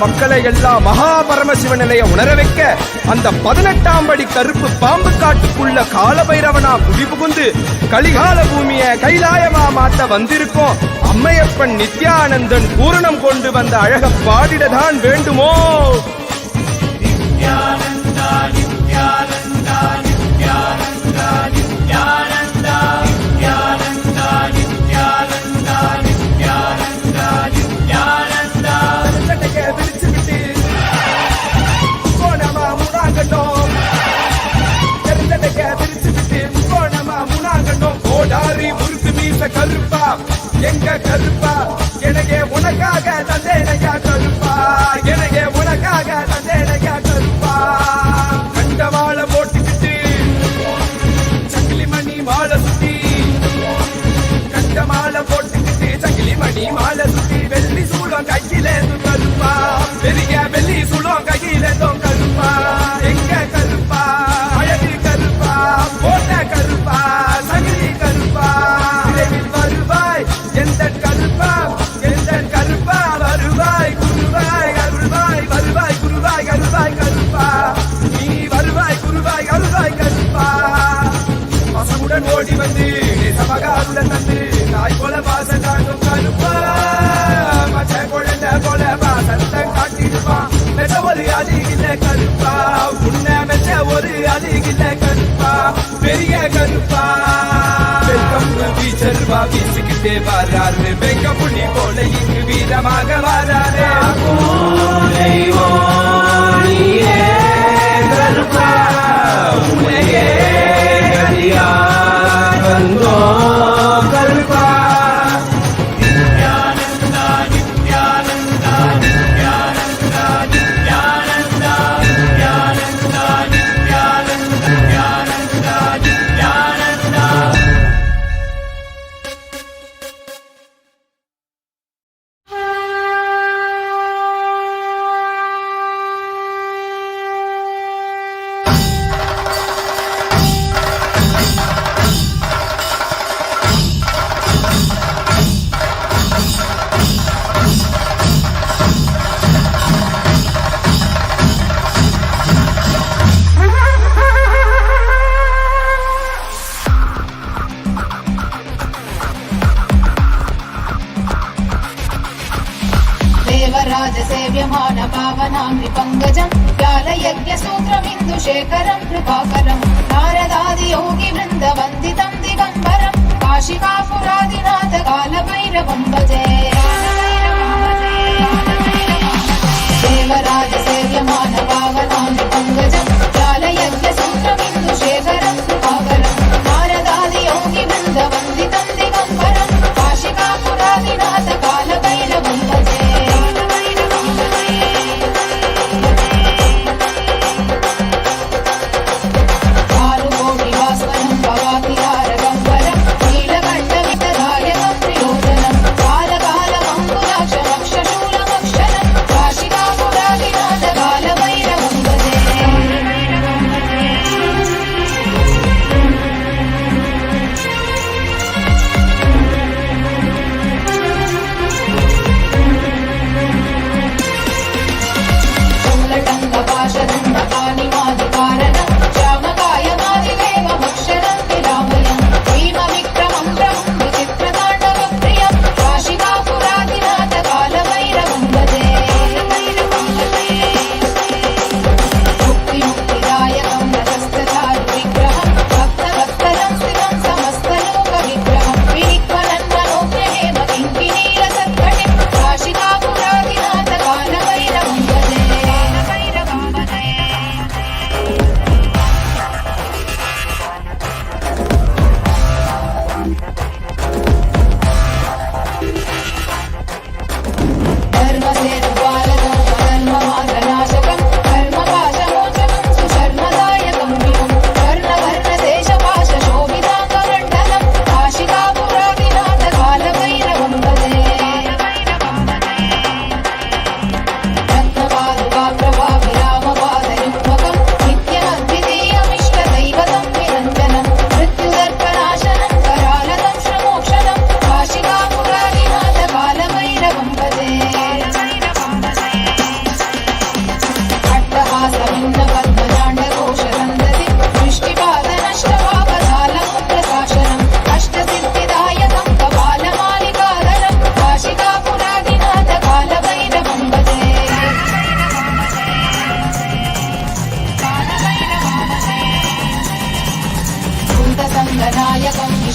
G: மக்களை எல்லாம் மகா பரமசிவ நிலைய உணர வைக்க அந்த 18ஆம் படி கருப்பு பாம்பு காட்டுக்குள்ள காலபைரவனா குடி புகுந்து கலிகால பூமிய கைலாயமா மாத்த வந்திருக்கோம். அம்மையப்பன் நித்யானந்தன் பூரணம் கொண்டு வந்த அழக பாடிடதான் வேண்டுமோ? நித்யானந்தா நித்யானந்தா நித்யானந்தா நித்யானந்தா நித்யானந்தா நித்யானந்தா நித்யானந்தா நித்யானந்தா விரிச்சுக்கிட்டு போனமா முனாகட்டும் விரிச்சுக்கிட்டு போனமா முனாகட்டும் கோடாரி முறுக்கு மீச கருப்பா எங்க கருப்பா எனக்கே உனக்காக தந்தேனையா கருப்பா எனக்கே உனக்காக தந்தேனையா கருப்பா கண்டவாள போட்டுக்கிட்டு சங்கிலி மணி மாலை சுத்தி கண்ட மாலை போட்டுக்கிட்டு சங்கிலி மணி மாலை சுத்தி வெள்ளி சூடம் கையிலேந்து கருப்பா பெரிய வெள்ளி சூடம் கையிலேந்தோ கருப்பா எங்க கருப்பா அழகு கருப்பா போட்ட கருப்பா சங்கிலி கருப்பா விரைவில் வருவாய் எந்த கருப்பா வருவாய் குருவாய் அருள்வாய் வருவாய் குருவாய் அருள்வாய் கருப்பா நீ வருவாய் குருவாய் அருள்வாய் கருப்பா பசமுடன் ஓடி வந்து சமகாருடன் தந்து தாய் போல பாச காட்டும் கருப்பா மச்ச குழந்தை போல பாசத்தை காட்டிடுவான் மெச்ச ஒரு அழகில்ல கருப்பா உன்னை மெச்ச ஒரு அழகில்ல கருப்பா பெரிய கருப்பா வெல்கம் கருப்பா வீசிக்கிட்டே வராரு வெங்க புள்ளி போல இங்கு வீரமாக வராரு கருப்பா உன்னையே அடியார் வந்தோ கருப்பா
B: सेव्यमान पावनांग्रि पंकजं व्यालयज्ञसूत्रमिन्दुशेखरं कृपाकरं नारदादि योगी वृन्द वन्दितं दिगम्बरं काशिकापुरादिनाथ कालभैरवं भजे देवराज सेव्यमान पावनांग्रि पंकजं व्यालयज्ञसूत्रमिन्दुशेखरं कृपाकरं नारदादि योगी वृन्द वन्दितं दिगम्बरं काशिकापुरादिनाथ कालभैरवं भजे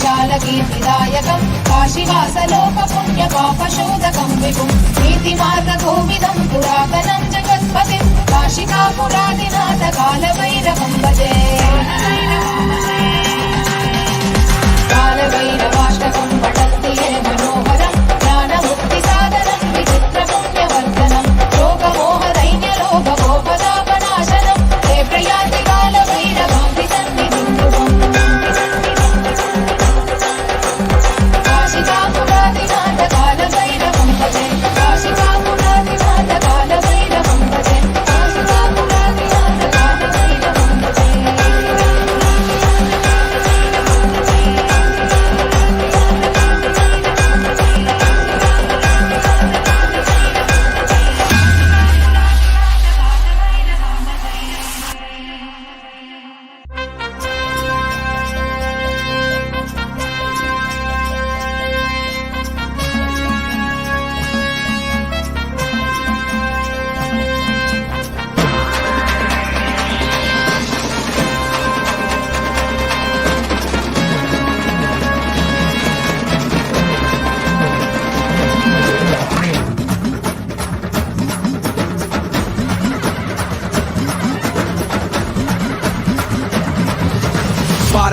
B: विशालकीर्तिदायकं काशीवासलोकपुण्यपापशोधकं विभुं नीतिमार्गकोविदं पुरातनं जगत्पतिं काशिकापुरादिनाथ कालभैरवं भजे कालभैरवाष्टकं पठन्ति ये मनोहरं ज्ञानमुक्तिसाधनं विचित्रपुण्यवर्धनं शोकमोहदैन्यलोभगोपदापनाशनं हे प्रयान्ति कालभैरवामृतन्निधिं ध्रुवम् काशिकापुरादिनाथ कालभैरवं भजे काशिकापुरादिनाथ कालभैरवं भजे काशिकापुरादिनाथ कालभैरवं भजे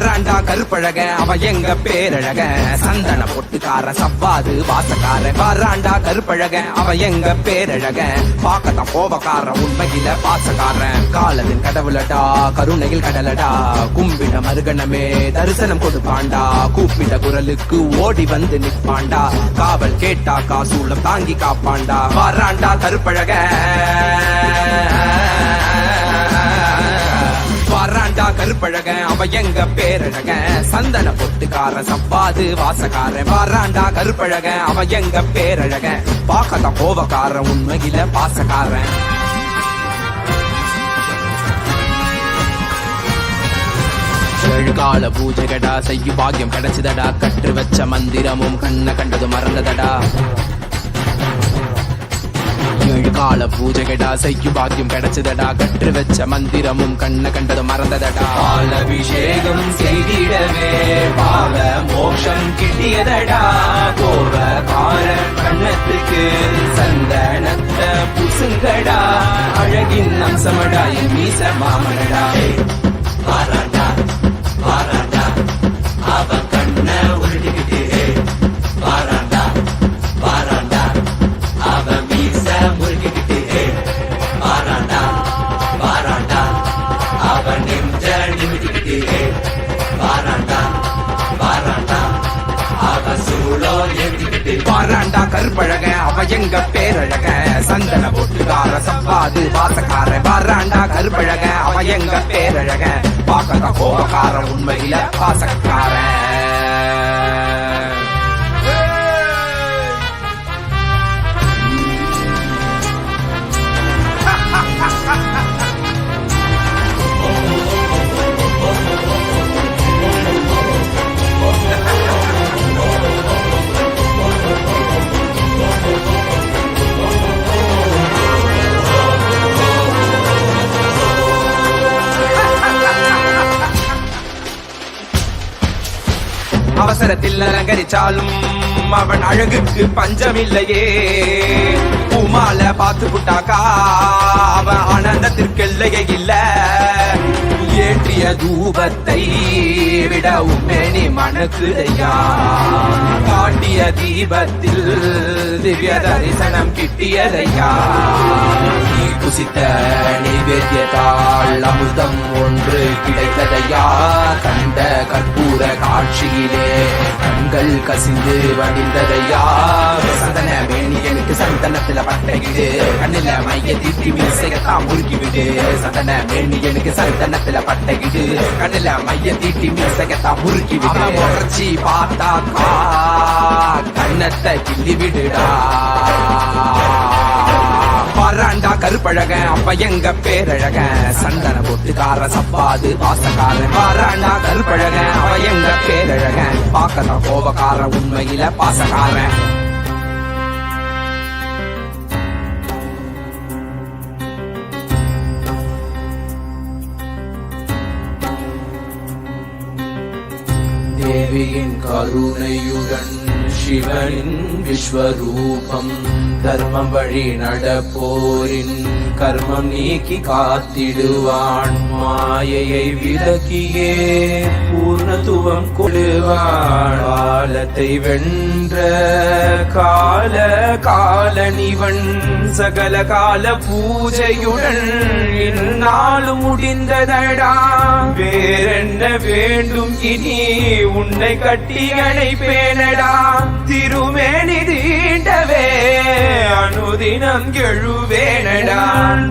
G: வாராண்டா கருப்பழக அவ எங்க பேரழக சந்தன பொட்டுக்கார சவ்வாது வாசக்கார வாராண்டா கருப்பழக அவ எங்க பேரழக பாக்கத்தான் கோபக்கார உண்மையில பாசக்காரன் காலத்தின் கடவுளடா கருணையில் கடலடா கும்பிட மருகணமே தரிசனம் கொடுப்பாண்டா கூப்பிட்ட குரலுக்கு ஓடி வந்து நிற்பாண்டா காவல் கேட்டா காசூலம் தாங்கி காப்பாண்டா வாராண்டா கருப்பழக வாராண்டா கருப்பழக அவ எங்க பேரழக சந்தன பொட்டுக்கார சப்பாது வாசக்கார வாராண்டா கருப்பழக அவ எங்க பேரழக பாக்கத்த கோபக்கார உண்மையில பாசக்காரன் ஏழுகால பூஜைகடா செய்யு பாக்கியம் கிடைச்சதடா கற்று வச்ச மந்திரமும் கண்ண கண்டது மறந்ததடா ஏழுகால பூஜைகடா செய்யு பாக்கியம் கிடைச்சதடா கற்று வச்ச மந்திரமும் கண்ண கண்டது மறந்ததடா பாலபிஷேகம் செய்திடவே பால மோட்சம் கிட்டியதடா கோபக்கார கண்ணத்துக்கு சந்தனத்தை புசுங்கடா அழகின் அம்சமடா என் மீச மாமனடா வாராண்டா வாராண்டா அவ கண்ண உருட்டிக்கிட்டு வாராண்டா வாராண்டா அவ மீச முறுக்கிக்கிட்டு வாராண்டா வாராண்டா அவ நெஞ்ச நிமிட்டிக்கிட்டு வாராண்டா வாராண்டா அவ சூழோ ஏற்றிக்கிட்டு வாராண்டா கருப்பழக அவ எங்க பேரழக சந்தன பொட்டுக்கார சவ்வாது வாசக்கார வாராண்டா கருப்பழக அவ எங்க பேரழக பாக்கத்த கோபக்கார உண்மையில பாசக்கார அவசரத்தில் அலங்கரிச்சாலும் அவன் அழகுக்கு பஞ்சமில்லையே பூமால பார்த்து புட்டாக்கா அவன் ஆனந்தத்திற்கெல்லையே இல்ல ஏற்றிய தூபத்தை விட உண்மைனி மணக்குதையா காட்டிய தீபத்தில் திவ்ய தரிசனம் கிட்டியதையா நீ குசித்த நைவேத்தியத்தால் அமுதம் ஒன்று கிடைத்ததையா கண்ட கற்பூர காட்சியிலே கண்கள் கசிந்து வடிந்ததையா சந்தன மேனியனுக்கு சந்தனத்துல பட்டையிடு கண்ணில மைய தீட்டி மீசையத்தான் முறுக்கிவிடு சந்தன மேனியனுக்கு சந்தனத்துல பட்டையிடு கண்ணில மைய தீட்டி மீசையத்தான் முறுக்கிவிடு முறைச்சி பார்த்தாக்கா கண்ணத்தை கிள்ளி விடுடா வாராண்டா கருப்பழக அப்ப எங்க பேரழக சந்தன பொட்டுக்கார சப்பாது வாசக்கார வாராண்டா கருப்பழக அவ எங்க பேரழக பாக்கத்த கோபக்கார உண்மையில பாசக்காரன் தேவியின் கருணையுடன் சிவனின் விஸ்வரூபம் தர்மம் வழி நடப்போரின் கர்மம் நீக்கி காத்திடுவான் மாயையை விலக்கியே பூர்ணத்துவம் கொள்வான் காலத்தை வென்ற கால காலனிவன் சகல கால பூஜையுடன் இந்நாளும் முடிந்ததடா வேறென்ன வேண்டும் இனி உன்னை கட்டி அணைப்பேனடா திருமேனி தீண்டவே அனுதினம் எழுவேனடா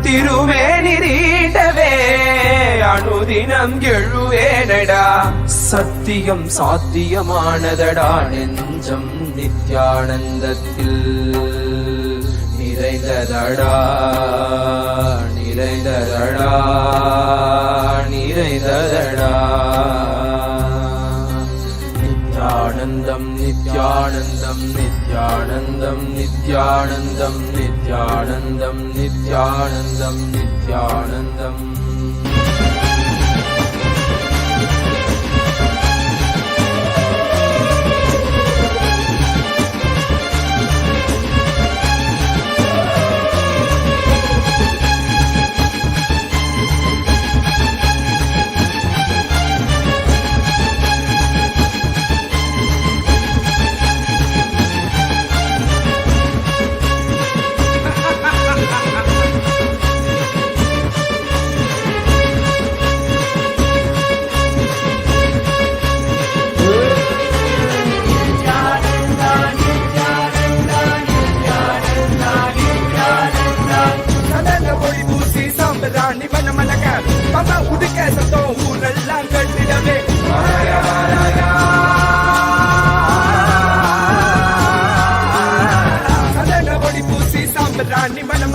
G: திருமேனி தீண்டவே அனுதினம் எழுவேனடா சத்தியம் சாத்தியமானதடா நெஞ்சம் நித்யானந்தத்தில் நிறைந்ததடா நிறைந்ததடா நிறைந்ததடா நித்யானந்தம் நித்யானந்தம் நித்யானந்தம் நித்யானந்தம் நித்யானந்தம் நித்யானந்தம் நித்யானந்தம்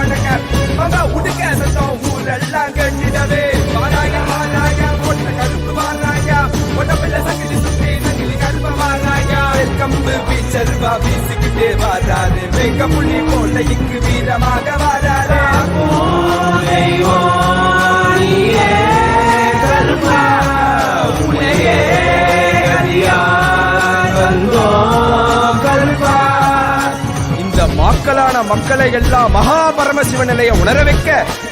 G: நடக்க அவ உடுக்க சத்தம் ஊரெல்லாம் கட்டிடவே வாராயா வாராயா போட்ட கருப்பு வாராயா உடம்புல சங்கிலி சுத்தி சங்கிலி கருப்ப வாராயா கம்பு பீச்சருவா வீசிக்கிட்டே வாராரு மேக்க புள்ளி போல இங்கு வீரமாக வாராரு இந்த மக்களான மக்களை எல்லாம் மகா பரமசிவ நிலைய உணர வைக்க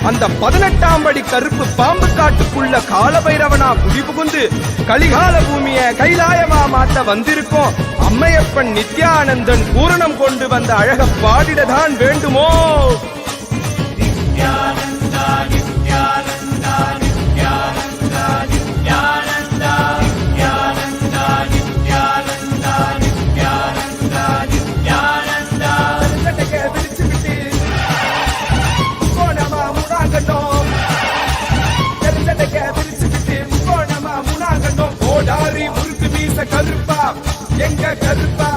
G: அந்த 18ஆம் படி கருப்பு பாம்பு காட்டுக்குள்ள காலபைரவனா குடி புகுந்து கலிகால பூமிய கைலாயமா மாத்த வந்திருக்கோம். அம்மையப்பன் நித்யானந்தன் பூரணம் கொண்டு வந்த அழக பாடிடதான் வேண்டுமோ? நித்யானந்தா நித்யானந்தா நித்யானந்தா நித்யானந்தா நித்யானந்தா நித்யானந்தா நித்யானந்தா நித்யானந்தா சட்டக்க விழிச்சு விட்டு போனமா முனாகட்டும் சட்டக்க விழிச்சு விட்டு போனமா முனாகட்டும் ஓடாரி முறுக்கு மீச கருப்பா எங்க கருப்பா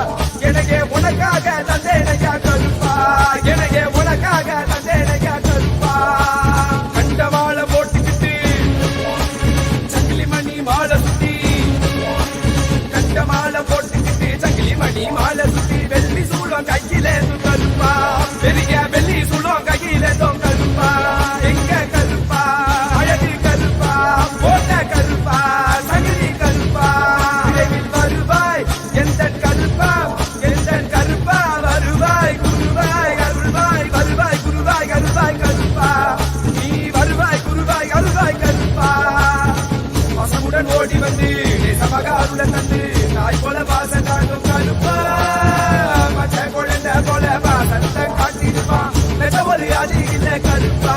G: எனக்கு உனக்காக தந்தேனையா கருப்பா எனக்கு உனக்காக தந்தேனையா கருப்பா கண்டவாள போட்டுக்கிட்டு சங்கிலி மணி மாலை சுத்தி கண்ட மாலை போட்டுக்கிட்டு சங்கிலி மணி மாலை சுத்தி வெள்ளி சூளம் கையிலே கருப்பா பெரிய வெள்ளி சூளம் கையிலே கருப்பா எங்க கருப்பா அழகு கருப்பா போட்ட கருப்பா சங்கிலி கருப்பா விரைவில் வருவாய் எந்த கருப்பா எந்த கருப்பா வருவாய் குருவாய் அருள்வாய் வருவாய் குருவாய் அருள்வாய் கருப்பா நீ வருவாய் குருவாய் அருள்வாய் கருப்பா பசமுடன் ஓடி வந்து சமகாருடன் தந்து தாய் போல பாச காட்டும் கருப்பா மற்ற குழந்தை போல பாசத்தை காட்டிடுவான் மெச்ச ஒரு அழகில்ல கருப்பா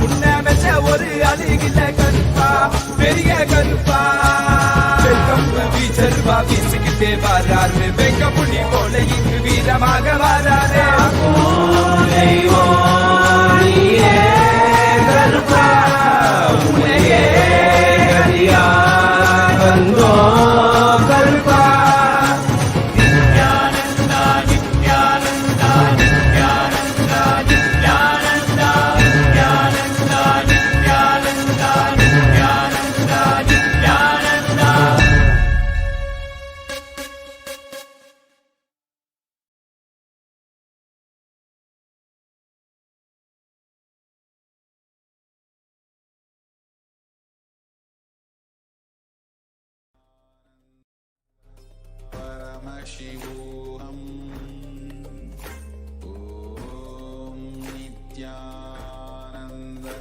G: உன்னை மெச்ச ஒரு அழகில்ல கருப்பா பெரிய கருப்பா கம்பு வீச்சருவா வீசிக்கிட்டே வாராரு வெங்க புள்ளி போல இங்கு வீரமாக வாராரு கருப்பா உன்னையே கரியா வந்தோ கருப்பா Nithyananda Nithyananda Nithyananda Nithyananda Nithyananda Nithyananda Nithyananda Nithyananda
A: Paramashivoham. Om Nithyananda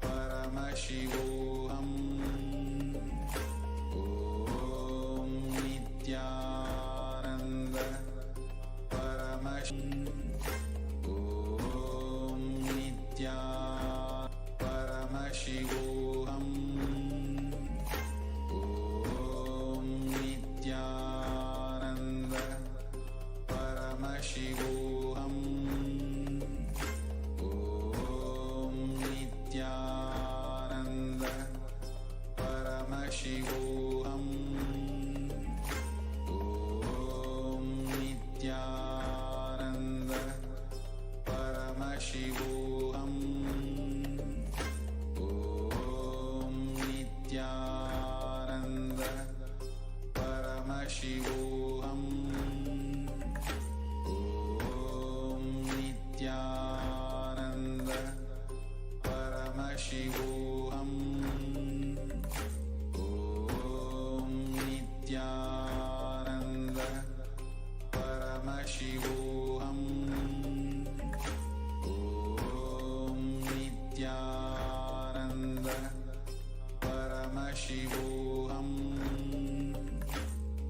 A: Paramashivoham. Om Nithyananda Paramashivoham. Om Nithyananda Paramashivoham. Om Nithyananda Paramashivoham. Om Nithyananda Paramashivoham. Om Nithyananda Paramashivoham. Om Nithyananda Paramashivoham. Om Nithyananda Paramashivoham. Om Nithyananda Paramashivoham. Om Nithyananda Paramashivoham.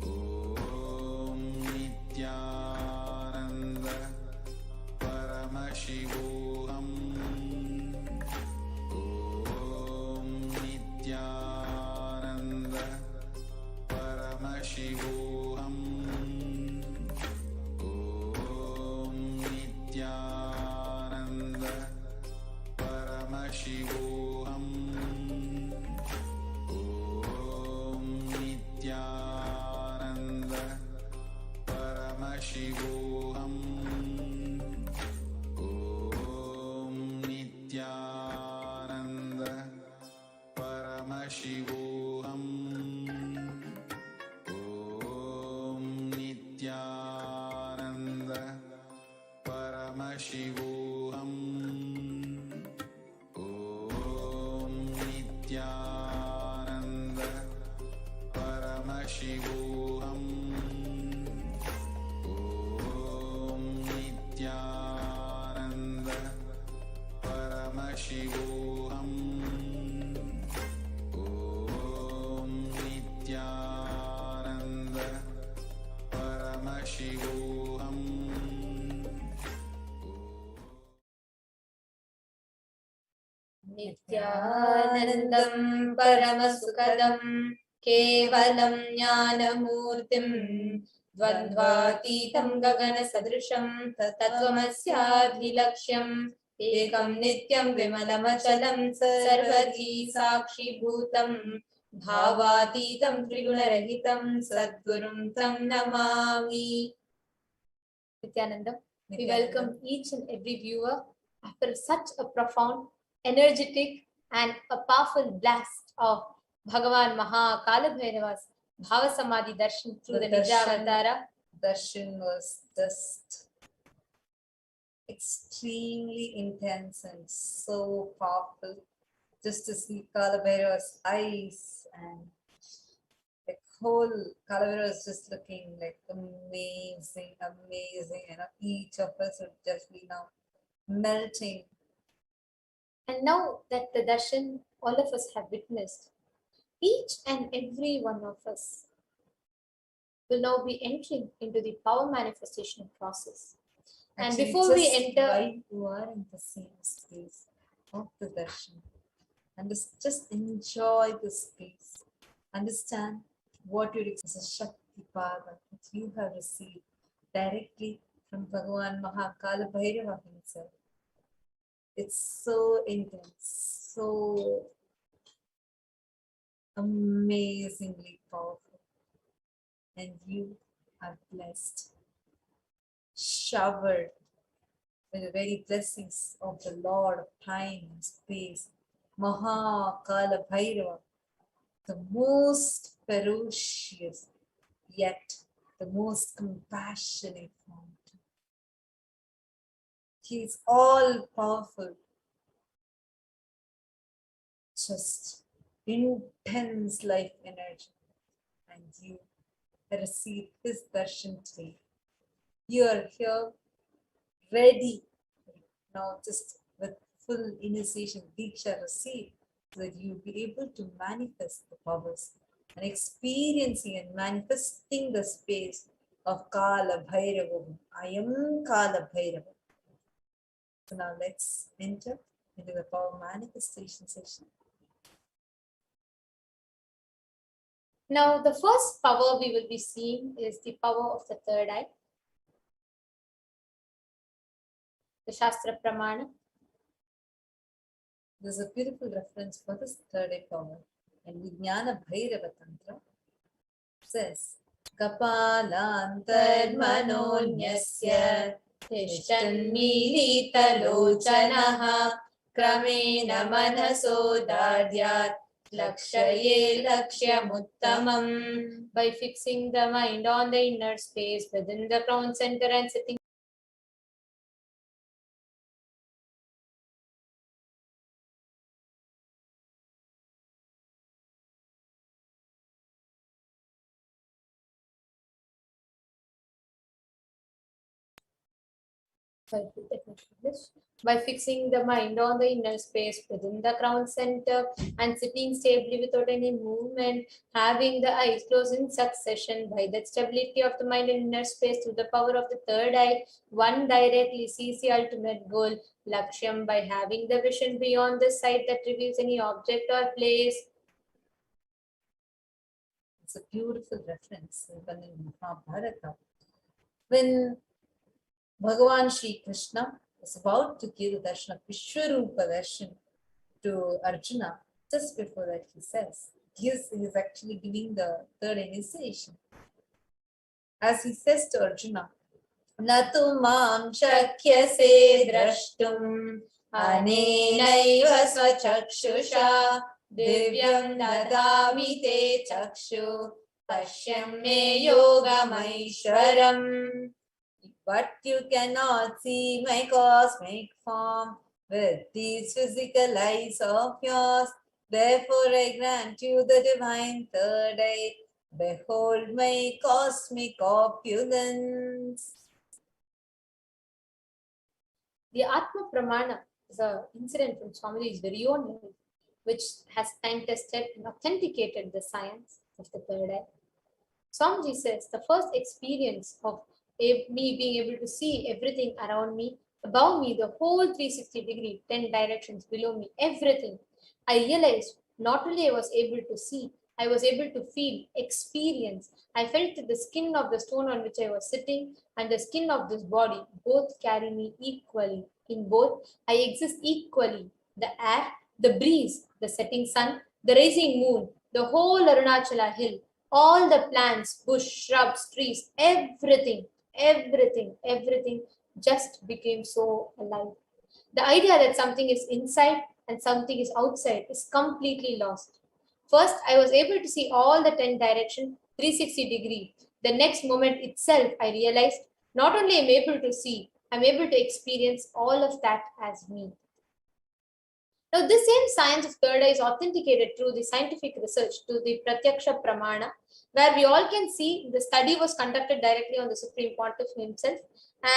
A: Om Nithyananda Paramashivoham. Om Nithyananda Paramashivoham. Om Nithyananda Paramashivoham. Om Paramashivoham. Om Nithyananda Paramashivoham. Om Nithyananda Paramashivoham. Om Nithyananda Paramashivoham. Om Nithyananda Paramashivoham.
E: Nithyanandam Paramasukadam Kevalam Jnanamurtim Dvandvatitam Gagana Sadrisham Tattvamasyaadhilaksham Ekam Nityam Vimalamachalam Sarvadhi Sakshi Bhutam Bhavatitam Trigunarahitam Sadgurum Tam Namami. Nithyanandam, we welcome each and every viewer after such a profound, energetic and a powerful blast of Bhagavan Maha Kalabhairava's Bhavasamadhi Darshan through the Nijavatara.
D: Darshan was just extremely intense and so powerful. Just to see Kalabhairava's eyes and like whole Kalabhairava was just looking like amazing. Each of us would just be now melting.
E: And now that the darshan all of us have witnessed, each and every one of us will now be entering into the power manifestation process. And
D: Actually,
E: before we
D: just
E: enter,
D: while you are in the same space of the darshan, and just enjoy the space, understand what your Shakti Pada that you have received directly from Bhagavan Maha Kalabhairava himself. It's so intense, so amazingly powerful, and you are blessed, showered with the very blessings of the Lord of time and space, Maha Kalabhairava, the most ferocious yet the most compassionate fountain. He is all powerful, just intense life energy, and you receive his darshan today. You are here ready now, just with full initiation Diksha received, so that you will be able to manifest the powers and experiencing and manifesting the space of Kalabhairava. I am Kalabhairava. So now let's enter into the power manifestation session.
E: now the first power we will be seeing is the power of the third eye. The Shastra Pramana.
D: There's a beautiful reference for this third eye power. And Vijnana Bhairava Tantra says, Kapalantar manonyasya
E: Tishtanmilitalochanaha Kramena manaso dadyat Lakshaye lakshyamuttamam. By fixing the mind on the inner space within the crown center and sitting by fixing the mind on the inner space within the crown center and sitting stably without any movement, having the eyes closed in succession. By that stability of the mind and inner space through the power of the third eye, one directly sees the ultimate goal, Lakshyam, by having the vision beyond the sight that reveals any object or place.
D: It's a beautiful reference even in Mahabharata. When Bhagavan Shri Krishna was about to give the darshan of Vishwarupa darshan to Arjuna, just before that he says, he is actually giving the third initiation. As he says to Arjuna, Natu mam shakyase drashtum anenaiva svachakshusha Divyam dadami te chakshu pashyam me yogamaishwaram. But you cannot see my cosmic form with these physical eyes of yours. Therefore I grant you the divine third eye. Behold my cosmic opulence.
E: The Atma Pramana is an incident from Swamiji's very own life, which has time tested and authenticated the science of the third eye. Swamiji says the first experience of me being able to see everything around me, above me, the whole 360-degree, 10 directions below me, everything, I realized not only I was able to see, I was able to feel, experience. I felt that the skin of the stone on which I was sitting and the skin of this body both carry me equally. In both, I exist equally. The air, the breeze, the setting sun, the rising moon, the whole Arunachala hill, all the plants, bush, shrubs, trees, everything, everything just became so alive. The idea that something is inside and something is outside is completely lost. First, I was able to see all the 10 direction, 360-degree. The next moment itself, I realized not only am I able to see, I'm able to experience all of that as me. Now, this same science of third eye is authenticated through the scientific research to the Pratyaksha Pramana, where we all can see the study was conducted directly on the Supreme Pontiff himself,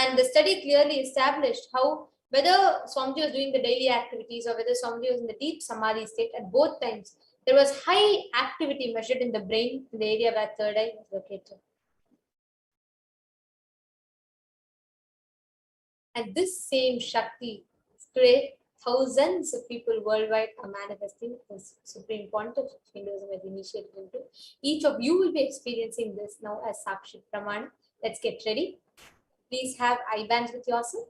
E: and the study clearly established how whether Swamiji was doing the daily activities or whether Swamiji was in the deep samadhi state, at both times there was high activity measured in the brain in the area where third eye is located. And this same Shakti today, thousands of people worldwide are manifesting this Supreme Pontiff Hinduism has initiated into. Each of you will be experiencing this now as Sakshi Pramana. Let's get ready. Please have eye bands with yourself.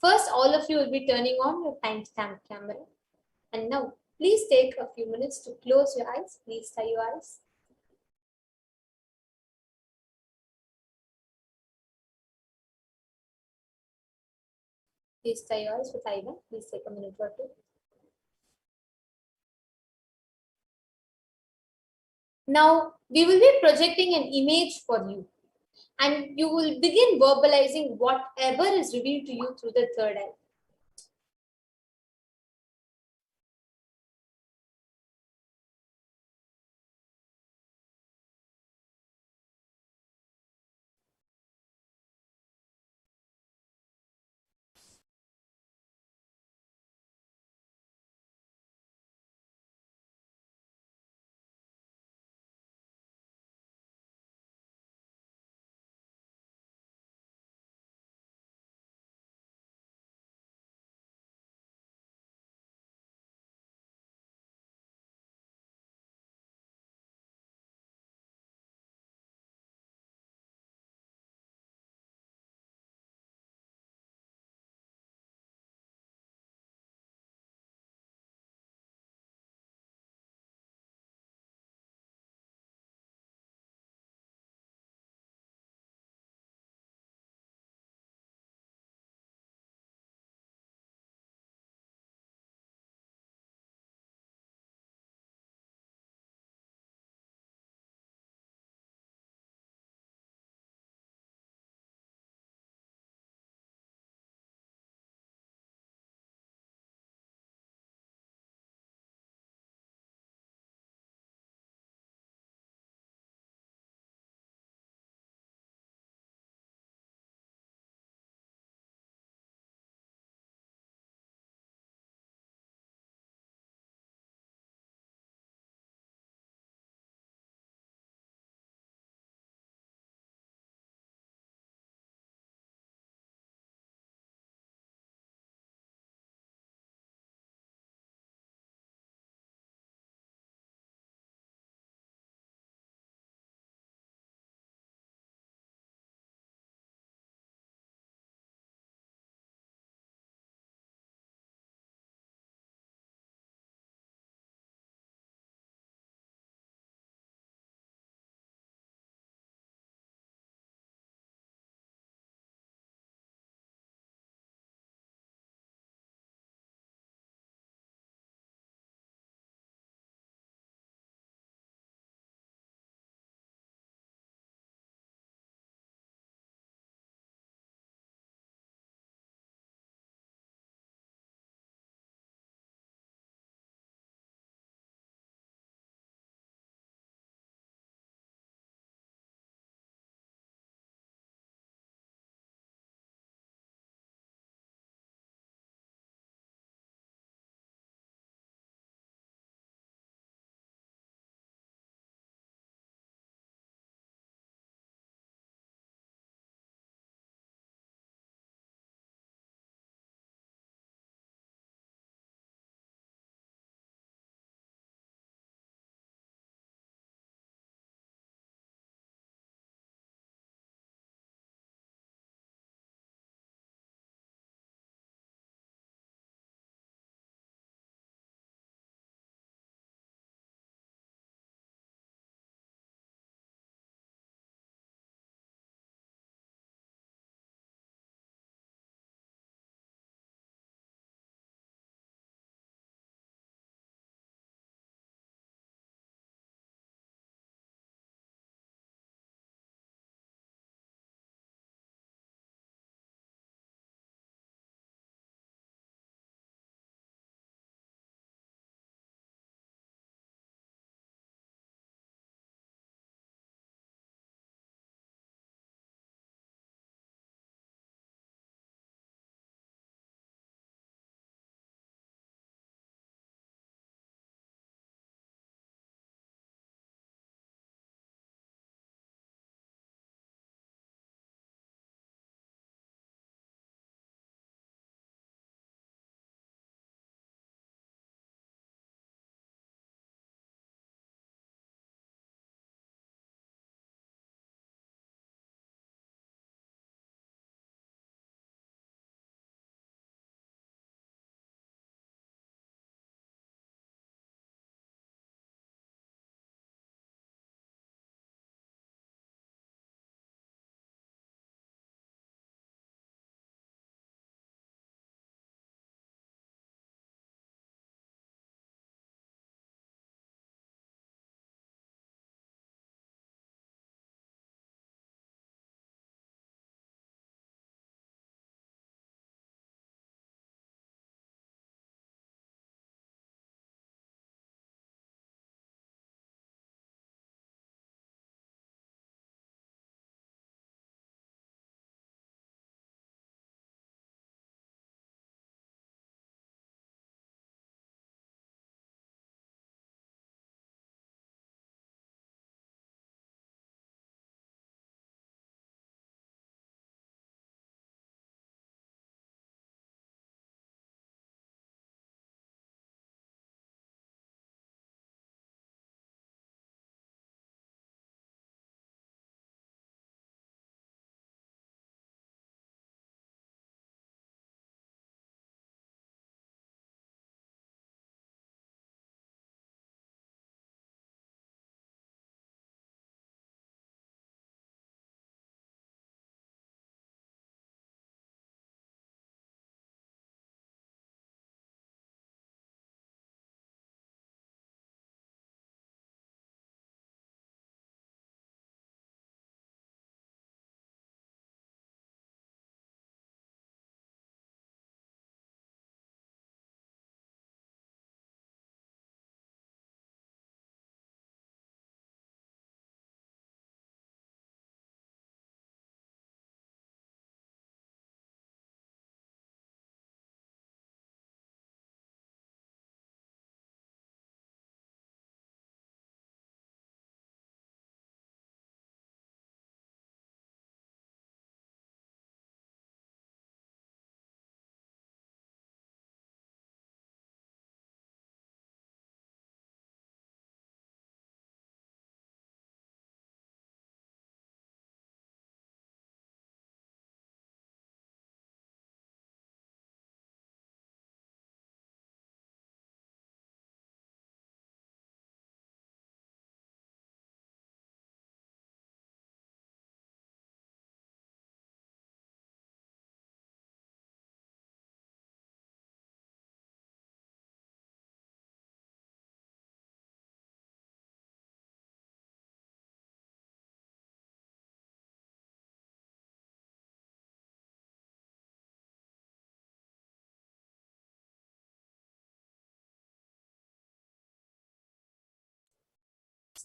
E: First, all of you will be turning on your timestamp camera. And now, please take a few minutes to close your eyes. Please tie your eyes. Please tie your eyes with eye band. Please take a minute or two. Now, we will be projecting an image for you, and you will begin verbalizing whatever is revealed to you through the third eye.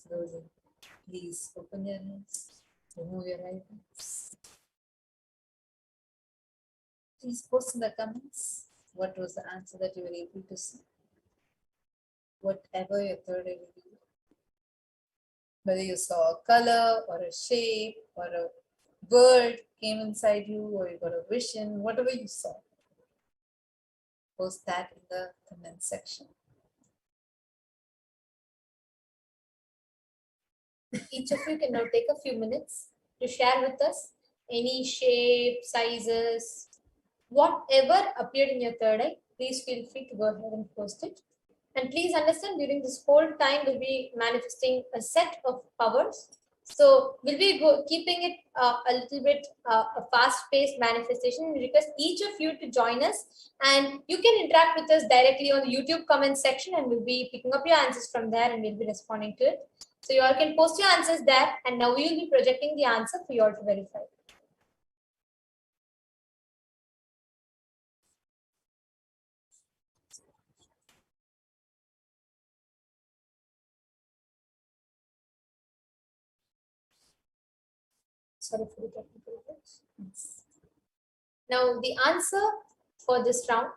D: closing. Please open your eyes, remove your eyelids. Please post in the comments what was the answer that you were able to see. Whatever your third eye revealed. Whether you saw a color or a shape or a word came inside you or you got a vision, whatever you saw. Post that in the comment section.
E: Each of you can now take a few minutes to share with us any shape, sizes, whatever appeared in your third eye. Please feel free to go ahead and post it. And please understand, during this whole time, we'll be manifesting a set of powers. So we'll be keeping it a little bit a fast-paced manifestation. We request each of you to join us, and you can interact with us directly on the YouTube comment section, and we'll be picking up your answers from there, and we'll be responding to it. So you all can post your answers there, and now we will be projecting the answer for you all to verify. Sorry for the technical glitch. Now the answer for this round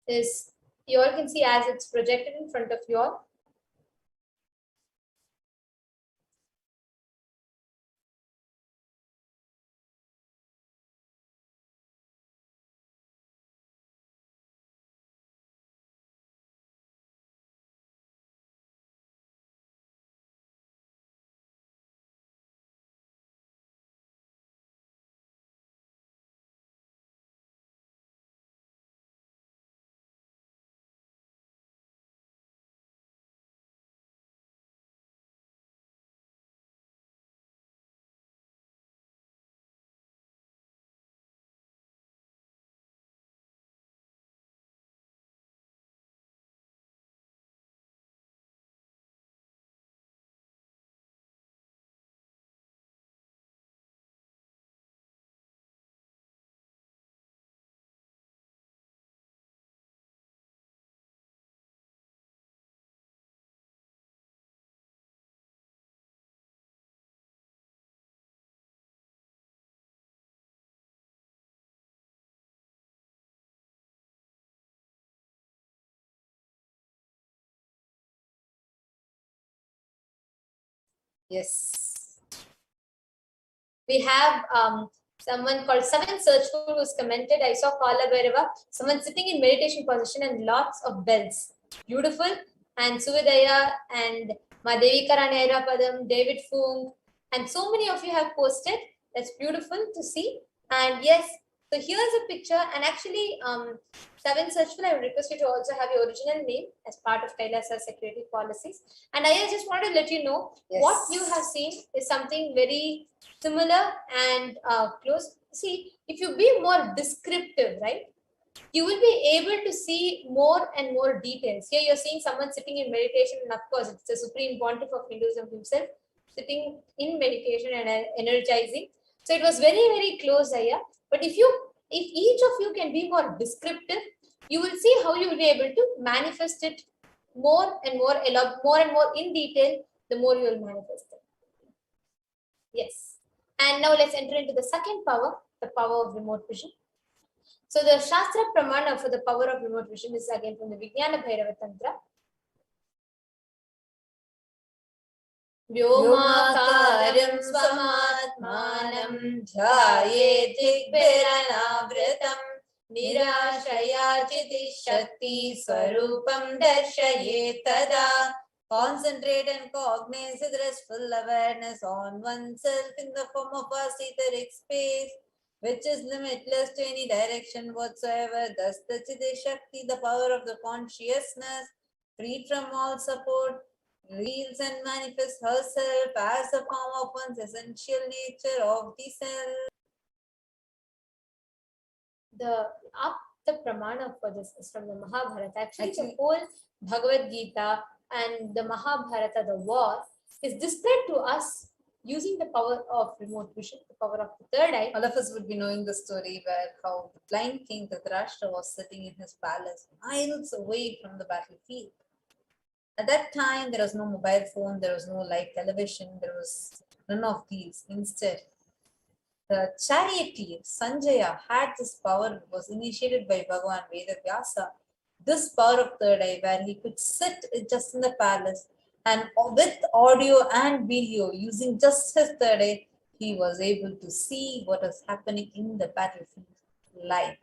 E: is, you all can see as it's projected in front of you all.
D: Yes.
E: We have someone called Seven Searchful who's commented. I saw Kalabhairava, someone sitting in meditation position and lots of bells. Beautiful. And Suvidaya and Madevi Karanera Padam, David Fung, and so many of you have posted. That's beautiful to see. And yes, so here's a picture. And actually, Seven Searchful, I would request you to also have your original name as part of Kailasa's security policies. And I just want to let you know,
D: Yes.
E: what you have seen is something very similar and close. See, if you be more descriptive, right, you will be able to see more and more details. Here you're seeing someone sitting in meditation, and of course it's the supreme pontiff of Hinduism himself sitting in meditation and energizing. So it was very, very close here. But if each of you can be more descriptive, you will see how you will be able to manifest it more and more in detail, the more you will manifest it. Yes. And now let's enter into the second power, the power of remote vision. So the Shastra Pramana for the power of remote vision is again from the Bhavasamadhi Tantra.
D: Vyomakaram swamatmanam dhyaye digbhiranavritam nirashaya chiti shakti swarupam darshaye tada. Concentrate and cognize with restful awareness on oneself in the form of vast etheric space, which is limitless to any direction whatsoever. Thus the Chiti Shakti, the power of the consciousness, freed from all support, reveals and manifests herself as the form of one's essential nature of the self.
E: The pramana for this is from the Mahabharata. Actually, the whole Bhagavad Gita and the Mahabharata, the war, is described to us using the power of remote vision, the power of the third eye.
D: All of us would be knowing the story where how the blind king Dhritarashtra was sitting in his palace, miles away from the battlefield. At that time, there was no mobile phone, there was no live television, there was none of these. Instead, the charioteer Sanjaya had this power, was initiated by Bhagavan Vedavyasa. This power of third eye, where he could sit just in the palace and with audio and video, using just his third eye, he was able to see what was happening in the battlefield live.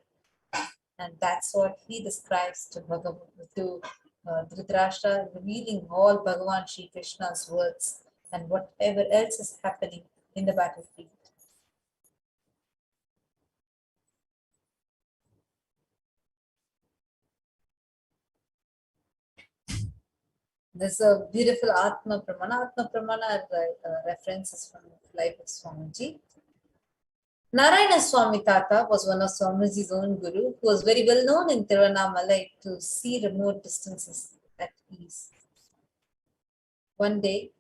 D: And that's what he describes to Dhritarashtra, revealing all Bhagavan Shri Krishna's words and whatever else is happening in the battlefield. There's a beautiful Atma Pramana. Atma Pramana references from life of Swamiji. Narayana Swami Tata was one of Swamiji's own guru, who was very well known in Tiruvannamalai to see remote distances at ease. One day,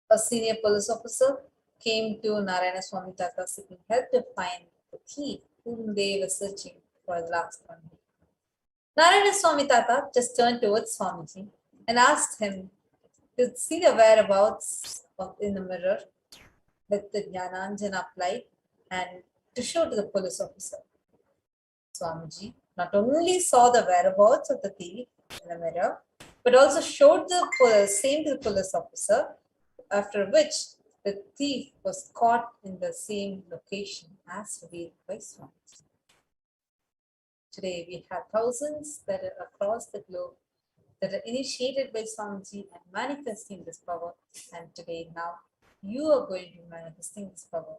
D: a senior police officer came to Narayana Swami Tata seeking help to find the thief whom they were searching for the last 1 week. Narayana Swami Tata just turned towards Swamiji and asked him to see the whereabouts in the mirror with the Jnananjana applied and to show to the police officer. Swamiji not only saw the whereabouts of the thief in the mirror, but also showed the same to the police officer, after which the thief was caught in the same location as revealed by Swamiji. Today we have thousands that are across the globe that are initiated by Swamiji and manifesting this power. And today now you are going to be manifesting this power.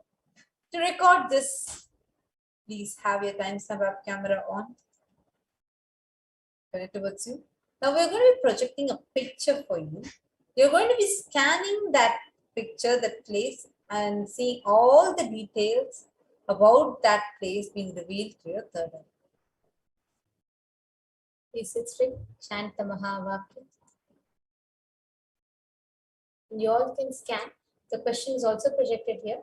D: To record this, please have your timestamp app camera on. Turn it towards you. Now we're going to be projecting a picture for you. You're going to be scanning that picture, that place, and seeing all the details about that place being revealed to your third eye.
E: Please sit straight, chant the Mahavakya. You all can scan. The question is also projected here.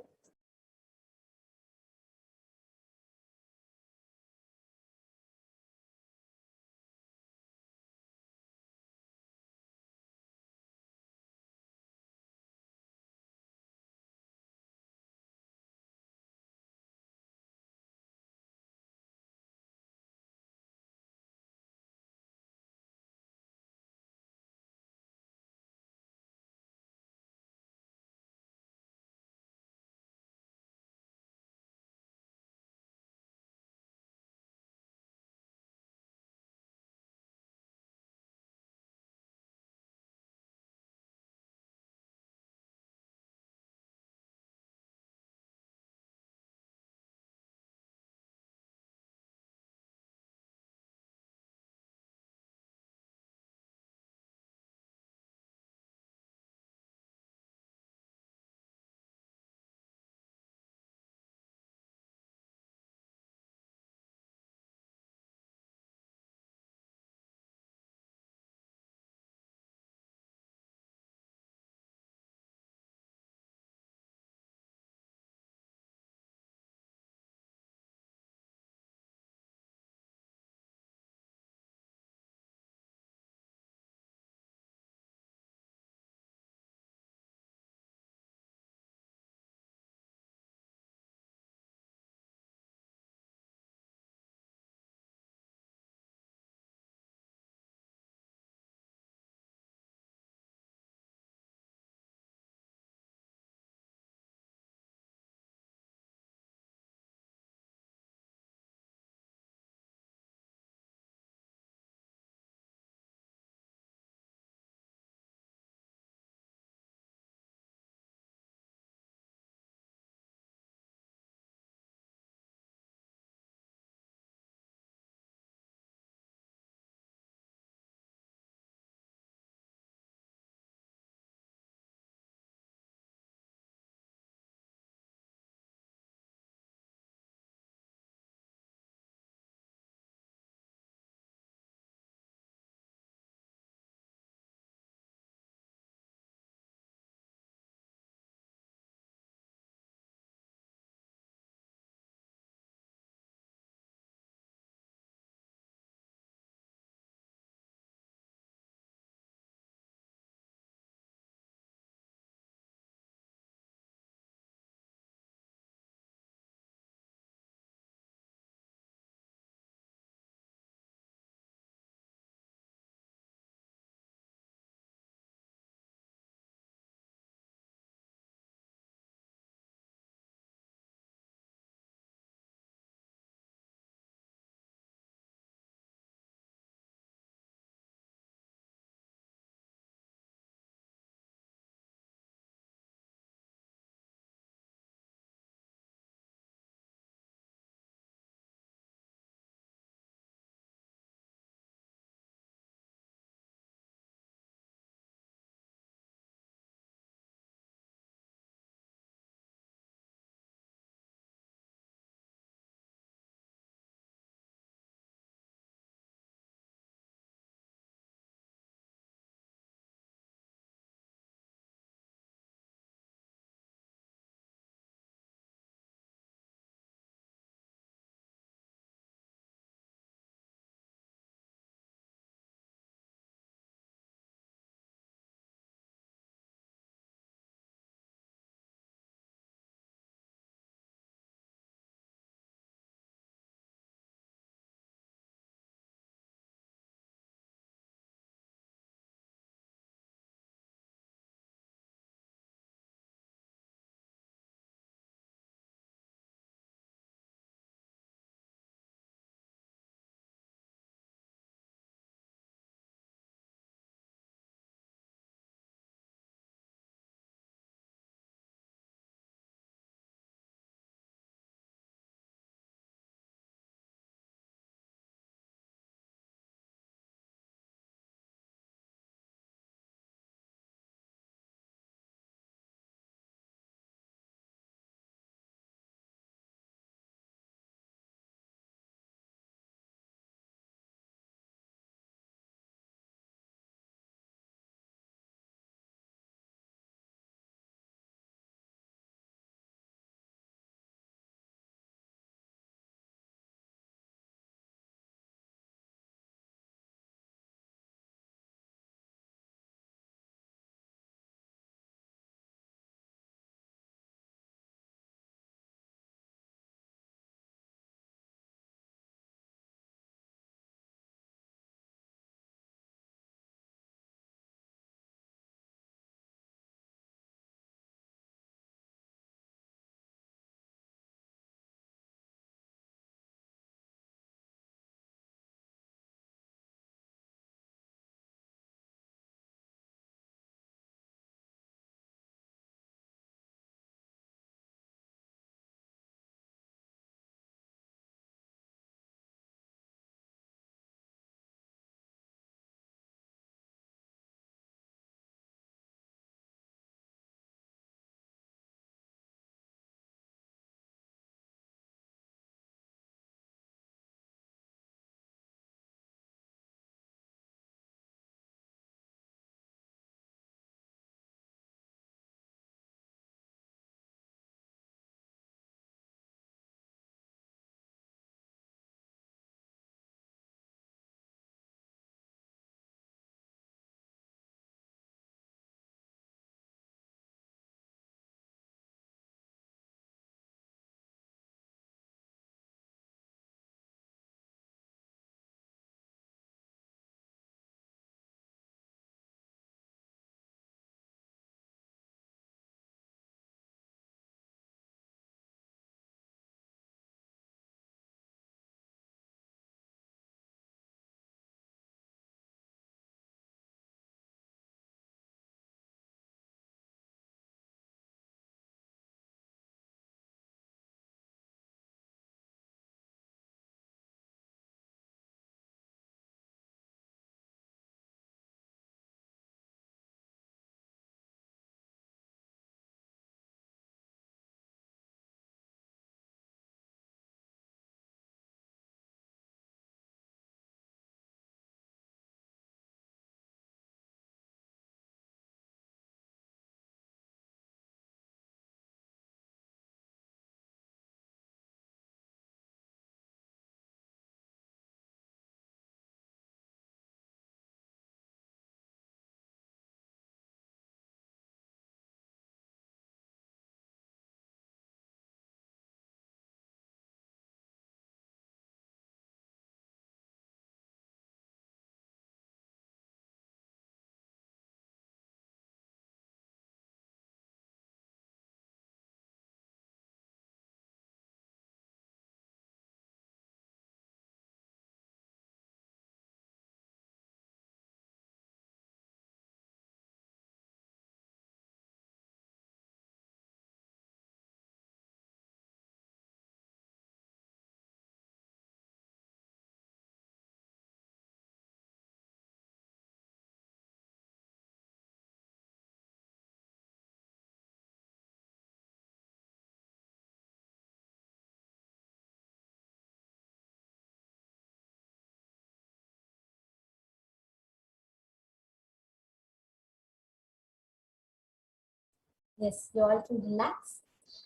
E: Yes, you all can relax.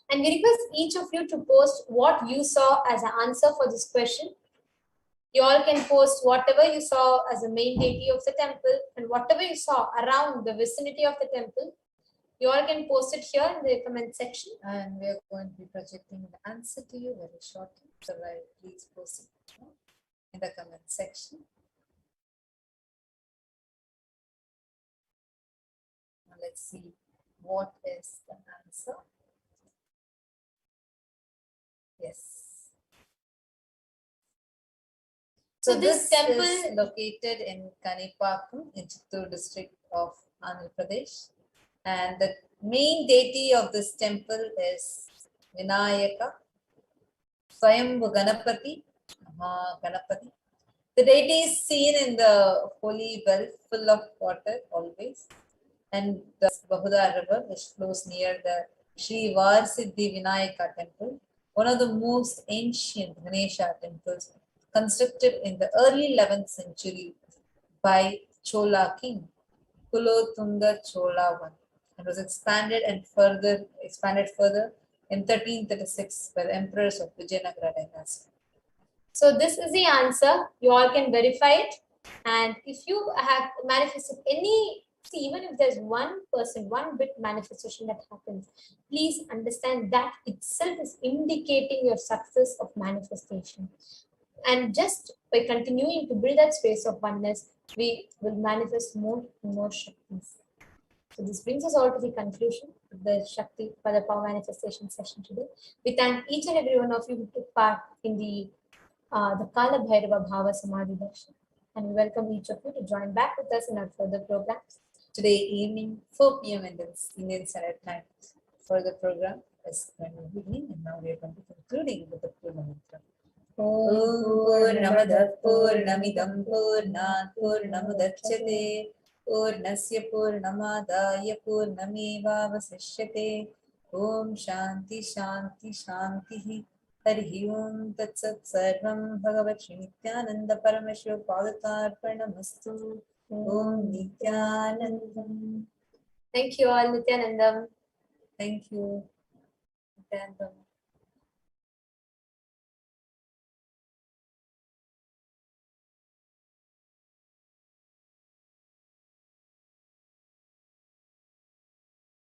E: And we request each of you to post what you saw as an answer for this question. You all can post whatever you saw as the main deity of the temple and whatever you saw around the vicinity of the temple. You all can post it here in the comment section.
D: And we are going to be projecting the answer to you very shortly. So please post it in the comment section. Now let's see what is the answer. Yes.
E: So this temple
D: is located in Kanipakam in Chittoor district of Andhra Pradesh. And the main deity of this temple is Vinayaka, Swayambhu Ganapati, Ganapati. The deity is seen in the holy well full of water always. And the Bahudar river, which flows near the Sri Varsiddhi Vinayaka temple, one of the most ancient Ganesha temples constructed in the early 11th century by Chola king Kulothunga Chola I, and was expanded further in 1336 by the emperors of Vijayanagara dynasty.
E: So this is the answer. You all can verify it. And if you have manifested even if there's 1%, 1 bit manifestation that happens, please understand that itself is indicating your success of manifestation. And just by continuing to build that space of oneness, we will manifest more and more Shaktis. So this brings us all to the conclusion of the Shakti for the Power Manifestation session today. We thank each and every one of you who took part in the Kalabhairava Bhavasamadhi Darshan. And we welcome each of you to join back with us in our further programs.
D: Today evening, 4 p.m. Indian Standard Time. For the program is beginning, and now we are going to be concluding with the Purna Mantra. Om Purnamadav Purnamidam Purnat Purnamudachyate Purnasya Purnamadaya Purnamevavasishyate. Om Shanti Shanti Shanti. Harihi Om Tat Sat Sarvam Bhagavat Shri Nithyananda Paramashivam Padakarpanamastu. Om Nithyanandam.
E: Thank you all, Nithyanandam.
D: Thank you, Nithyanandam.